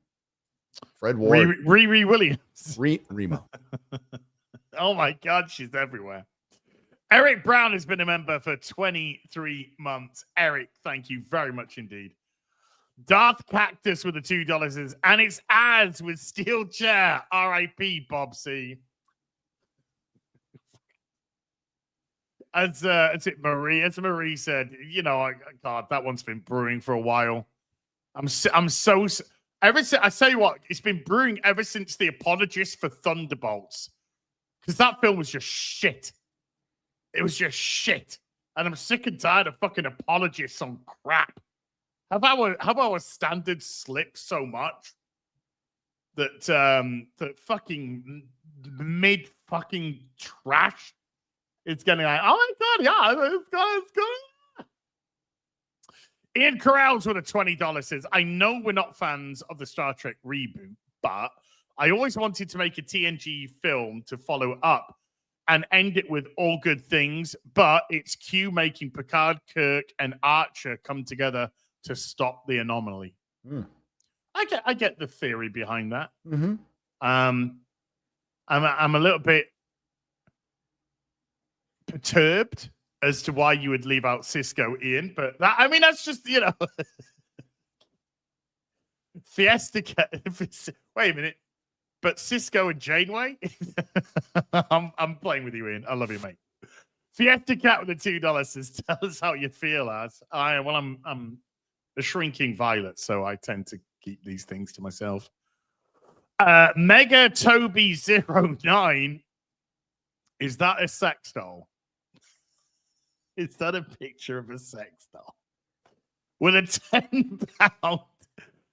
Fred Ward. Riri Williams. Remo. Oh my God, she's everywhere. Eric Brown has been a member for 23 months. Eric, thank you very much indeed. Darth Cactus with the $2 says, and it's ads with steel chair. R.I.P. Bob C. As Marie said, God, that one's been brewing for a while. I tell you what, it's been brewing ever since The Apologist for Thunderbolts, because that film was just shit. It was just shit, and I'm sick and tired of fucking apologists on crap. Have our standards slipped so much that that fucking mid fucking trash? It's getting like, oh my God, yeah, it's good. Ian Corrals with a $20 says, I know we're not fans of the Star Trek reboot, but I always wanted to make a TNG film to follow up and end it with all good things, but it's Q making Picard, Kirk, and Archer come together to stop the anomaly. I get the theory behind that. Mm-hmm. I'm a little bit perturbed as to why you would leave out Cisco, Ian, but that's just Fiesta. Wait a minute, but Cisco and Janeway. I'm playing with you, Ian. I love you, mate. Fiesta Cat with the $2 says, tell us how you feel, as I'm a shrinking violet, so I tend to keep these things to myself. Mega Toby 09, is that a sex doll? Is that a picture of a sex doll? With a £10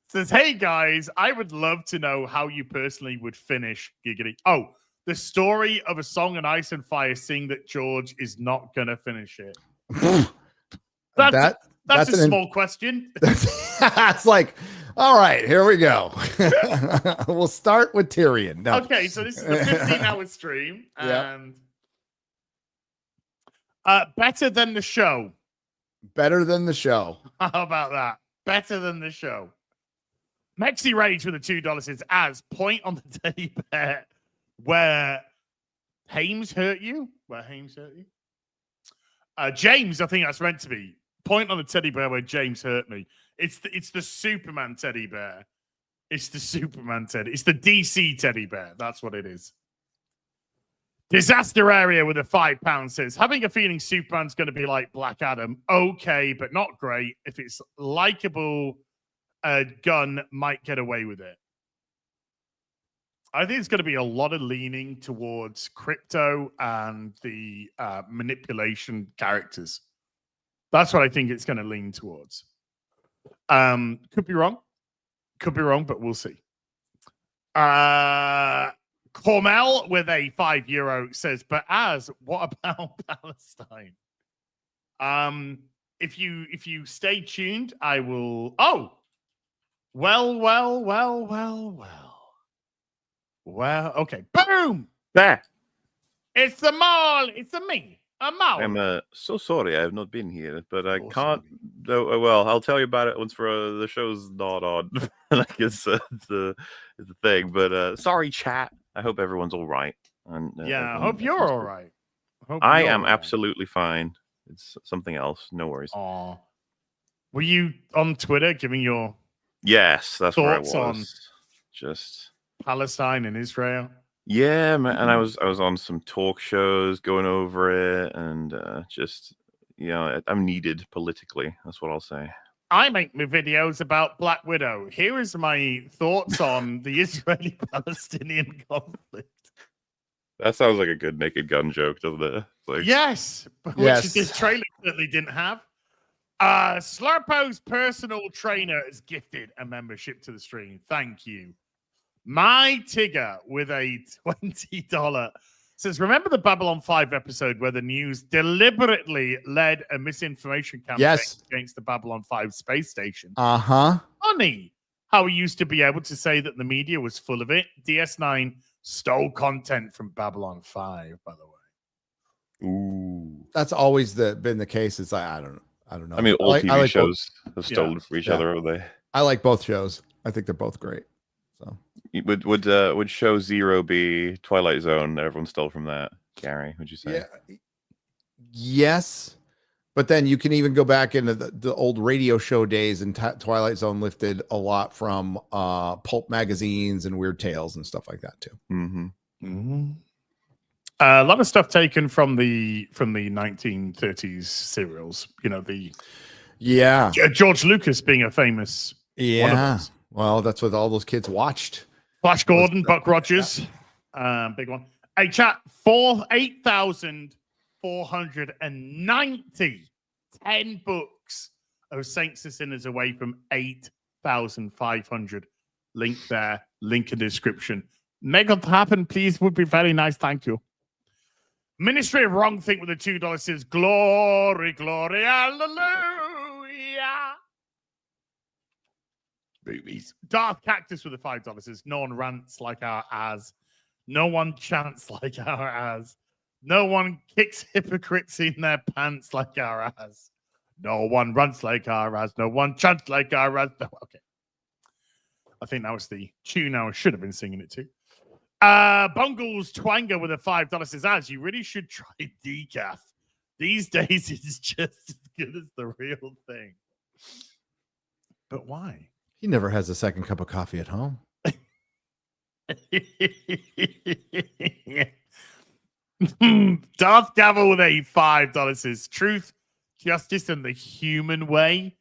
says, hey guys, I would love to know how you personally would finish Giggity. Oh, the story of A Song in Ice and Fire, seeing that George is not going to finish it. That's a small question. It's like, all right, here we go. We'll start with Tyrion. No. Okay, so this is a 15-hour stream. And better than the show. Better than the show. How about that? Better than the show. Mexi Rage with the $2 says, as point on the teddy bear where Hames hurt you. Where Hames hurt you? James, I think that's meant to be. Point on the teddy bear where James hurt me. It's the Superman teddy bear. It's the Superman teddy. It's the DC teddy bear. That's what it is. Disaster Area with a £5 says, having a feeling Superman's going to be like Black Adam. Okay, but not great. If it's likable, Gunn might get away with it. I think it's going to be a lot of leaning towards crypto and the manipulation characters. That's what I think it's going to lean towards. Could be wrong. Could be wrong, but we'll see. Cormel with a €5 says, but what about Palestine? If you stay tuned, I will. Oh, well. Okay, boom. There. It's the mall. It's a me. A mall. I'm so sorry I have not been here, but I can't. Well, I'll tell you about it once the show's not on. Like it's the thing. But sorry, chat. I hope everyone's all right. And I hope you're all right. I am absolutely fine. It's something else. No worries. Aw. Were you on Twitter giving your Yes, that's where I thoughts was. on Just Palestine and Israel? Yeah, man, and I was on some talk shows going over it, and just I'm needed politically. That's what I'll say. I make my videos about Black Widow. Here is my thoughts on the Israeli-Palestinian conflict. That sounds like a good Naked Gun joke, doesn't it? Like, yes, which this trailer certainly didn't have. Slurpo's personal trainer has gifted a membership to the stream. Thank you. My Tigger with a $20 says, remember the Babylon 5 episode where the news deliberately led a misinformation campaign against the Babylon 5 space station? Uh-huh. Funny how we used to be able to say that the media was full of it. DS9 stole content from Babylon 5, by the way. Ooh. That's always been the case. It's like, I don't know. I mean, all TV shows both. have stolen from each other, haven't they? I like both shows. I think they're both great. So would show 0 be Twilight Zone? Everyone stole from that. Gary, would you say? Yeah. Yes, but then you can even go back into the old radio show days, and Twilight Zone lifted a lot from pulp magazines and Weird Tales and stuff like that too. Mm-hmm. A lot of stuff taken from the 1930s serials. George Lucas being a famous one of those. Well, that's what all those kids watched. Flash Gordon, Buck Rogers, big one. Hey, chat, 8,490. 10 books of Saints and Sinners away from 8,500. Link there, link in the description. Make it happen, please. Would be very nice. Thank you. Ministry of Wrong Think with the $2 says, glory, glory, hallelujah. Boobies. Darth Cactus with the $5 says, no one rants like our as. No one chants like our as. No one kicks hypocrites in their pants like our as. No one runs like our as. No one chants like our as. No, okay. I think that was the tune I should have been singing it to. Bungles Twanger with a $5 says, as you really should try decaf. These days it's just as good as the real thing. But why? He never has a second cup of coffee at home. Darth Gavel with a $5 says, truth, justice, and the human way.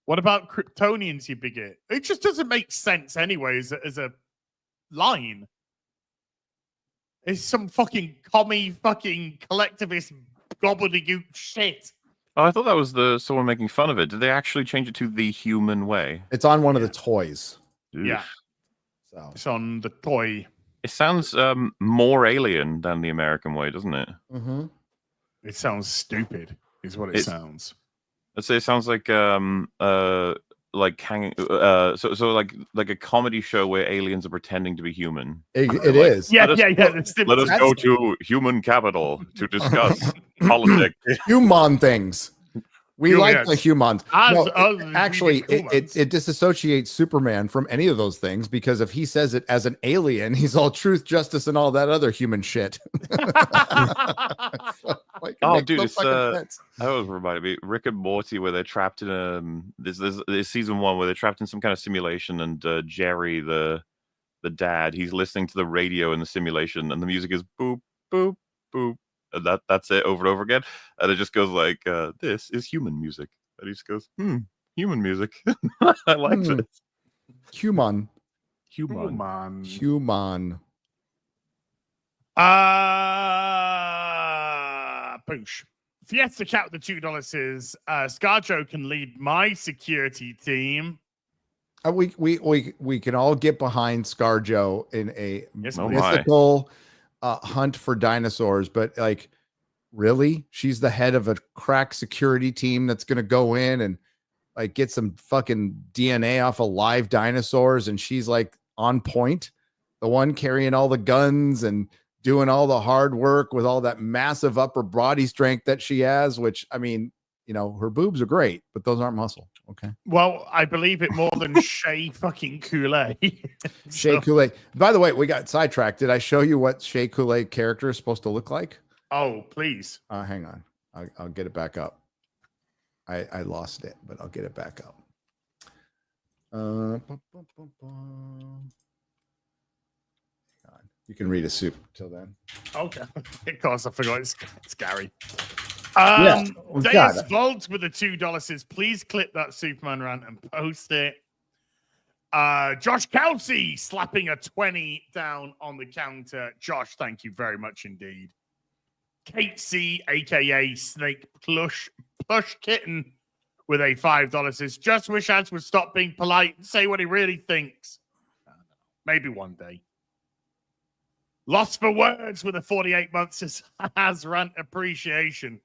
What about Kryptonians, you bigot? It just doesn't make sense anyway as a line. It's some fucking commie fucking collectivist gobbledygook shit. Oh, I thought that was someone making fun of it. Did they actually change it to the human way? It's on one of the toys. Oof. Yeah. So it's on the toy. It sounds more alien than the American way, doesn't it? Mm-hmm. It sounds stupid, is what it sounds. I'd say it sounds like hanging so like a comedy show where aliens are pretending to be human. It is. Yeah. Let us go to human capital to discuss politics. Human things. We like the humans. Actually, it disassociates Superman from any of those things, because if he says it as an alien, he's all truth, justice, and all that other human shit. Dude, it's that was reminded me Rick and Morty, where they're trapped in there's season 1 where they're trapped in some kind of simulation, and Jerry, the dad, he's listening to the radio in the simulation, and the music is boop boop boop. And that's it over and over again, and it just goes like, "This is human music." And he just goes, human music." I liked it. Human. Poosh. Fiesta Cat with the $2 says, ScarJo can lead my security team. We can all get behind ScarJo in a Oh mythical hunt for dinosaurs, but like, really, she's the head of a crack security team that's going to go in and like get some fucking DNA off of live dinosaurs, and she's like on point, the one carrying all the guns and doing all the hard work with all that massive upper body strength that she has, which, I mean, you know, her boobs are great, but those aren't muscle. Okay. Well, I believe it more than Shea fucking Kool-Aid. Shea Kool-Aid. By the way, we got sidetracked. Did I show you what Shea Kool-Aid character is supposed to look like? Oh, please. Hang on. I'll get it back up. I lost it, but I'll get it back up. You can read a soup till then. Okay. Of course, I forgot it's Gary. Deus Vault with the $2 says, please clip that Superman rant and post it. Josh Kelsey slapping a 20 down on the counter. Josh, thank you very much indeed. Kate C, aka Snake Plush Kitten, with a $5 says, just wish ads would stop being polite and say what he really thinks. Maybe one day. Lost for words with a 48 months says, has rant appreciation.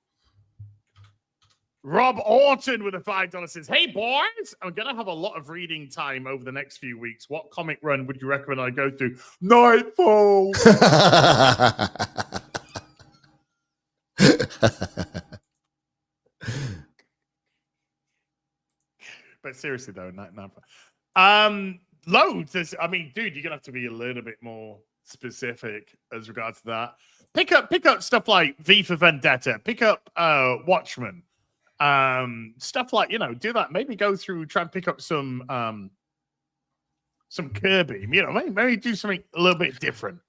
Rob Orton with a $5 says, hey boys, I'm going to have a lot of reading time over the next few weeks. What comic run would you recommend I go through? Nightfall. But seriously though, loads. I mean, dude, you're gonna have to be a little bit more specific as regards to that. Pick up stuff like V for Vendetta. Pick up Watchmen. Stuff like, you know, do that. Maybe go through, try and pick up some Kirby. You know, maybe do something a little bit different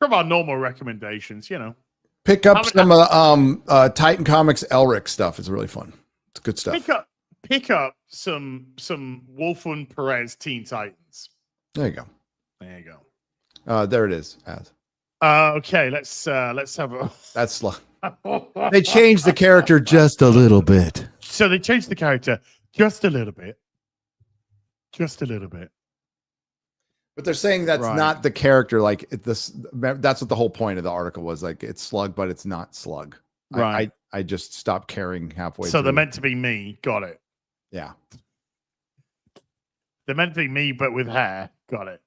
from our normal recommendations. You know. Pick up some Titan Comics Elric stuff. It's really fun. It's good stuff. Pick up some Wolfman Perez Teen Titans. There you go. There you go. There it is. Okay, let's have a. That's slow. They changed the character just a little bit. So they changed the character just a little bit. Just a little bit. But they're saying that's not the character. Like this, that's what the whole point of the article was. Like, it's Slug, but it's not Slug. Right. I just stopped caring halfway. So they're meant to be me. Got it. Yeah. They're meant to be me, but with hair. Got it.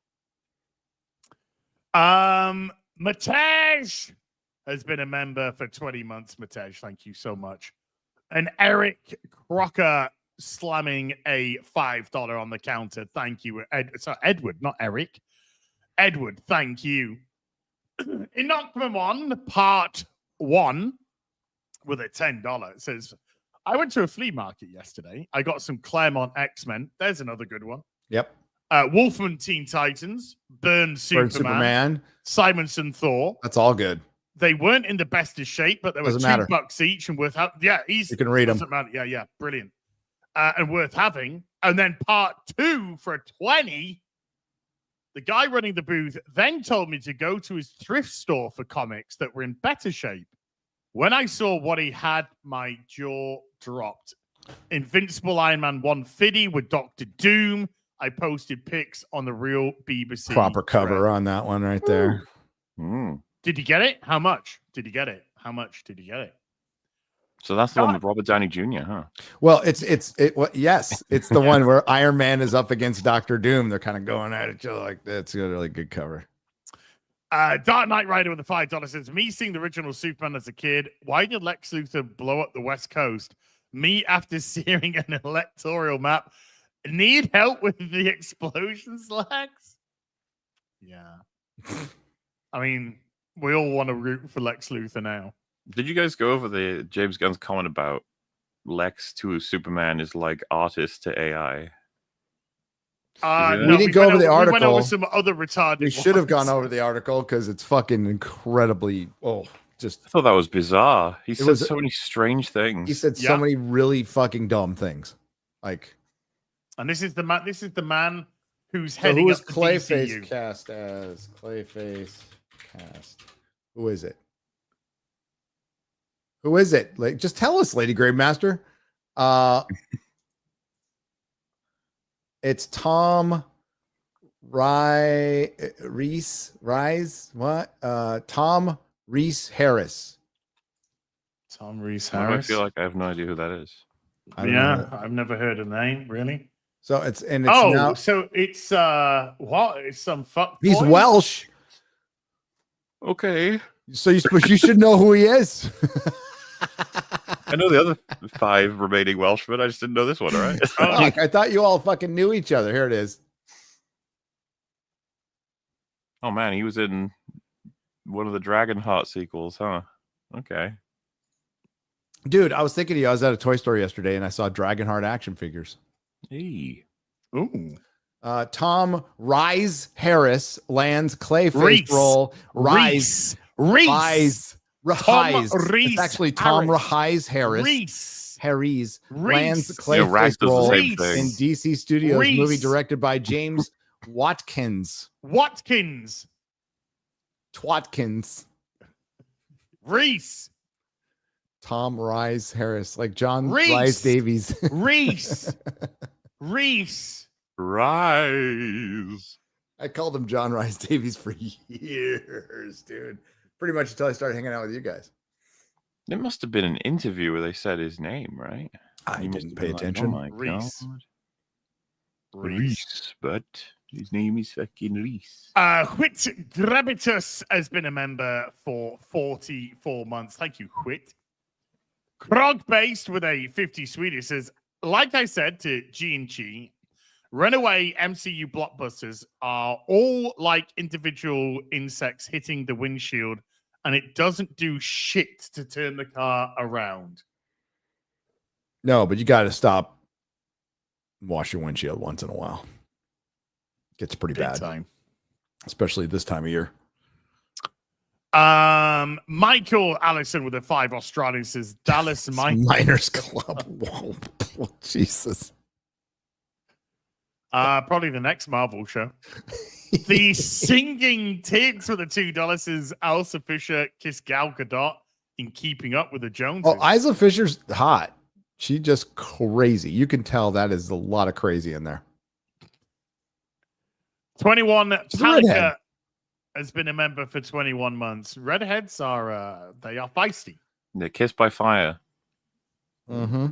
Matej has been a member for 20 months. Matej, thank you so much. And Eric Crocker slamming a $5 on the counter. Thank you. Edward, not Eric. Edward, thank you. Inokmamon Part 1 with a $10 says, I went to a flea market yesterday. I got some Claremont X-Men. There's another good one. Yep. Wolfman Teen Titans, Burn Superman, Simonson Thor. That's all good. They weren't in the best of shape, but they were $2 each and worth having. Yeah, you can read them. Yeah, brilliant. And worth having. And then part 2 for 20. The guy running the booth then told me to go to his thrift store for comics that were in better shape. When I saw what he had, my jaw dropped. Invincible Iron Man 150 with Dr. Doom. I posted pics on the real BBC. Proper cover on that one right there. Did you get it? How much did you get it? How much did you get it? So that's the one with Robert Downey Jr., huh? Well, yes, it's the one where Iron Man is up against Dr. Doom. They're kind of going at each other like that. It's a really good cover. Dark Knight Rider with the $5 says, me seeing the original Superman as a kid, why did Lex Luthor blow up the West Coast? Me after seeing an electoral map. Need help with the explosions, Lex? Yeah. I mean, we all want to root for Lex Luthor now. Did you guys go over the James Gunn's comment about Lex to Superman is like artist to AI? No, we didn't go over the article. We went over some other retarded. We should have gone over the article because it's fucking incredibly. I thought that was bizarre. He said so many strange things. He said so many really fucking dumb things. Like, and this is the man. This is the man who's heading up the Clayface DCU. cast as Clayface cast. Who is it? Who is it? Like, just tell us, Lady Gravemaster. It's Tom Reese. What? Tom Reese Harris. Tom Reese I Harris. feel like I have no idea who that is. Yeah, I've never heard a name, really. So it's so it's what? It's some fuck. He's boy? Welsh. Okay. So you should know who he is. I know the other 5 remaining Welshmen. I just didn't know this one, all right? Fuck, I thought you all fucking knew each other. Here it is. Oh, man, he was in one of the Dragonheart sequels, huh? Okay. Dude, I was thinking of you. I was at a toy store yesterday and I saw Dragonheart action figures. Hey. Ooh. Tom Rise Harris lands Clayface role. Rise. It's actually Tom Rise Harris. Harris lands Clayface role in DC Studios movie directed by James Watkins. Reese. Tom Rise Harris, like John Rise Davies. Reese. Rise. I called him John Rise Davies for years, dude. Pretty much until I started hanging out with you guys. It must have been an interview where they said his name, right? I didn't pay attention. Like, oh my Reese. God. Reese, but his name is fucking Reese. Whit Gravitus has been a member for 44 months. Thank you, Whit. Krog based with a 50 Swedish says, like I said to G&G, runaway MCU blockbusters are all like individual insects hitting the windshield, and it doesn't do shit to turn the car around. No, but you got to stop. Wash your windshield once in a while. Gets pretty bad time, especially this time of year. Michael Allison with a 5 Australian says Dallas Miners Club. Whoa, Jesus. Probably the next Marvel show. The singing tits with the $2 says Elsa Fisher kissed Gal Gadot in Keeping Up with the Joneses. Oh, Isla Fisher's hot. She just crazy. You can tell that is a lot of crazy in there. 21 Metallica has been a member for 21 months. Redheads are they are feisty. They're kissed by fire. Mm-hmm.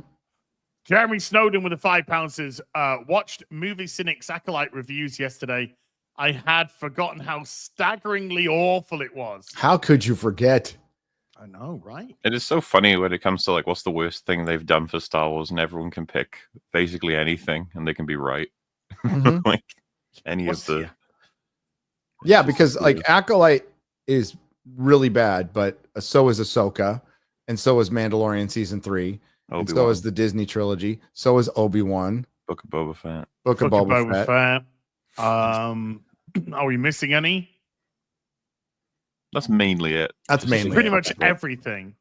Jeremy Snowden with a £5 says, watched Movie Cynic's Acolyte reviews yesterday. I had forgotten how staggeringly awful it was. How could you forget? I know, right? It is so funny when it comes to like what's the worst thing they've done for Star Wars, and everyone can pick basically anything and they can be right. Mm-hmm. Like any of the Yeah, because like Acolyte is really bad, but so is Ahsoka, and so is Mandalorian season 3, and so is the Disney trilogy, so is Obi-Wan, Book of Boba Fett. Book of Boba Fett. Are we missing any? That's mainly it. That's mainly pretty much everything.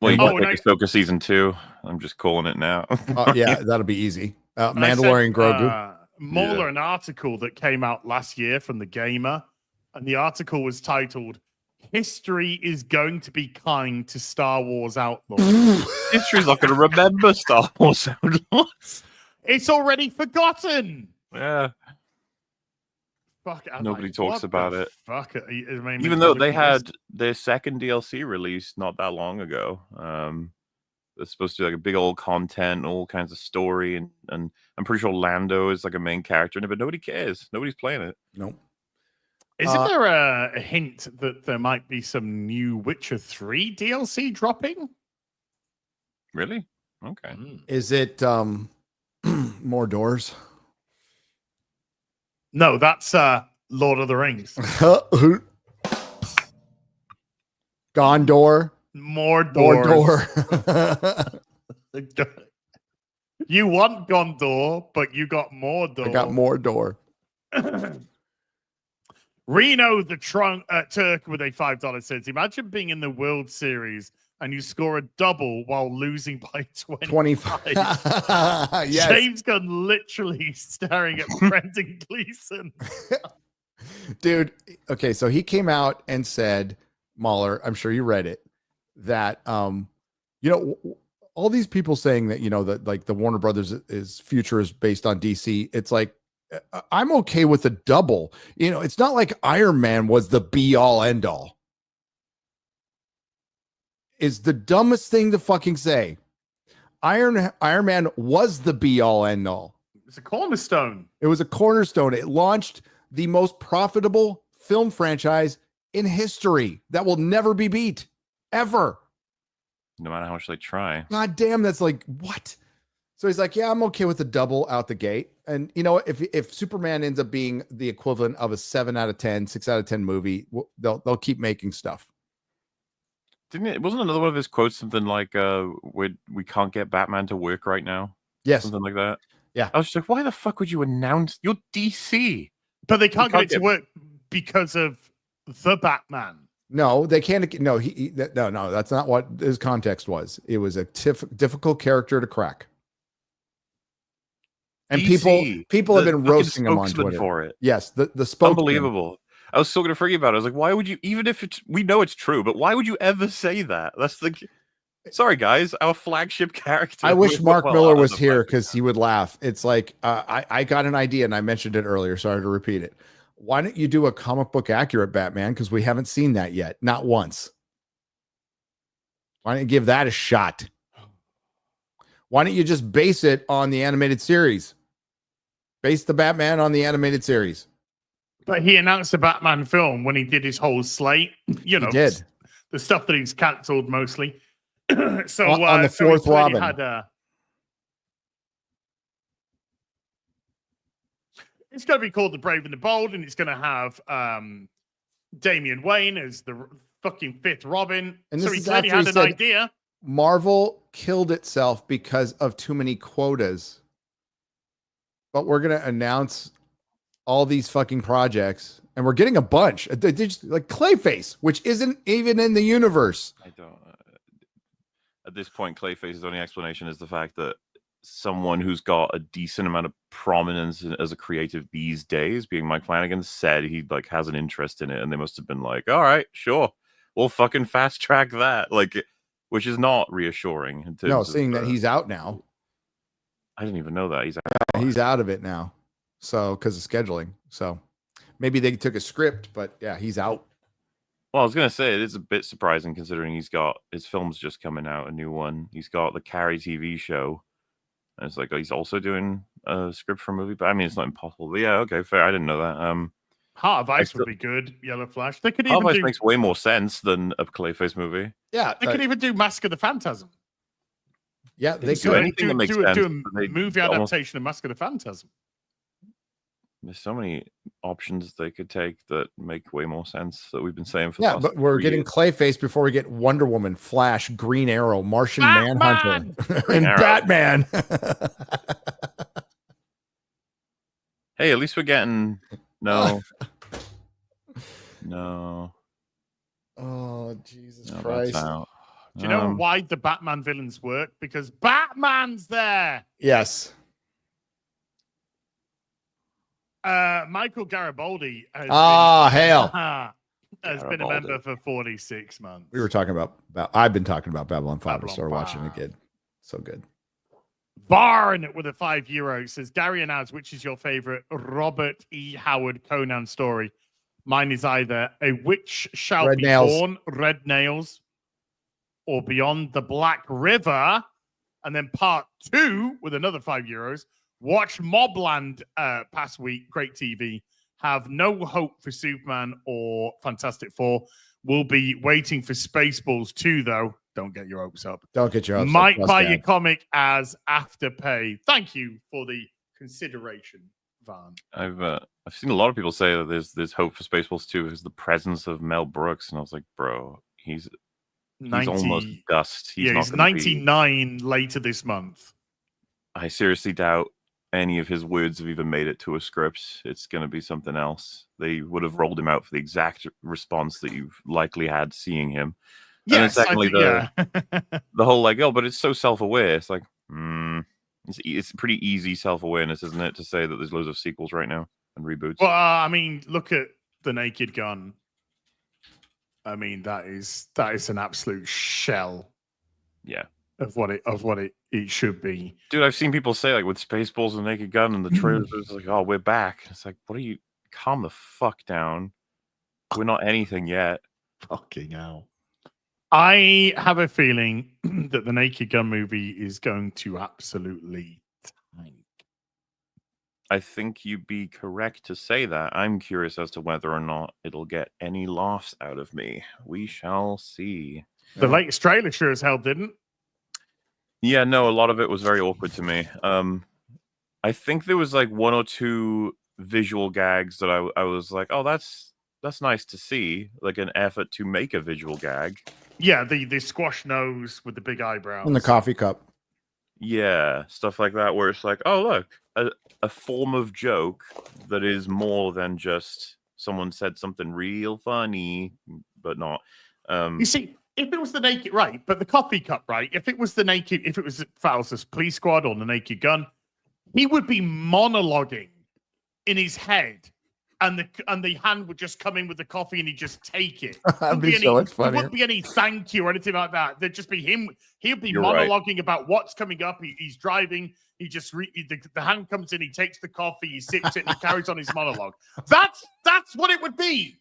Well, you can pick Ahsoka season 2. I'm just calling it now. Yeah, that'll be easy. Mandalorian Grogu. Mauler an article that came out last year from The Gamer, and the article was titled "History is going to be kind to Star Wars Outlaws." History's not going to remember Star Wars Outlaws. It's already forgotten. Yeah. Fuck. Nobody talks about it. Fuck it. Even though they had their second DLC released not that long ago. It's supposed to be like a big old content, all kinds of story, and I'm pretty sure Lando is like a main character in it, but nobody cares. Nobody's playing it. Nope. Isn't there a hint that there might be some new Witcher 3 DLC dropping? Really? Okay. Is it more doors? No, that's Lord of the Rings. Gondor. More doors. Mordor. You want Gondor, but you got Mordor. I got Mordor. Reno the Turk with a $5 says, imagine being in the World Series and you score a double while losing by 25. Yes. James Gunn literally staring at Brendan Gleeson. Dude, okay, so he came out and said, Mahler, I'm sure you read it, that all these people saying that, that like the Warner Brothers is future is based on DC. It's like, I'm okay with a double. It's not like Iron Man was the be all end all. Is the dumbest thing to fucking say. Iron Man was the be all end all. It's a cornerstone. It was a cornerstone. It launched the most profitable film franchise in history that will never be beat, ever. No matter how much they try. God damn, that's like, what? So he's like, yeah, I'm okay with the double out the gate. And if Superman ends up being the equivalent of a 7 out of 10, 6 out of 10 movie, they'll keep making stuff. Wasn't another one of his quotes something like, we can't get Batman to work right now? Yes. Something like that. Yeah. I was just like, why the fuck would you announce you're DC? But they can't get it to work because of the Batman. No, they can't. No, no, that's not what his context was. It was a difficult character to crack. And DC, people have been roasting him on Twitter for it. Yes, the spokesman. Unbelievable. I was still going to forget about it. I was like, why would you, even if we know it's true, but why would you ever say that? That's the, sorry guys, our flagship character. I wish Mark Miller was here because he would laugh. It's like, I got an idea and I mentioned it earlier. Sorry to repeat it. Why don't you do a comic book accurate Batman? Because we haven't seen that yet. Not once. Why don't you give that a shot? Why don't you just base it on the animated series? Base the Batman on the animated series. But he announced a Batman film when he did his whole slate. He did. The stuff that he's cancelled mostly. So on the fourth Robin. It's going to be called The Brave and the Bold, and it's going to have Damian Wayne as the fucking fifth Robin. And so he clearly had an idea. Marvel killed itself because of too many quotas. But we're going to announce all these fucking projects, and we're getting a bunch. They just, like Clayface, which isn't even in the universe. I don't. At this point, Clayface's only explanation is the fact that someone who's got a decent amount of prominence as a creative these days, being Mike Flanagan, said he like has an interest in it, and they must have been like, "All right, sure, we'll fucking fast track that," like, which is not reassuring. In terms no, seeing that he's out now. I didn't even know that he's out of it now. So because of scheduling, so maybe they took a script, but yeah, he's out. Well, I was gonna say it is a bit surprising considering he's got his film's just coming out, a new one. He's got the Carrie TV show. And it's like he's also doing a script for a movie, but I mean it's not impossible. But yeah, okay, fair. I didn't know that. Heart of Ice would be good. Yellow Flash. They could Heart even of Ice makes way more sense than a Clayface movie. Yeah, they could even do Mask of the Phantasm. Yeah, they do anything that makes sense. Do a movie adaptation of Mask of the Phantasm. There's so many options they could take that make way more sense that we've been saying for. Yeah, but we're getting Clayface before we get Wonder Woman, Flash, Green Arrow, Martian Manhunter, and Batman. Hey, at least we're getting no. Oh, Jesus Christ! Do you know why the Batman villains work? Because Batman's there. Yes. Michael Garibaldi has been a member for 46 months. We were talking about I've been talking about Babylon 5. I started watching it again. So good. Barn with a €5 says, Gary and Az, which is your favorite Robert E. Howard Conan story? Mine is either A Witch Shall Red Be Nails. Born, Red Nails, or Beyond the Black River. And then part 2 with another €5. Watch Mobland past week. Great TV. Have no hope for Superman or Fantastic Four. We'll be waiting for Spaceballs 2, though. Don't get your hopes up. Don't get your hopes up. Might buy your comic as Afterpay. Thank you for the consideration, Van. I've seen a lot of people say that there's hope for Spaceballs 2 because the presence of Mel Brooks, and I was like, bro, he's 90, almost dust. He's 99 later this month. I seriously doubt any of his words have even made it to a script. It's going to be something else. They would have rolled him out for the exact response that you've likely had seeing him. Yes, and then secondly, the whole like, oh, but it's so self-aware. It's like, it's pretty easy self-awareness, isn't it, to say that there's loads of sequels right now and reboots. Well, I mean, look at The Naked Gun. I mean, that is an absolute shell. Yeah. of what it should be. Dude, I've seen people say like with Spaceballs and Naked Gun and the trailers, it's like, oh, we're back. It's like, what are you? Calm the fuck down. We're not anything yet. Fucking hell. I have a feeling that the Naked Gun movie is going to absolutely tank. I think you'd be correct to say that. I'm curious as to whether or not it'll get any laughs out of me. We shall see. The latest trailer sure as hell didn't. Yeah, no, a lot of it was very awkward to me. I think there was like one or two visual gags that I was like, oh, that's nice to see, like an effort to make a visual gag. Yeah, the squash nose with the big eyebrows. And the coffee cup. Yeah, stuff like that, where it's like, oh, look, a form of joke that is more than just someone said something real funny, but not. You see, if it was the Naked, right, but the coffee cup, right, if it was Fowler's Police Squad or the Naked Gun, he would be monologuing in his head. And the hand would just come in with the coffee and he'd just take it. That'd be so much funnier. There wouldn't be any thank you or anything like that. There'd just be him. He'd be You're monologuing right. about what's coming up. He's driving. He just the hand comes in. He takes the coffee. He sips it and he carries on his monologue. That's what it would be.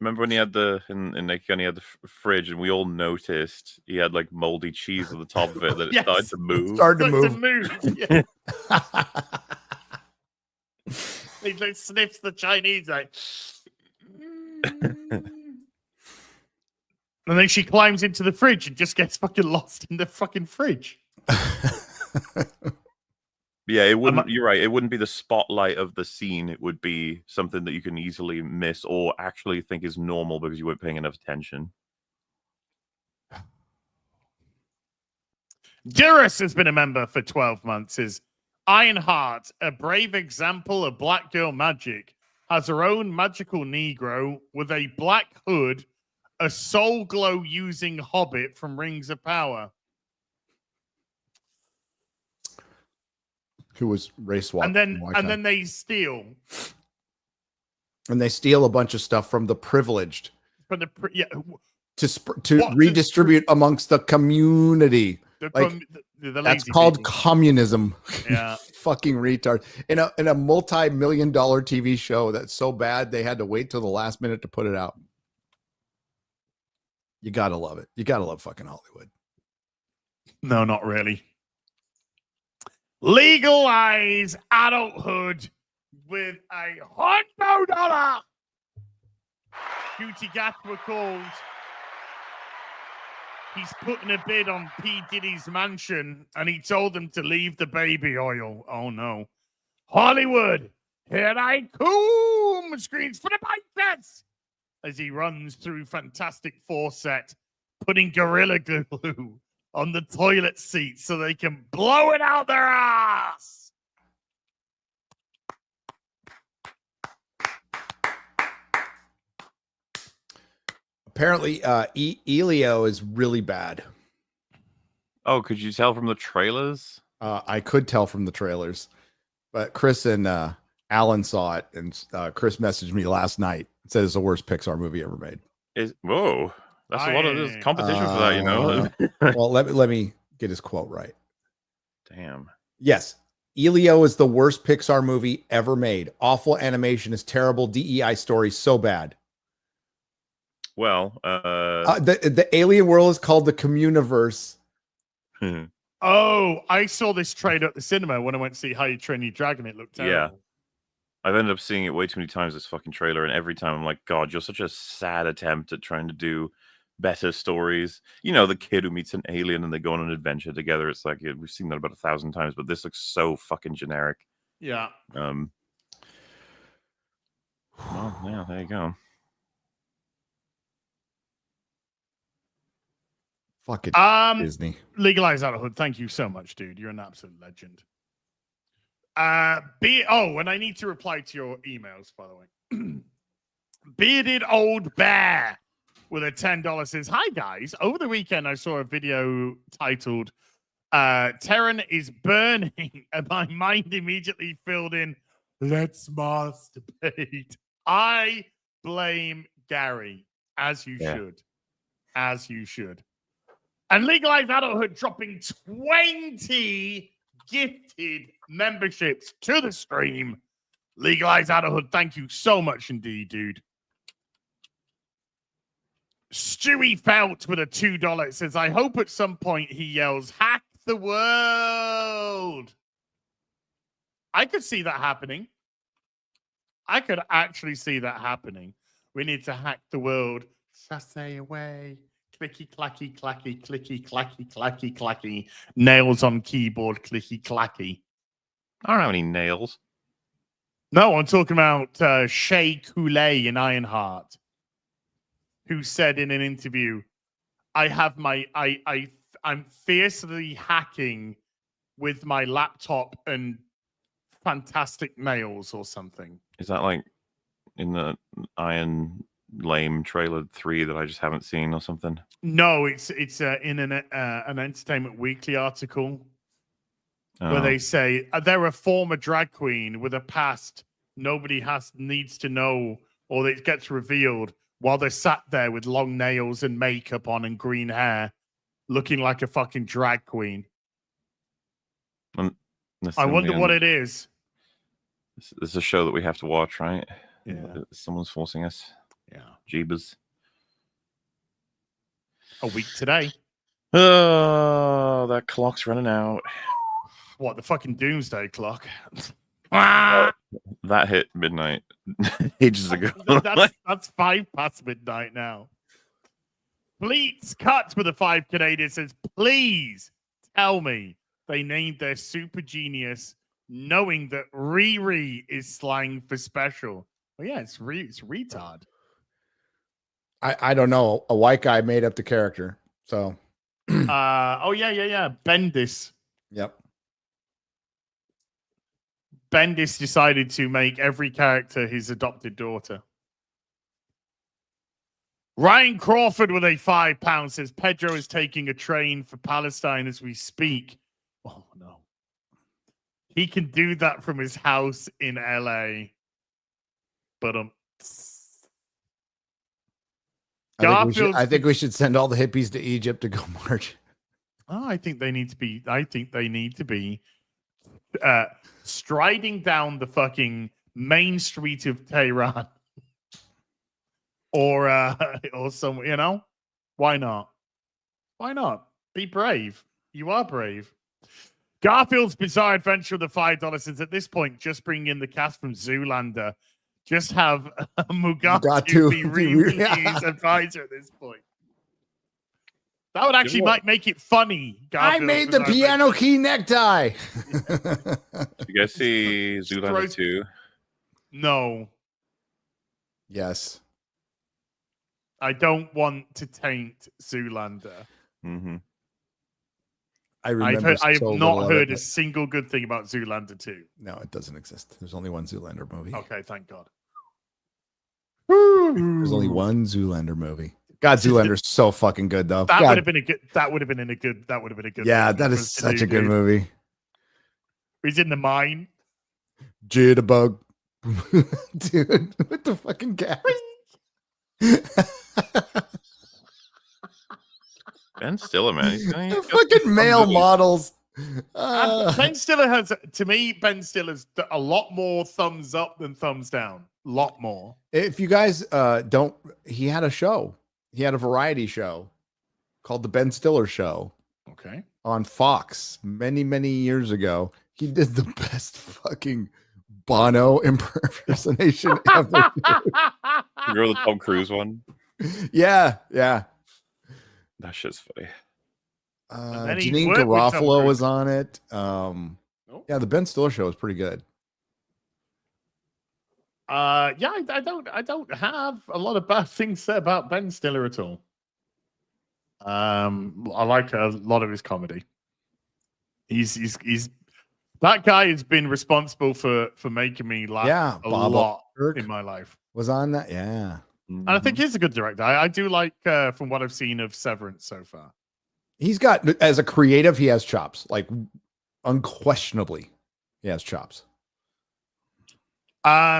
Remember when he had in Naked Gun, he had the fridge, and we all noticed he had like moldy cheese at the top of it that it Yes. started to move. Started to move. Yeah. He like sniffs the Chinese like. And then she climbs into the fridge and just gets fucking lost in the fucking fridge. Yeah, it wouldn't. You're right. It wouldn't be the spotlight of the scene. It would be something that you can easily miss or actually think is normal because you weren't paying enough attention. Duras has been a member for 12 months. Is Ironheart, a brave example of black girl magic, has her own magical Negro with a black hood, a soul glow using hobbit from Rings of Power. Who was race swapped. And then they steal. And they steal a bunch of stuff from the privileged. From the to redistribute amongst the community. That's called people. Communism. Yeah. Fucking retard. In a multi-million-dollar TV show that's so bad they had to wait till the last minute to put it out. You gotta love it. You gotta love fucking Hollywood. No, not really. Legalize adulthood with $100. Cutie Gatwa called. He's putting a bid on P. Diddy's mansion, and he told them to leave the baby oil. Oh, no. Hollywood, here I come! Screens for the bikers! As he runs through Fantastic Four set, putting Gorilla Glue on the toilet seat so they can blow it out their ass! Apparently, Elio is really bad. Oh, could you tell from the trailers? I could tell from the trailers, but Chris and Alan saw it, and Chris messaged me last night. Said it's the worst Pixar movie ever made. Whoa, that's a lot of this competition for that, you know. Well, let me get his quote right. Damn. Yes, Elio is the worst Pixar movie ever made. Awful animation is terrible. DEI story so bad. Well, the alien world is called the Communiverse. Oh, I saw this trailer at the cinema when I went to see How You Train Your Dragon. It looked terrible. Yeah. I've ended up seeing it way too many times, this fucking trailer, and every time I'm like, God, you're such a sad attempt at trying to do better stories. You know, the kid who meets an alien and they go on an adventure together. It's like, we've seen that about 1,000 times, but this looks so fucking generic. Yeah. Well, yeah, there you go. Fucking Disney. Legalize adulthood. Thank you so much, dude. You're an absolute legend. And I need to reply to your emails, by the way. Bearded Old Bear with a $10 says, hi guys. Over the weekend I saw a video titled Terran is burning, and my mind immediately filled in, let's masturbate. I blame Gary, as you should. As you should. And Legalized Adulthood dropping 20 gifted memberships to the stream. Legalized Adulthood, thank you so much indeed, dude. Stewie Felt with a $2 says, I hope at some point he yells, hack the world. I could see that happening. I could actually see that happening. We need to hack the world. Sassy away. Clicky, clacky, clacky, clicky, clacky, clacky, clacky. Nails on keyboard, clicky, clacky. I don't have any nails. No, I'm talking about Shea Coulee in Ironheart, who said in an interview, I'm fiercely hacking with my laptop and fantastic nails or something. Is that like in the Iron Lame trailer 3 that I just haven't seen or something? No, it's in an Entertainment Weekly article where they say they're a former drag queen with a past nobody needs to know, or it gets revealed while they're sat there with long nails and makeup on and green hair, looking like a fucking drag queen. I wonder what it is. This is a show that we have to watch, right? Yeah. Someone's forcing us. Yeah. Jeebus. A week today. Oh, that clock's running out. What, the fucking doomsday clock? That hit midnight ages ago. that's 5 past midnight now. Bleats Cuts with a 5 Canadian says, please tell me they named their super genius knowing that Riri is slang for special. Well, yeah, it's retard. I don't know. A white guy made up the character. So yeah. Bendis. Yep. Bendis decided to make every character his adopted daughter. Ryan Crawford with a £5 says Pedro is taking a train for Palestine as we speak. Oh no. He can do that from his house in LA. But I think we should send all the hippies to Egypt to go march. Oh, I think they need to be striding down the fucking main street of Tehran. Or somewhere, you know? Why not? Why not? Be brave. You are brave. Garfield's Bizarre Adventure with the $5 since at this point, just bring in the cast from Zoolander. Just have Mugatu be Riri's advisor at this point. That would actually might make it funny. I made the piano key necktie. You guys see Zoolander 2? No. Yes. I don't want to taint Zoolander. Mm-hmm. I remember. I have not heard a single good thing about Zoolander 2. No, it doesn't exist. There's only one Zoolander movie. Okay, thank God. There's only one Zoolander movie. God, Zoolander's so fucking good though. That would have been a good. Yeah, that is such a good movie. He's in the mine. Jitterbug, dude, with the fucking cat. Ben Stiller, man, he's fucking male models. Ben Stiller has, to me, Ben Stiller's a lot more thumbs up than thumbs down. A lot more. If you guys don't, he had a show. He had a variety show called The Ben Stiller Show. Okay. On Fox many, many years ago. He did the best fucking Bono impersonation ever. You remember the Tom Cruise one? Yeah. That shit's funny. Janine Garofalo was on it. Yeah, the Ben Stiller Show is pretty good. I don't have a lot of bad things said about Ben Stiller at all. I like a lot of his comedy. He's that guy has been responsible for making me laugh a lot in my life. Was on that, yeah. And I think he's a good director. I do like from what I've seen of Severance so far. He's got, as a creative, he has chops. Like, unquestionably, he has chops.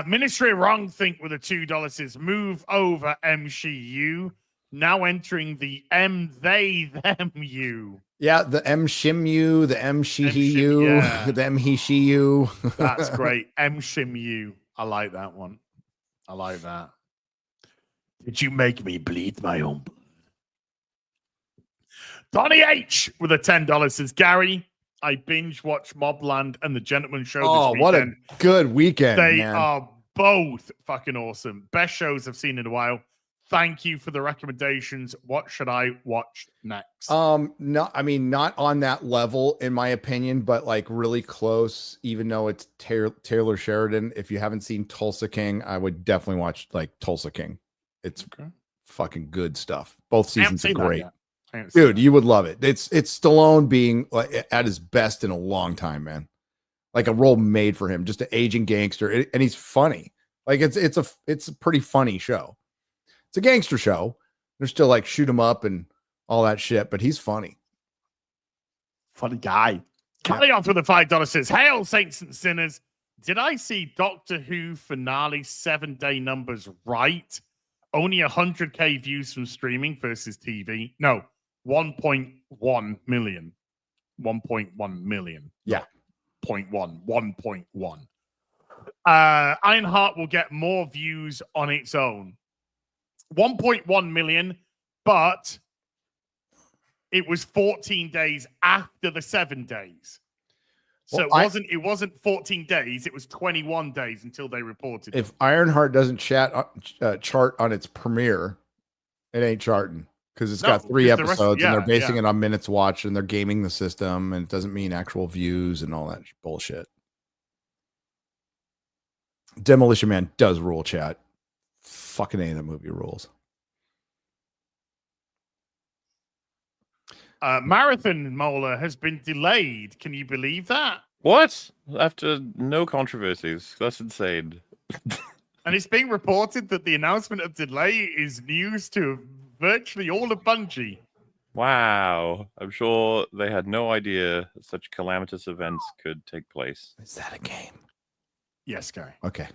Ministry of Wrong Think with a $2 says move over MCU. now entering the M, they, them, you. Yeah, the M shim you, the M she he you, the M he she you. That's great. M shim you. I like that one. I like that. Did you make me bleed my own blood? Donnie H with a $10 says, Gary, I binge watch Mobland and The Gentleman Show this weekend. What a good weekend, They man. are both fucking awesome. Best shows I've seen in a while. Thank you for the recommendations. What should I watch next? No, I mean, not on that level, in my opinion, but like really close, even though it's Taylor Sheridan. If you haven't seen Tulsa King, I would definitely watch like Tulsa King. It's fucking good stuff. Both seasons are great. Dude, you would love it. It's Stallone being like at his best in a long time, man. Like a role made for him, just an aging gangster, and he's funny. Like it's a pretty funny show. It's a gangster show. They're still like shoot him up and all that shit, but he's funny. Funny guy. Carry on for the $5 says, Hail, Saints and Sinners. Did I see Doctor Who finale 7-day numbers right? Only 100K views from streaming versus TV. No, 1.1 million. 1.1 million. Yeah. 1.1. Ironheart will get more views on its own. 1.1 million, but it was 14 days after the 7 days. So it wasn't 14 days, it was 21 days until they reported. If Ironheart doesn't chart on its premiere, it ain't charting because it's got 3 episodes and they're basing it on minutes watched and they're gaming the system and it doesn't mean actual views and all that bullshit. Demolition Man does rule, chat. Fucking A, that movie rules. Marathon Molar has been delayed. Can you believe that? What? After no controversies. That's insane. And it's being reported that the announcement of delay is news to virtually all of Bungie. Wow. I'm sure they had no idea such calamitous events could take place. Is that a game? Yes, Guy. Okay.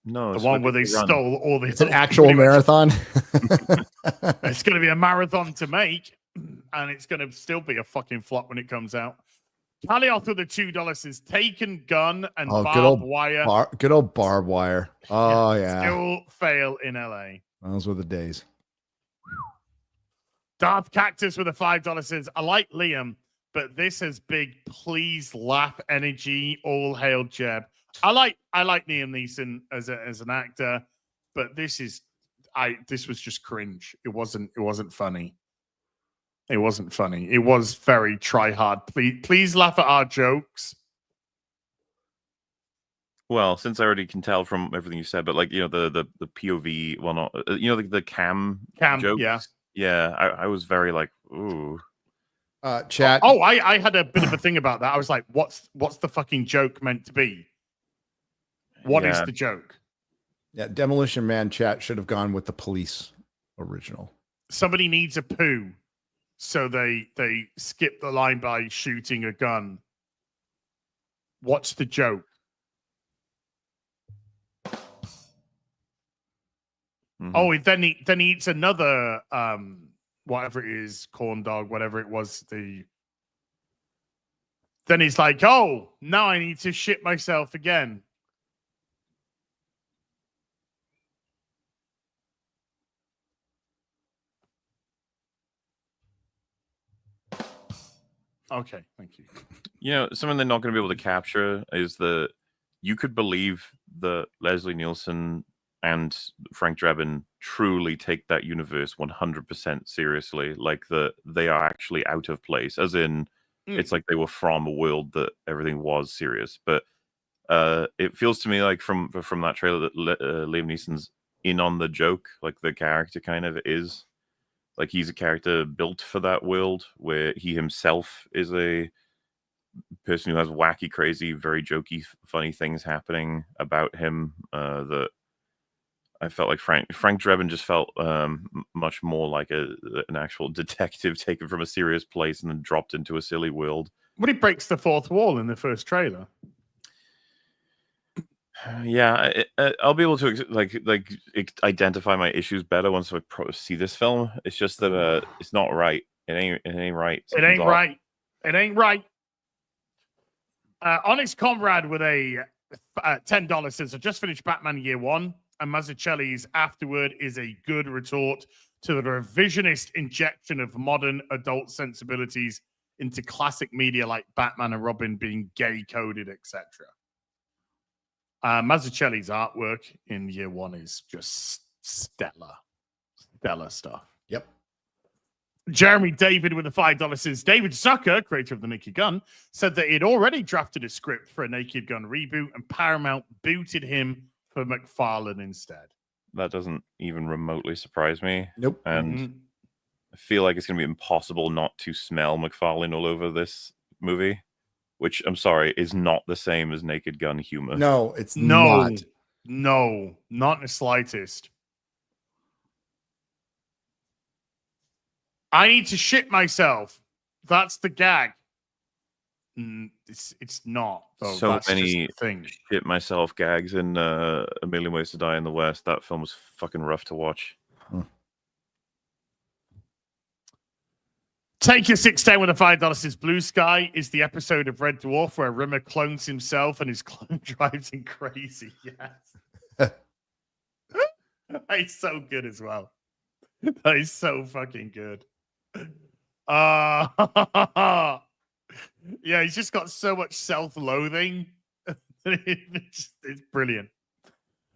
No, the one where they stole all the... It's an actual marathon? It's going to be a marathon to make, and it's going to still be a fucking flop when it comes out. Tally off with the $2 is Taken Gun and Barbed Wire. Good old Barbed Wire. Oh, yeah. Still fail in LA. Those were the days. Darth Cactus with a $5 says, I like Liam, but this has big please laugh energy. All hail Jeb. I like Liam Neeson as an actor, but this was just cringe. It wasn't funny. It wasn't funny. It was very try hard. Please laugh at our jokes. Well, since I already can tell from everything you said, but like, you know, the POV, well, not, you know, the cam jokes. Yeah. I was very like, ooh. Chat. Oh, I had a bit of a thing about that. I was like, what's the fucking joke meant to be? What is the joke? Yeah, Demolition Man chat should have gone with the Police original. Somebody needs a poo, so they skip the line by shooting a gun. What's the joke? Mm-hmm. Oh, then he eats another whatever it is, corn dog, whatever it was. Then he's like, oh, now I need to shit myself again. Okay, thank you. You know, something they're not going to be able to capture is you could believe that Leslie Nielsen and Frank Drebin truly take that universe 100% seriously, like they are actually out of place, as in it's like they were from a world that everything was serious. But it feels to me like from that trailer that Liam Neeson's in on the joke, like the character kind of is. Like he's a character built for that world where he himself is a person who has wacky, crazy, very jokey, funny things happening about him. That I felt like Frank Drebin just felt much more like an actual detective taken from a serious place and then dropped into a silly world. But he breaks the fourth wall in the first trailer. Yeah, I'll be able to like identify my issues better once I see this film. It's just that it's not right. It ain't right. It ain't right. It ain't right. Honest Comrade with a $10 says, I just finished Batman Year One, and Mazzucchelli's Afterward is a good retort to the revisionist injection of modern adult sensibilities into classic media like Batman and Robin being gay-coded, etc. Mazzucchelli's artwork in Year One is just stellar stuff. Yep. Jeremy David with the $5 says, David Zucker, creator of The Naked Gun, said that he'd already drafted a script for a Naked Gun reboot and Paramount booted him for McFarlane instead. That doesn't even remotely surprise me. Nope. And I feel like it's going to be impossible not to smell McFarlane all over this movie, which, I'm sorry, is not the same as Naked Gun humor. No, it's not. No, not in the slightest. I need to shit myself. That's the gag. It's not. Though. So That's many just the thing. shit myself gags in A Million Ways to Die in the West. That film was fucking rough to watch. Take your 610 with a $5 says Blue Sky is the episode of Red Dwarf where Rimmer clones himself and his clone drives him crazy. Yes. That is so good as well. That is so fucking good. Yeah, he's just got so much self-loathing. It's brilliant.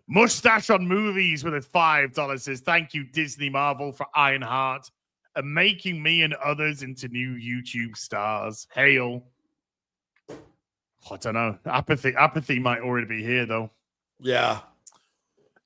Mustache on Movies with a $5 says, thank you, Disney Marvel, for Ironheart and making me and others into new YouTube stars. Hail. I don't know. Apathy might already be here, though. Yeah.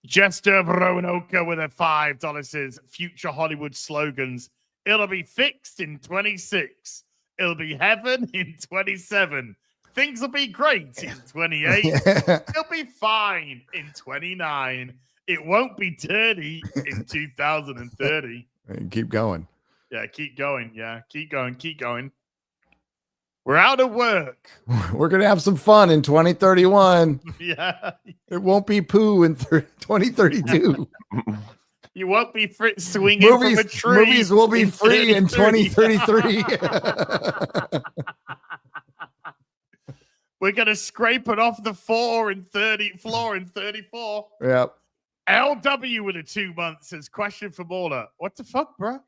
Jester Roanoka with a $5 says, future Hollywood slogans. It'll be fixed in 26. It'll be heaven in 27. Things will be great in 28. It'll be fine in 29. It won't be dirty in 2030. Keep going. Yeah, keep going. Yeah, keep going. Keep going. We're out of work. We're going to have some fun in 2031. Yeah. It won't be poo in 2032. You won't be swinging from a tree. Movies will be free in 2033. We're going to scrape it off the floor in 34. Yep. LW with a 2 months says, question for Mauler. What the fuck, bro?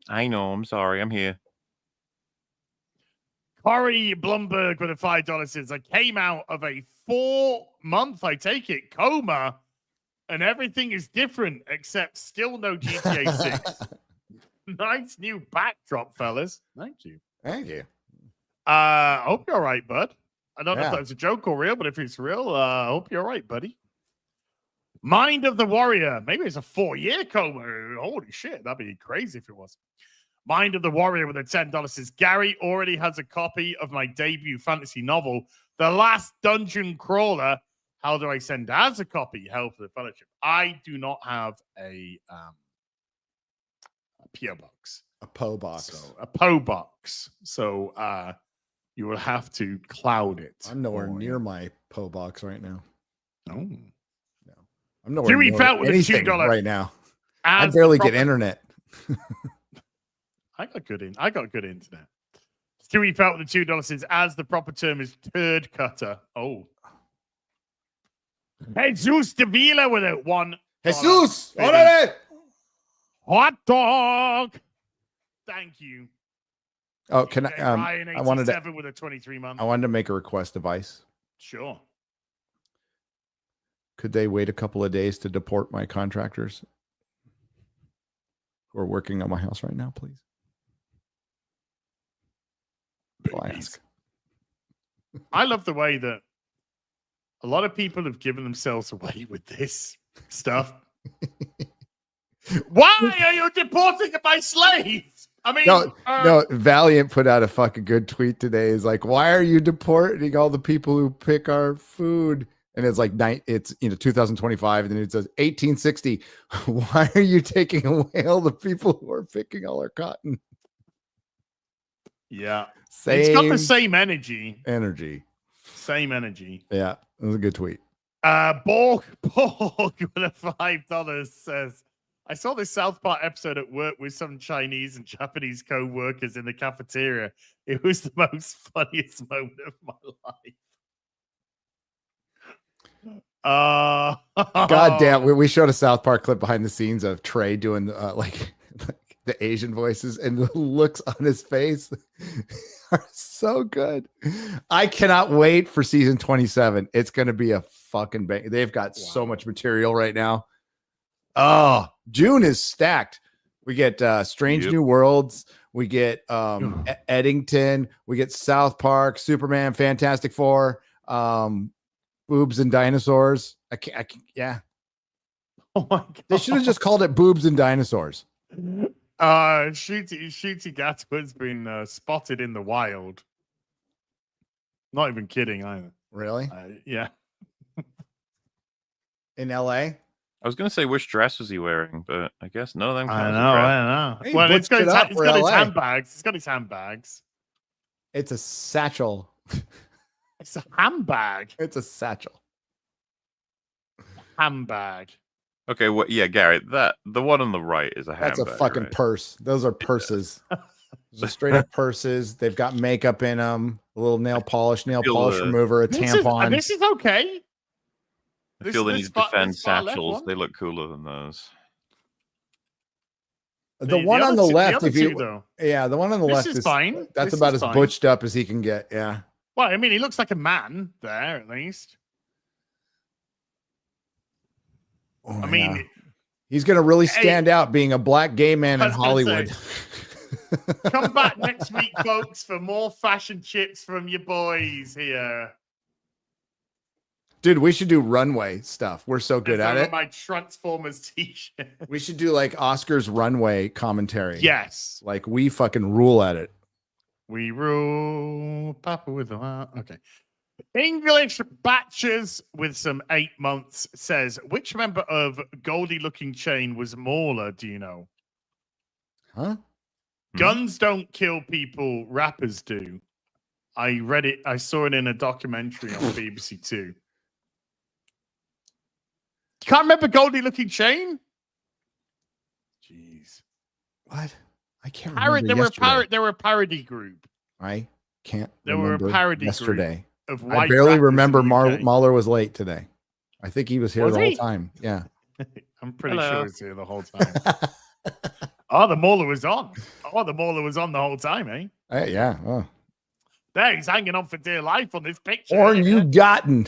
I know. I'm sorry. I'm here. Corey Blumberg with a $5 says, I came out of a 4-month, I take it, coma, and everything is different except still no GTA 6. Nice new backdrop, fellas. Thank you. Thank you. I hope you're all right, bud. I don't know if that's a joke or real, but if it's real, I hope you're all right, buddy. Mind of the Warrior. Maybe it's a 4-year coma. Holy shit. That'd be crazy if it was. Mind of the Warrior with a $10 says, Gary already has a copy of my debut fantasy novel, The Last Dungeon Crawler. How do I send as a copy? Hell for the Fellowship. I do not have a PO box. A PO box. So, a PO box. So you will have to cloud it. I'm nowhere near my PO box right now. Oh. No. I'm nowhere near anything right now. I barely get internet. I got good internet. Stewie Felt with the $2 says, as the proper term is turd cutter. Oh. Jesus Davila with it. $1. Jesus! Orale! Hot dog. Thank you. Oh, can Ryan, I wanted to with a 23 month. I wanted to make a request of ICE. Sure. Could they wait a couple of days to deport my contractors who are working on my house right now, please? I'll ask. I love the way that a lot of people have given themselves away with this stuff. Why are you deporting my slaves? I mean, no. Valiant put out a fucking good tweet today. Is like, why are you deporting all the people who pick our food? And it's like it's 2025, and then it says 1860. Why are you taking away all the people who are picking all our cotton? Yeah, it's got the same energy. Same energy. Yeah, it was a good tweet. Borg with a $5 says, I saw this South Park episode at work with some Chinese and Japanese co-workers in the cafeteria. It was the most funniest moment of my life. God damn, we showed a South Park clip behind the scenes of Trey doing like the Asian voices, and the looks on his face are so good. I cannot wait for season 27. It's going to be a fucking bang. They've got so much material right now. Oh, June is stacked. We get Strange New Worlds. We get Eddington. We get South Park, Superman, Fantastic Four, Boobs and Dinosaurs. Yeah. Oh my God. They should have just called it Boobs and Dinosaurs. Shooty Gatwa's been spotted in the wild. Not even kidding either. Really? Yeah. In LA? I was going to say which dress was he wearing, but I guess none of them. I know. Hey, well, it's got his handbags. It's got his handbags. It's a satchel. It's a handbag. It's a satchel. Handbag. Okay, well, yeah, Gary, the one on the right is a handbag. That's a fucking purse. Those are purses. Those are straight up purses. They've got makeup in them, a little nail polish remover, a tampon. This is okay. I feel they need to defend satchels. They look cooler than those. The one on the left, the one on the left is fine. That's about as butched up as he can get. Yeah. Well, I mean, he looks like a man there, at least. Oh, I mean, he's going to really stand out being a black gay man in Hollywood. Come back next week, folks, for more fashion chips from your boys here. Dude, we should do runway stuff. We're so good at it. My Transformers t-shirt. We should do like Oscar's runway commentary. Yes. Like we fucking rule at it. We rule. Papa with a heart. Okay. English Batches with some 8 months says, which member of Goldie Looking Chain was Mauler, do you know? Huh? Guns don't kill people, rappers do. I read it. I saw it in a documentary on BBC Two. You can't remember Goldie Looking Chain? Jeez. What? I can't remember. They were a parody group. I can't They were a parody yesterday. Group of I barely remember Mahler was late today. I think he was here the whole time. Yeah. I'm pretty sure he was here the whole time. Oh, the Mauler was on. Oh, the Mauler was on the whole time, eh? Yeah. Oh. There, he's hanging on for dear life on this picture. Orange you gotten.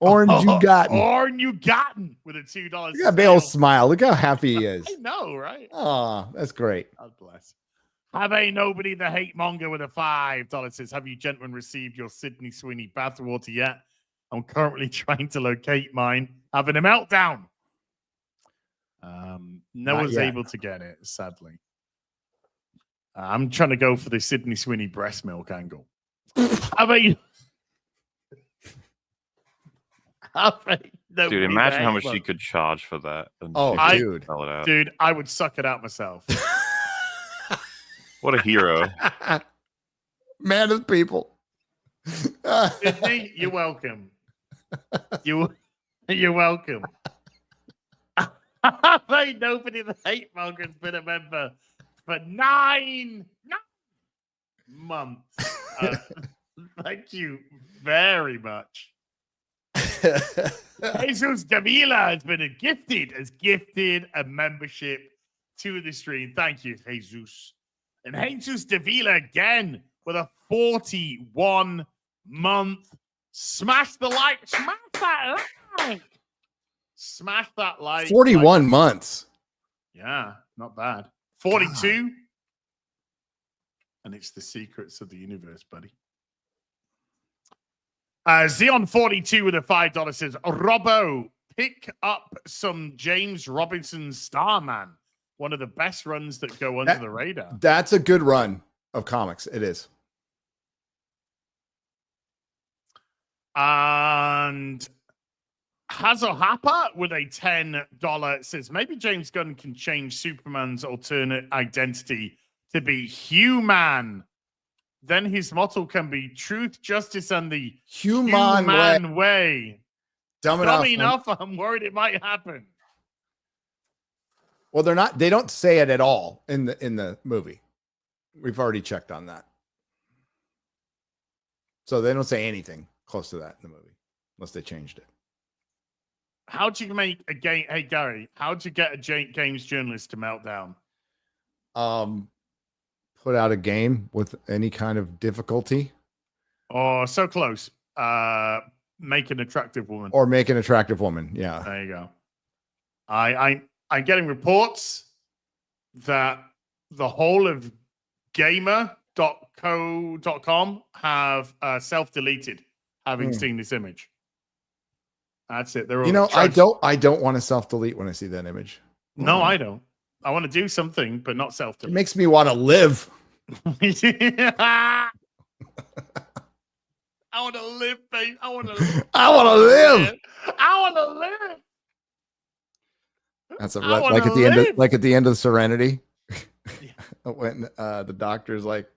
Orange you gotten. Orange you gotten with a $2. You got a big old smile. Look how happy he is. I know, right? Oh, that's great. God bless. Have a nobody the hate monger with a $5 says, have you gentlemen received your Sydney Sweeney bathwater yet? I'm currently trying to locate mine. Having a meltdown. No one's able to get it, sadly. I'm trying to go for the Sydney Sweeney breast milk angle. Dude, imagine how much she could charge for that. Dude, I would suck it out myself. What a hero. Man of people. Sydney, you're welcome. You're welcome. Ain't nobody the hate monger has been a member for 9 months. Thank you very much. Jesus Davila has been gifted a membership to the stream. Thank you, Jesus. And Jesus Davila again with a 41-month. Smash the like. Smash that like. Smash that like. 41 months. Yeah, not bad. 42. God. And it's the secrets of the universe, buddy. Xeon42 with a $5 says, Robbo, pick up some James Robinson Starman. One of the best runs that go under the radar. That's a good run of comics. It is. And Hazohapa with a $10 says, maybe James Gunn can change Superman's alternate identity to be human. Then his motto can be truth, justice, and the human way. Dumb enough. I'm worried it might happen. Well, they don't say it at all in the movie. We've already checked on that. So they don't say anything close to that in the movie, unless they changed it. How'd you make a game? Hey, Gary, how'd you get a games journalist to melt down? Put out a game with any kind of difficulty. Oh, so close. Make an attractive woman. Or make an attractive woman. Yeah. There you go. I'm getting reports that the whole of gamer.co.com have self-deleted having seen this image. That's it. They're all I don't want to self-delete when I see that image. No, I don't. I want to do something, but not self-delete. It makes me want to live. I want to live, babe. I want to live. I want to live. I want to live. That's like at the end of Serenity. When the doctor's like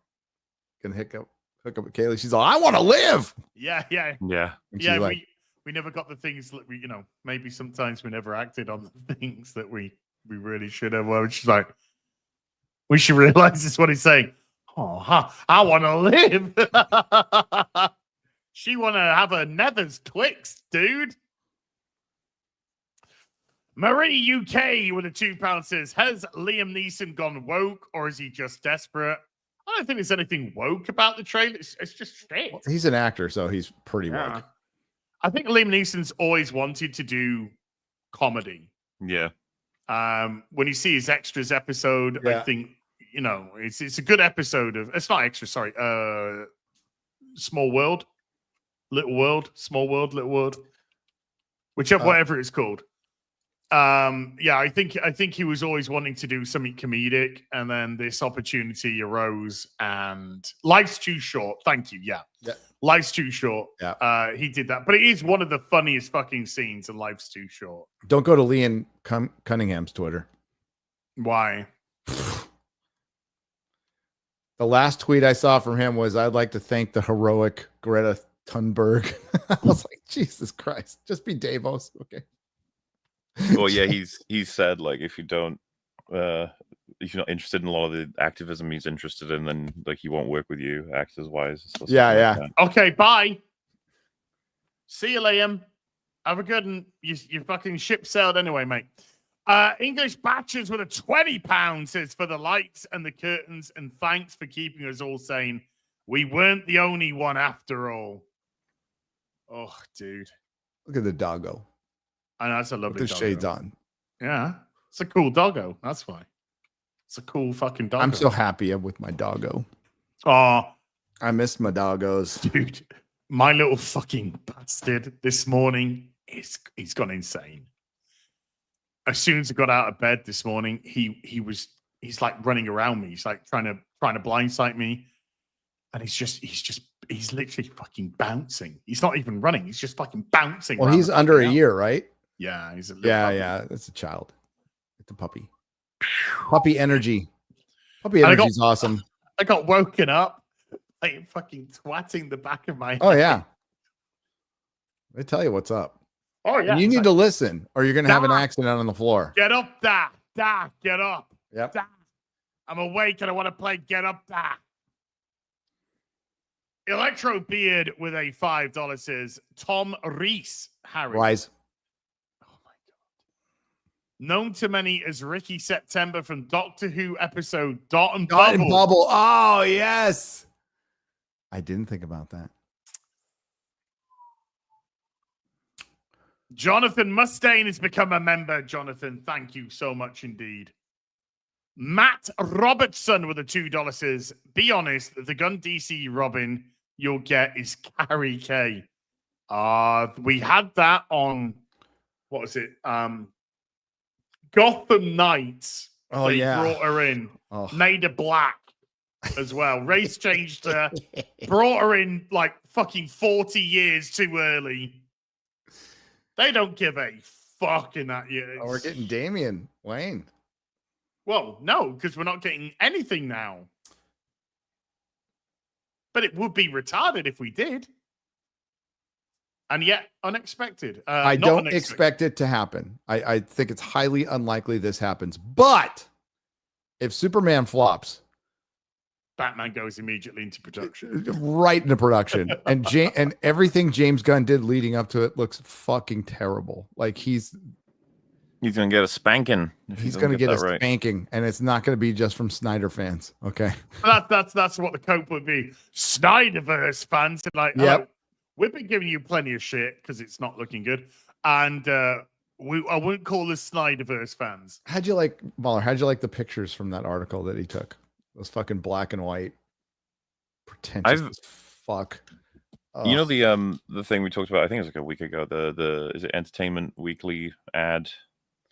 can hook up with Kaylee. She's like, I want to live. Yeah. Like, we never got the things that we, maybe sometimes we never acted on the things that we really should have. Well, she's like, we should realize this is what he's saying. Oh, I want to live. She want to have her nethers twixt, dude. Marie UK with a £2 says, has Liam Neeson gone woke or is he just desperate? I don't think there's anything woke about the trailer. It's just straight. He's an actor, so he's pretty woke. I think Liam Neeson's always wanted to do comedy. Yeah. When you see his extras episode, I think, it's a good episode of, it's not extra, sorry. Small World, Little World, Small World, Little World, whatever it's called. I think he was always wanting to do something comedic, and then this opportunity arose, and life's too short. Thank you. Yeah. Life's too short. Yeah. He did that, but it is one of the funniest fucking scenes in Life's Too Short. Don't go to Liam Cunningham's Twitter. Why? The last tweet I saw from him was, I'd like to thank the heroic Greta Thunberg. I was like, Jesus Christ, just be Davos. Okay. Well, yeah, he's said, like, if you're not interested in a lot of the activism he's interested in, then like he won't work with you actors wise. Yeah. Okay, bye. See you, Liam. Have a good one. You fucking ship sailed anyway, mate. English Batchers with a £20 says, for the lights and the curtains, and thanks for keeping us all sane. We weren't the only one after all. Oh, dude. Look at the doggo. I know, that's a lovely with the shades on. Yeah. It's a cool doggo. That's why. It's a cool fucking doggo. I'm so happy I'm with my doggo. Oh. I miss my doggos. Dude, my little fucking bastard this morning, he's gone insane. As soon as I got out of bed this morning, he's like running around me. He's like trying to blindside me. And he's literally fucking bouncing. He's not even running. He's just fucking bouncing. Well, he's under a year, right? Yeah, he's a little puppy. Yeah. That's a child. It's a puppy. Puppy energy. Puppy energy is awesome. I got woken up by fucking twatting the back of my head. Oh, yeah. They tell you what's up. Oh, yeah. And you need to listen, or you're going to have an accident on the floor. Get up, da, get up. Yep. Da. I'm awake and I want to play Get Up, da. Electro Beard with a $5 says, Tom Reese, Harry. Rise. Oh, my God. Known to many as Ricky September from Doctor Who episode Dot and Bubble. Oh, yes. I didn't think about that. Jonathan Mustaine has become a member. Jonathan, thank you so much indeed. Matt Robertson with a $2 says, be honest, the gun DC Robin you'll get is Carrie K. We had that on, what was it? Gotham Knights. Oh, they brought her in. Made her black as well. Race changed her. Brought her in like fucking 40 years too early. They don't give a fuck in that year. Oh, we're getting Damian Wayne. Well, no, because we're not getting anything now. But it would be retarded if we did. and yet unexpected. I don't expect it to happen. I think it's highly unlikely this happens. But if Superman flops, Batman goes immediately into production. Right into production. And everything James Gunn did leading up to it looks fucking terrible. Like he's gonna get a spanking. He's gonna get a spanking, and it's not gonna be just from Snyder fans. Okay. That's what the cope would be. Snyderverse fans like, yep. We've been giving you plenty of shit because it's not looking good. And I wouldn't call us Snyderverse fans. How'd you like the pictures from that article that he took? Those fucking black and white. Pretentious as fuck. You know the thing we talked about, I think it was like a week ago, the is it Entertainment Weekly ad?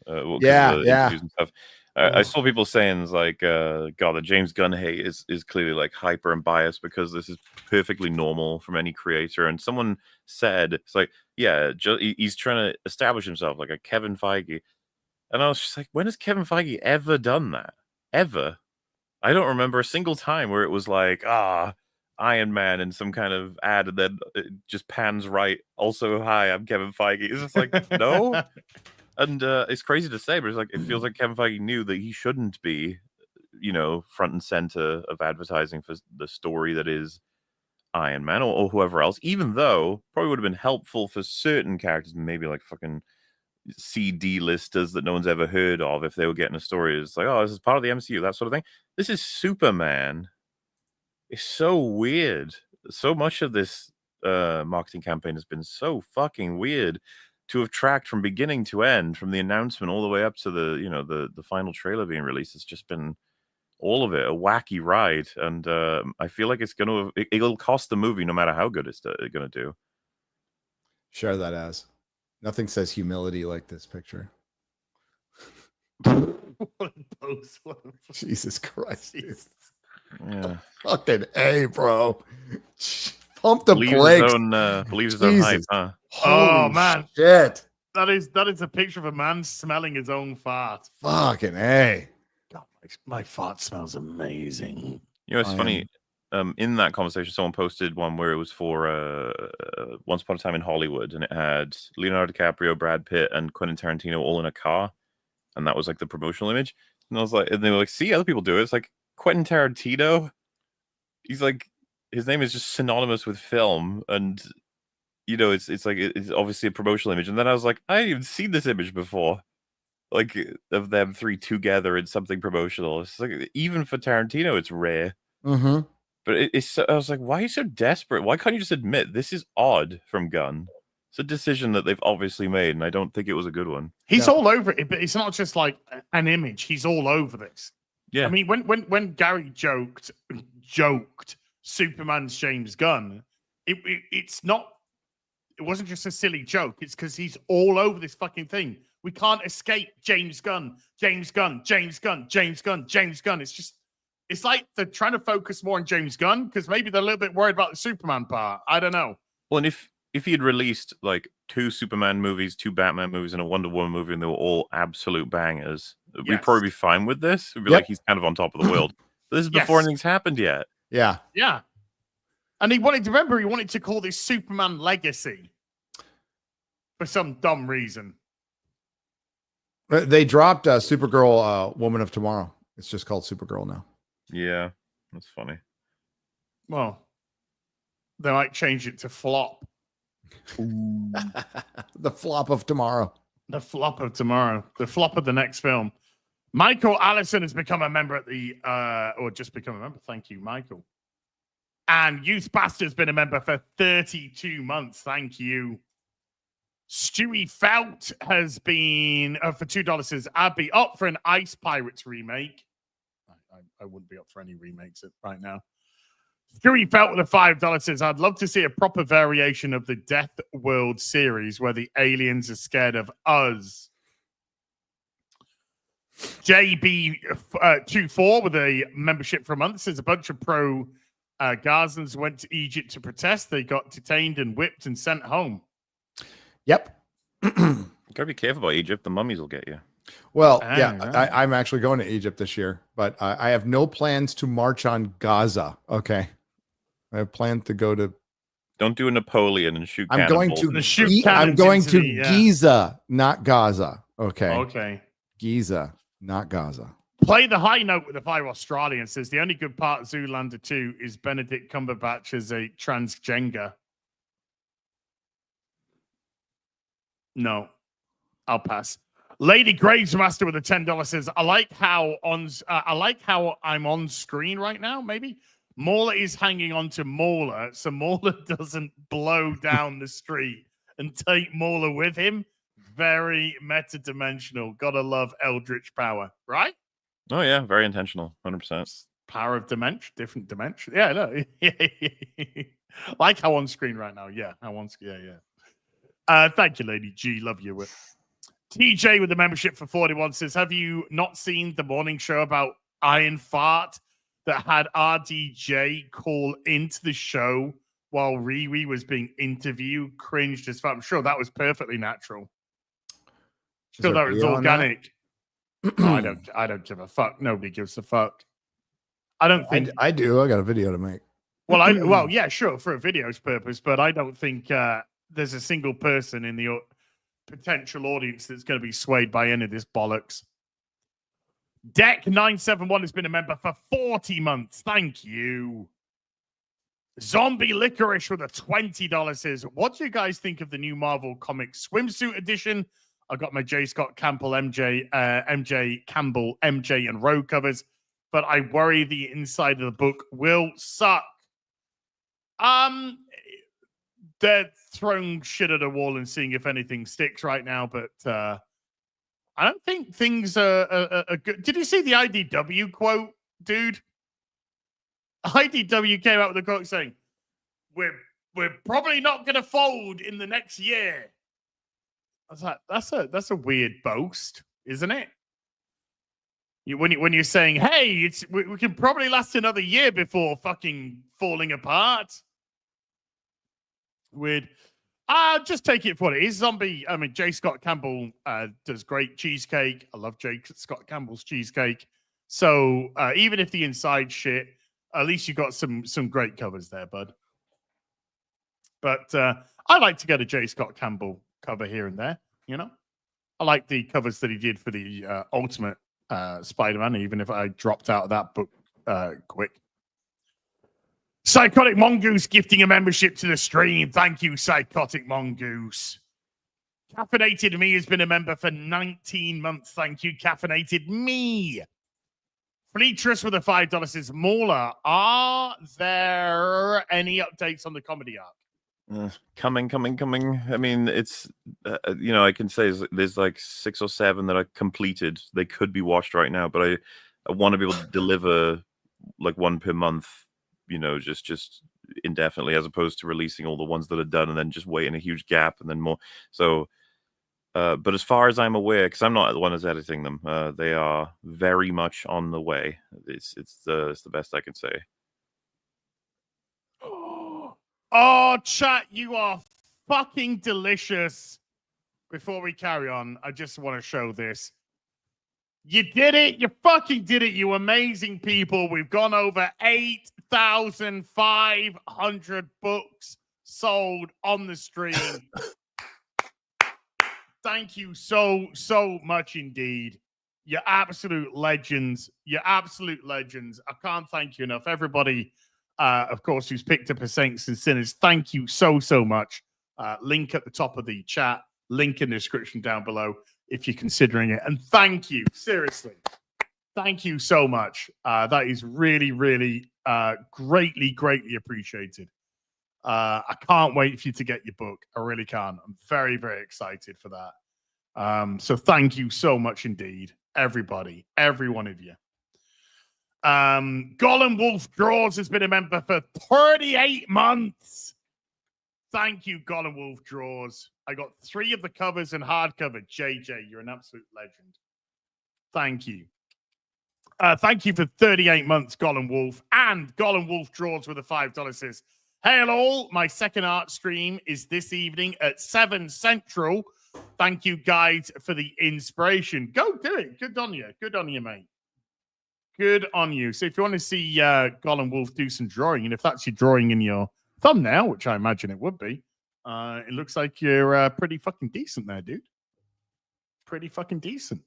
Yeah. And stuff. I saw people saying like, God, the James Gunn hate is clearly like hyper and biased because this is perfectly normal from any creator. And someone said, it's like, yeah, he's trying to establish himself like a Kevin Feige. And I was just like, when has Kevin Feige ever done that? Ever? I don't remember a single time where it was like, Iron Man in some kind of ad, and then it just pans right. Also, hi, I'm Kevin Feige. It's just like, no. And it's crazy to say, but it's like it feels like Kevin Feige knew that he shouldn't be, front and center of advertising for the story that is Iron Man or whoever else. Even though probably would have been helpful for certain characters, maybe like fucking CD listers that no one's ever heard of, if they were getting a story. It's like, oh, this is part of the MCU, that sort of thing. This is Superman. It's so weird. So much of this marketing campaign has been so fucking weird. To have tracked from beginning to end, from the announcement all the way up to the final trailer being released, it's just been all of it a wacky ride, and I feel like it'll cost the movie no matter how good it's gonna do. Share that as nothing says humility like this picture. Jesus Christ! Jesus. Yeah, fucking A, bro. Pump the brakes. Believes his own hype, huh? Oh man, shit! That is a picture of a man smelling his own fart. Fucking A. God, my fart smells amazing. It's funny. In that conversation, someone posted one where it was for Once Upon a Time in Hollywood, and it had Leonardo DiCaprio, Brad Pitt, and Quentin Tarantino all in a car, and that was like the promotional image. And I was like, and they were like, "See, other people do it." It's like Quentin Tarantino. He's like, his name is just synonymous with film, and it's like it's obviously a promotional image. And then I was like, I hadn't even seen this image before, like of them three together in something promotional. It's like even for Tarantino, it's rare. Mm-hmm. But I was like, why are you so desperate? Why can't you just admit this is odd from Gunn? It's a decision that they've obviously made, and I don't think it was a good one. He's all over it, but it's not just like an image. He's all over this. Yeah. I mean, when Gary joked Superman's James Gunn, it wasn't just a silly joke. It's because he's all over this fucking thing. We can't escape James Gunn. It's like they're trying to focus more on James Gunn because maybe they're a little bit worried about the Superman part. I don't know. Well, and if he had released like 2 Superman movies, 2 Batman movies, and a Wonder Woman movie, and they were all absolute bangers, we'd probably be fine with this. We'd be like, he's kind of on top of the world. But this is before anything's happened yet. Yeah. Yeah. And he wanted to call this Superman Legacy for some dumb reason. They dropped Supergirl, Woman of Tomorrow. It's just called Supergirl now. Yeah, that's funny. Well, they might change it to Flop. The flop of tomorrow. The flop of tomorrow. The flop of the next film. Michael Allison has become a member at the, or just become a member. Thank you, Michael. And Youth Bastard's been a member for 32 months. Thank you. Stewie Felt has been, for $2, says, I'd be up for an Ice Pirates remake. I wouldn't be up for any remakes right now. Stewie Felt with a $5 says, I'd love to see a proper variation of the Death World series where the aliens are scared of us. JB24 with a membership for a month says a bunch of pro Gazans went to Egypt to protest. They got detained and whipped and sent home. Yep. Gotta be careful about Egypt. The mummies will get you. Well, I'm actually going to Egypt this year, but I have no plans to march on Gaza. Okay. I have planned to go to Don't do a Napoleon and shoot. I'm going to the, Giza, not Gaza. Okay. Okay. Giza, not Gaza. Play the high note with the Fire Australian. Says the only good part of Zoolander 2 is Benedict Cumberbatch as a transgender. No, I'll pass. Lady Gravesmaster with a $10 says, I like how I'm on screen right now. Maybe Mauler is hanging on to Mauler, so Mauler doesn't blow down the street and take Mauler with him. Very meta-dimensional. Gotta love Eldritch power, right? Oh yeah, very intentional, 100%. Power of dimension, different dimension. Yeah, no, like how on screen right now. Yeah, how on screen. Yeah. Thank you, Lady G. Love you. TJ with the membership for 41 says, have you not seen the morning show about Ironheart that had RDJ call into the show while Riri was being interviewed? Cringed as fuck. I'm sure that was perfectly natural. Sure, that was organic. No, I don't give a fuck. Nobody gives a fuck. I don't think I do. I got a video to make. Well, yeah, sure, for a video's purpose, but I don't think there's a single person in the potential audience that's going to be swayed by any of this bollocks. Deck971 has been a member for 40 months. Thank you. Zombie Licorice with a $20 says, what do you guys think of the new Marvel Comics swimsuit edition? I got my J. Scott Campbell, MJ Campbell, MJ and Rogue covers, but I worry the inside of the book will suck. They're throwing shit at a wall and seeing if anything sticks right now, but I don't think things are good. Did you see the IDW quote, dude? IDW came out with a quote saying, "We're probably not going to fold in the next year." I was like, that's a weird boast, isn't it? When you're saying, "Hey, we can probably last another year before fucking falling apart." Weird. Just take it for what it is. Zombie. I mean, J. Scott Campbell does great cheesecake. I love J. Scott Campbell's cheesecake. So even if the inside shit, at least you got some great covers there, bud. But I like to get a J. Scott Campbell cover here and there. You know, I like the covers that he did for the Ultimate Spider-Man, even if I dropped out of that book quick. Psychotic Mongoose gifting a membership to the stream. Thank you, Psychotic Mongoose. Caffeinated Me has been a member for 19 months. Thank you, Caffeinated Me. Fleetress with a $5 says, Mauler, are there any updates on the comedy arc? Coming. I mean, it's, I can say there's like 6 or 7 that are completed. They could be watched right now, but I want to be able to deliver like one per month. Just indefinitely, as opposed to releasing all the ones that are done and then just waiting a huge gap and then more. So, but as far as I'm aware, because I'm not the one that's editing them, they are very much on the way. It's the best I can say. Oh, chat, you are fucking delicious. Before we carry on, I just want to show this. You did it. You fucking did it, you amazing people. We've gone over 8,500 books sold on the stream. Thank you so much indeed. You're absolute legends. You're absolute legends. I can't thank you enough. Everybody, of course, who's picked up a Saints and Sinners, thank you so much. Link at the top of the chat. Link in the description down below if you're considering it. And thank you, seriously. Thank you so much. That is really, really greatly appreciated. I can't wait for you to get your book. I really can't. I'm very, very excited for that. So thank you so much indeed, everybody, every one of you. Gollum Wolf Draws has been a member for 38 months. Thank you, Gollum Wolf Draws. I got 3 of the covers and hardcover. JJ, you're an absolute legend. Thank you. Thank you for 38 months, Gollum Wolf. And Gollum Wolf Draws with a $5 says, hey, hello. My second art stream is this evening at 7 Central. Thank you, guys, for the inspiration. Go do it. Good on you. Good on you, mate. Good on you. So if you want to see Gollum Wolf do some drawing, and if that's your drawing in your thumbnail, which I imagine it would be, it looks like you're pretty fucking decent there, dude. Pretty fucking decent.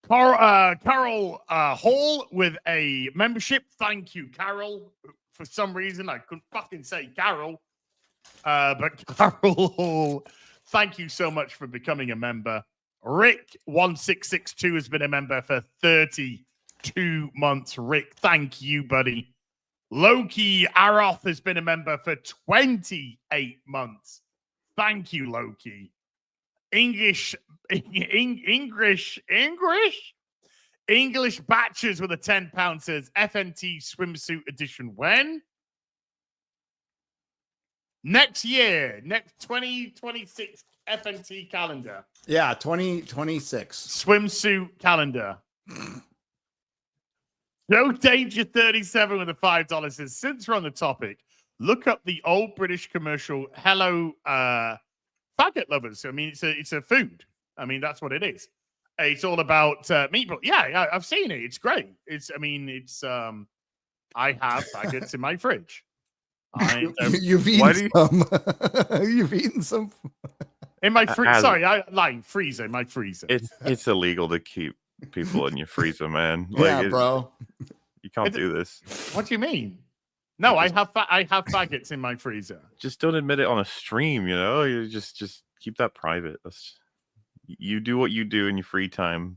Carol Hall with a membership. Thank you, Carol. For some reason, I couldn't fucking say Carol. But Carol Hall, thank you so much for becoming a member. Rick1662 has been a member for 32 months. Rick, thank you, buddy. Loki Aroth has been a member for 28 months. Thank you, Loki. English Batches with a £10 says FNT swimsuit edition when? Next year, next 2026 FNT calendar. Yeah, 2026 swimsuit calendar. No Danger 37 with a $5 says, since we're on the topic, look up the old British commercial Hello Faggot Lovers. I mean, it's a food. I mean, that's what it is. It's all about meatball. Yeah, I've seen it. It's great. I have faggots in my fridge. You've eaten some. You've eaten some in my freezer. Sorry, freezer. In my freezer. It's illegal to keep people in your freezer, man. Yeah, bro. You can't do this. What do you mean? No, I have faggots in my freezer. Just don't admit it on a stream. You know, you just keep that private. You do what you do in your free time.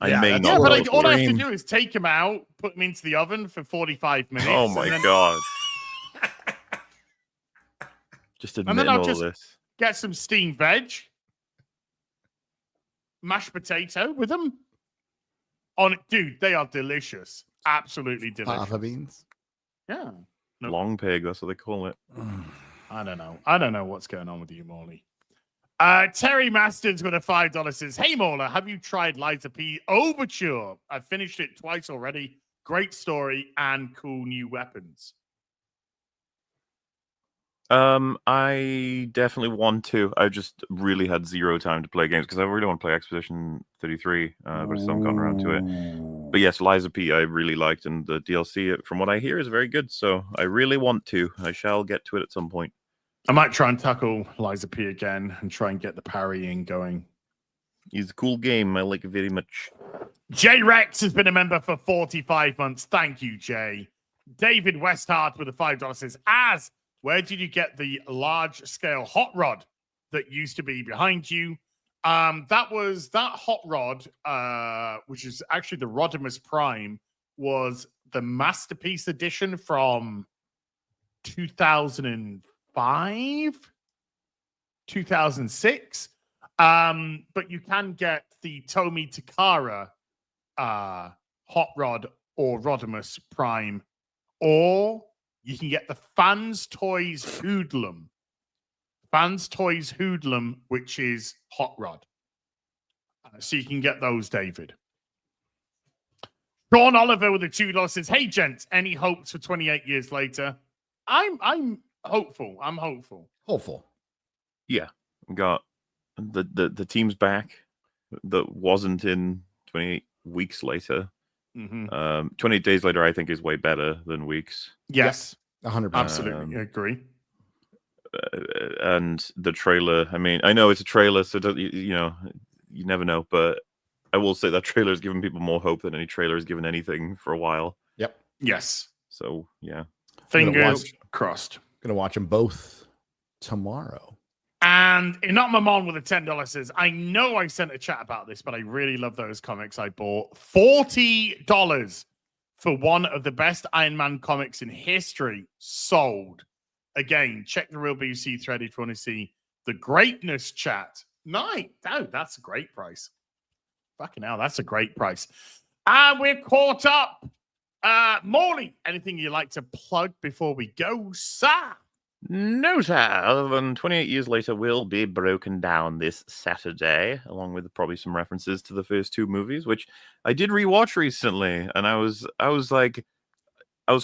All I have to do is take them out, put them into the oven for 45 minutes. Oh my god! Just admit all this. Get some steamed veg, mashed potato with them. Dude, they are delicious. Absolutely delicious. Fava beans. Yeah. No. Long pig. That's what they call it. I don't know what's going on with you, Morley. Terry Masters with a $5 says, hey, Mauler, have you tried Liza P. Overture? I've finished it twice already. Great story and cool new weapons. I definitely want to. I just really had zero time to play games because I really want to play Expedition 33, but I still haven't gotten around to it. But yes, Liza P. I really liked, and the DLC, from what I hear, is very good. So I really want to. I shall get to it at some point. I might try and tackle Liza P again and try and get the parrying going. It's a cool game. I like it very much. Jay Rex has been a member for 45 months. Thank you, Jay. David Westhart with a $5 says, where did you get the large-scale hot rod that used to be behind you? That hot rod, which is actually the Rodimus Prime, was the Masterpiece Edition from 2005, 2006. But you can get the Tomy Takara hot rod or Rodimus Prime, or you can get the Fans Toys Hoodlum. Fans Toys Hoodlum, which is hot rod. So you can get those, David. Sean Oliver with a $2 says, hey, gents, any hopes for 28 years later? I'm hopeful. I'm hopeful. Hopeful. Yeah. We got the team's back that wasn't in 28 weeks later. 28 days later, I think, is way better than weeks. Yes. 100%. Absolutely agree. And the trailer, I mean, I know it's a trailer, so you never know, but I will say that trailer has given people more hope than any trailer has given anything for a while. Yep. Yes. So, yeah. Fingers crossed. Gonna watch them both tomorrow. And Inotmamon with a $10 says, I know I sent a chat about this, but I really love those comics. I bought $40 for one of the best Iron Man comics in history. Sold. Again, check the Real BBC thread if you want to see the greatness chat. Nice. Oh, that's a great price. Fucking hell, that's a great price. And we're caught up. Morley, anything you'd like to plug before we go, sir? No, sir. Other than 28 years later will be broken down this Saturday, along with probably some references to the first two movies, which I did rewatch recently, and I was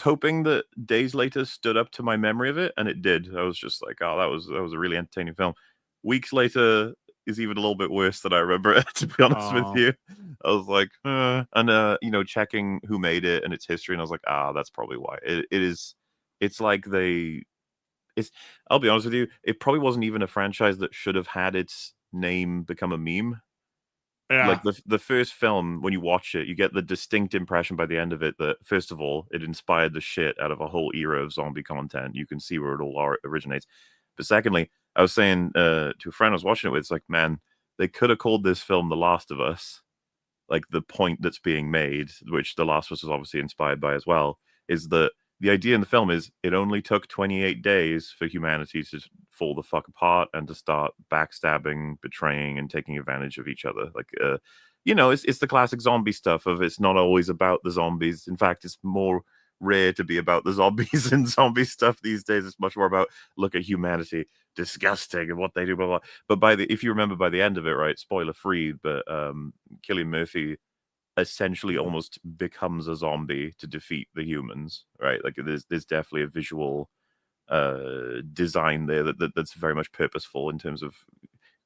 hoping that Days Later stood up to my memory of it, and it did. I was just like, oh, that was a really entertaining film. Weeks Later is even a little bit worse than I remember it, to be honest with you. I was like, checking who made it and its history, and I was like, that's probably why. It is it's like I'll be honest with you, it probably wasn't even a franchise that should have had its name become a meme. Yeah. Like the first film, when you watch it, you get the distinct impression by the end of it that, first of all, it inspired the shit out of a whole era of zombie content. You can see where it all originates. But secondly, I was saying to a friend I was watching it with, it's like, man, they could have called this film The Last of Us. Like, the point that's being made, which The Last of Us was obviously inspired by as well, is that the idea in the film is it only took 28 days for humanity to fall the fuck apart and to start backstabbing, betraying, and taking advantage of each other. Like, it's the classic zombie stuff of it's not always about the zombies. In fact, it's more rare to be about the zombies and zombie stuff these days. It's much more about, look at humanity, disgusting, and what they do, blah, blah. But if you remember by the end of it, right, spoiler free, but Cillian Murphy essentially almost becomes a zombie to defeat the humans, right? Like there's definitely a visual design there that's very much purposeful in terms of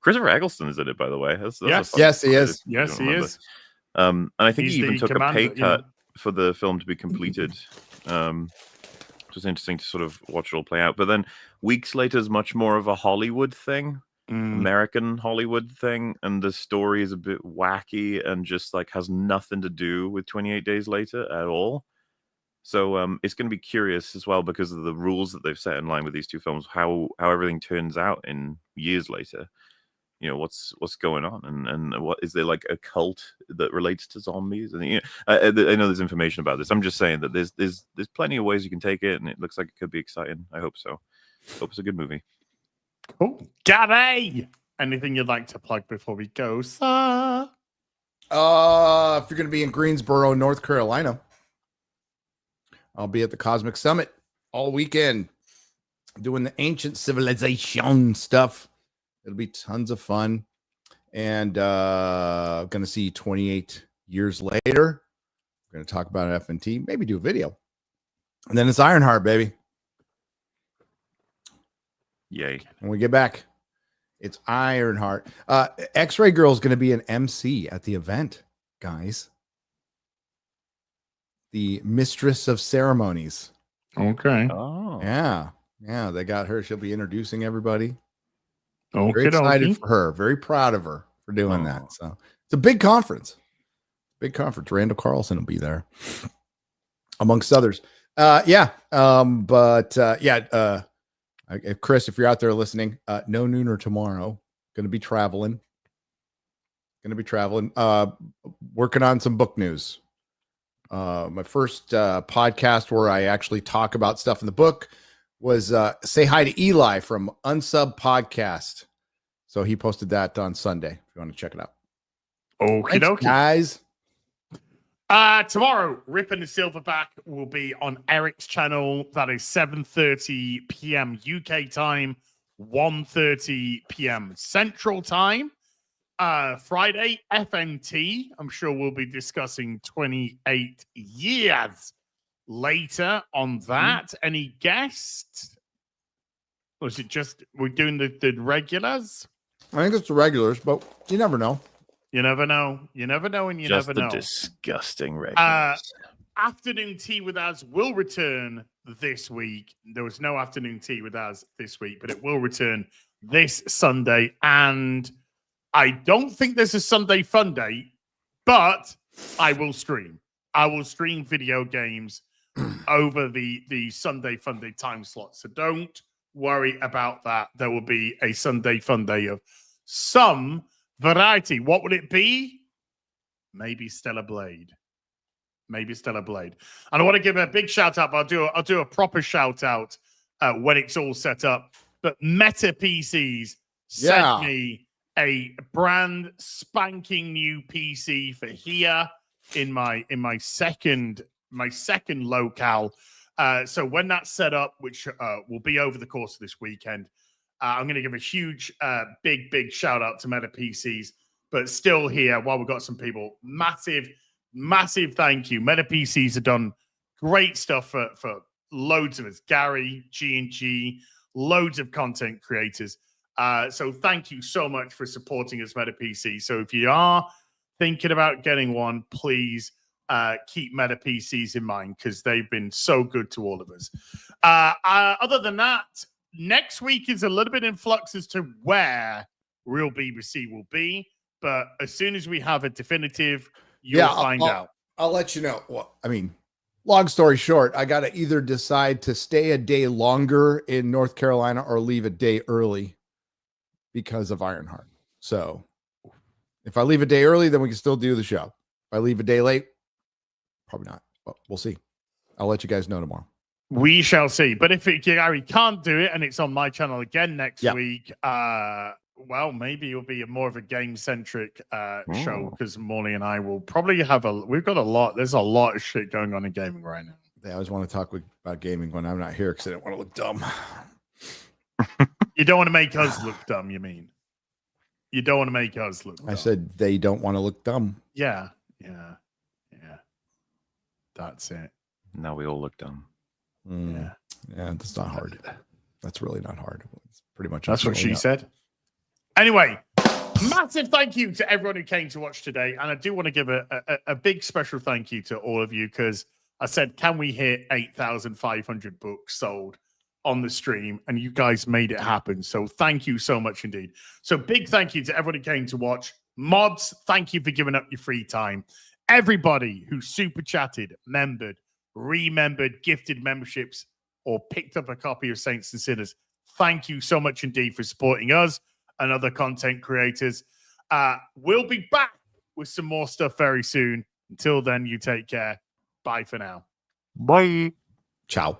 Christopher Eccleston is in it, by the way. Yes, he is. Yes, he is. And I think He's he even the took a commander, pay you know. cut for the film to be completed. It was interesting to sort of watch it all play out. But then weeks later is much more of a Hollywood thing. American Hollywood thing, and the story is a bit wacky and just like has nothing to do with 28 Days Later at all. So it's going to be curious as well because of the rules that they've set in line with these two films, how everything turns out in years later. You know, what's going on, and what is there like a cult that relates to zombies? And I know there's information about this. I'm just saying that there's plenty of ways you can take it, and it looks like it could be exciting. I hope so. Hope it's a good movie. Cool. Gabby, anything you'd like to plug before we go, sir? If you're going to be in Greensboro, North Carolina, I'll be at the Cosmic Summit all weekend doing the ancient civilization stuff. It'll be tons of fun. And going to see 28 years later. We're going to talk about FNT, maybe do a video. And then it's Ironheart, baby. Yay. When we get back, it's Ironheart. X-Ray Girl is going to be an MC at the event, guys. The mistress of ceremonies. Okay. Oh. Yeah. Yeah, they got her. She'll be introducing everybody. Okay, very excited for her. Very proud of her for doing that. So it's a big conference. Big conference. Randall Carlson will be there, amongst others. Chris, if you're out there listening, no nooner tomorrow. Going to be traveling. Working on some book news. My first podcast where I actually talk about stuff in the book was Say Hi to Eli from Unsub Podcast. So he posted that on Sunday if you want to check it out. Okie dokie. Guys. Tomorrow, Rip and the Silverback will be on Eric's channel. That is 7:30 p.m. UK time, 1:30 p.m. Central time. Friday, FNT. I'm sure we'll be discussing 28 years later on that. Any guests? Or is it just we're doing the regulars? I think it's the regulars, but you never know. You never know. You never know, and you Just never know. Disgusting regulars. Afternoon Tea with Us will return this week. There was no Afternoon Tea with Us this week, but it will return this Sunday. And I don't think there's a Sunday Fun Day, but I will stream. I will stream video games over the Sunday Fun Day time slot. So don't worry about that. There will be a Sunday Fun Day of some variety. What would it be? Maybe Stellar Blade. Maybe Stellar Blade. And I want to give a big shout out. But I'll do a proper shout out when it's all set up. But Meta PCs sent me a brand spanking new PC for here in my second locale. So when that's set up, which will be over the course of this weekend, I'm going to give a huge, big shout out to Meta PCs. But still here, while we've got some people, massive thank you. Meta PCs have done great stuff for loads of us. Gary, G&G, loads of content creators. So thank you so much for supporting us, Meta PC. So if you are thinking about getting one, please keep Meta PCs in mind because they've been so good to all of us. Other than that, next week is a little bit in flux as to where Real BBC will be. But as soon as we have a definitive, you'll find out. I'll let you know. Well, I mean, long story short, I got to either decide to stay a day longer in North Carolina or leave a day early because of Ironheart. So if I leave a day early, then we can still do the show. If I leave a day late, probably not. But we'll see. I'll let you guys know tomorrow. We shall see. But if Gary can't do it and it's on my channel again next week, well, maybe it'll be more of a game-centric show because Morley and I will probably have there's a lot of shit going on in gaming right now. They always want to talk about gaming when I'm not here because I don't want to look dumb. You don't want to make us look dumb, you mean? You don't want to make us look dumb. I said they don't want to look dumb. Yeah. That's it. Now we all look dumb. Yeah, that's not hard. That's really not hard. It's pretty much. That's what she said. Anyway, massive thank you to everyone who came to watch today. And I do want to give a big special thank you to all of you because I said, can we hit 8,500 books sold on the stream? And you guys made it happen. So thank you so much indeed. So big thank you to everyone who came to watch. Mods, thank you for giving up your free time. Everybody who super chatted, membered, remembered, gifted memberships, or picked up a copy of Saints and Sinners, thank you so much indeed for supporting us and other content creators. We'll be back with some more stuff very soon. Until then, you take care. Bye for now. Bye. Ciao.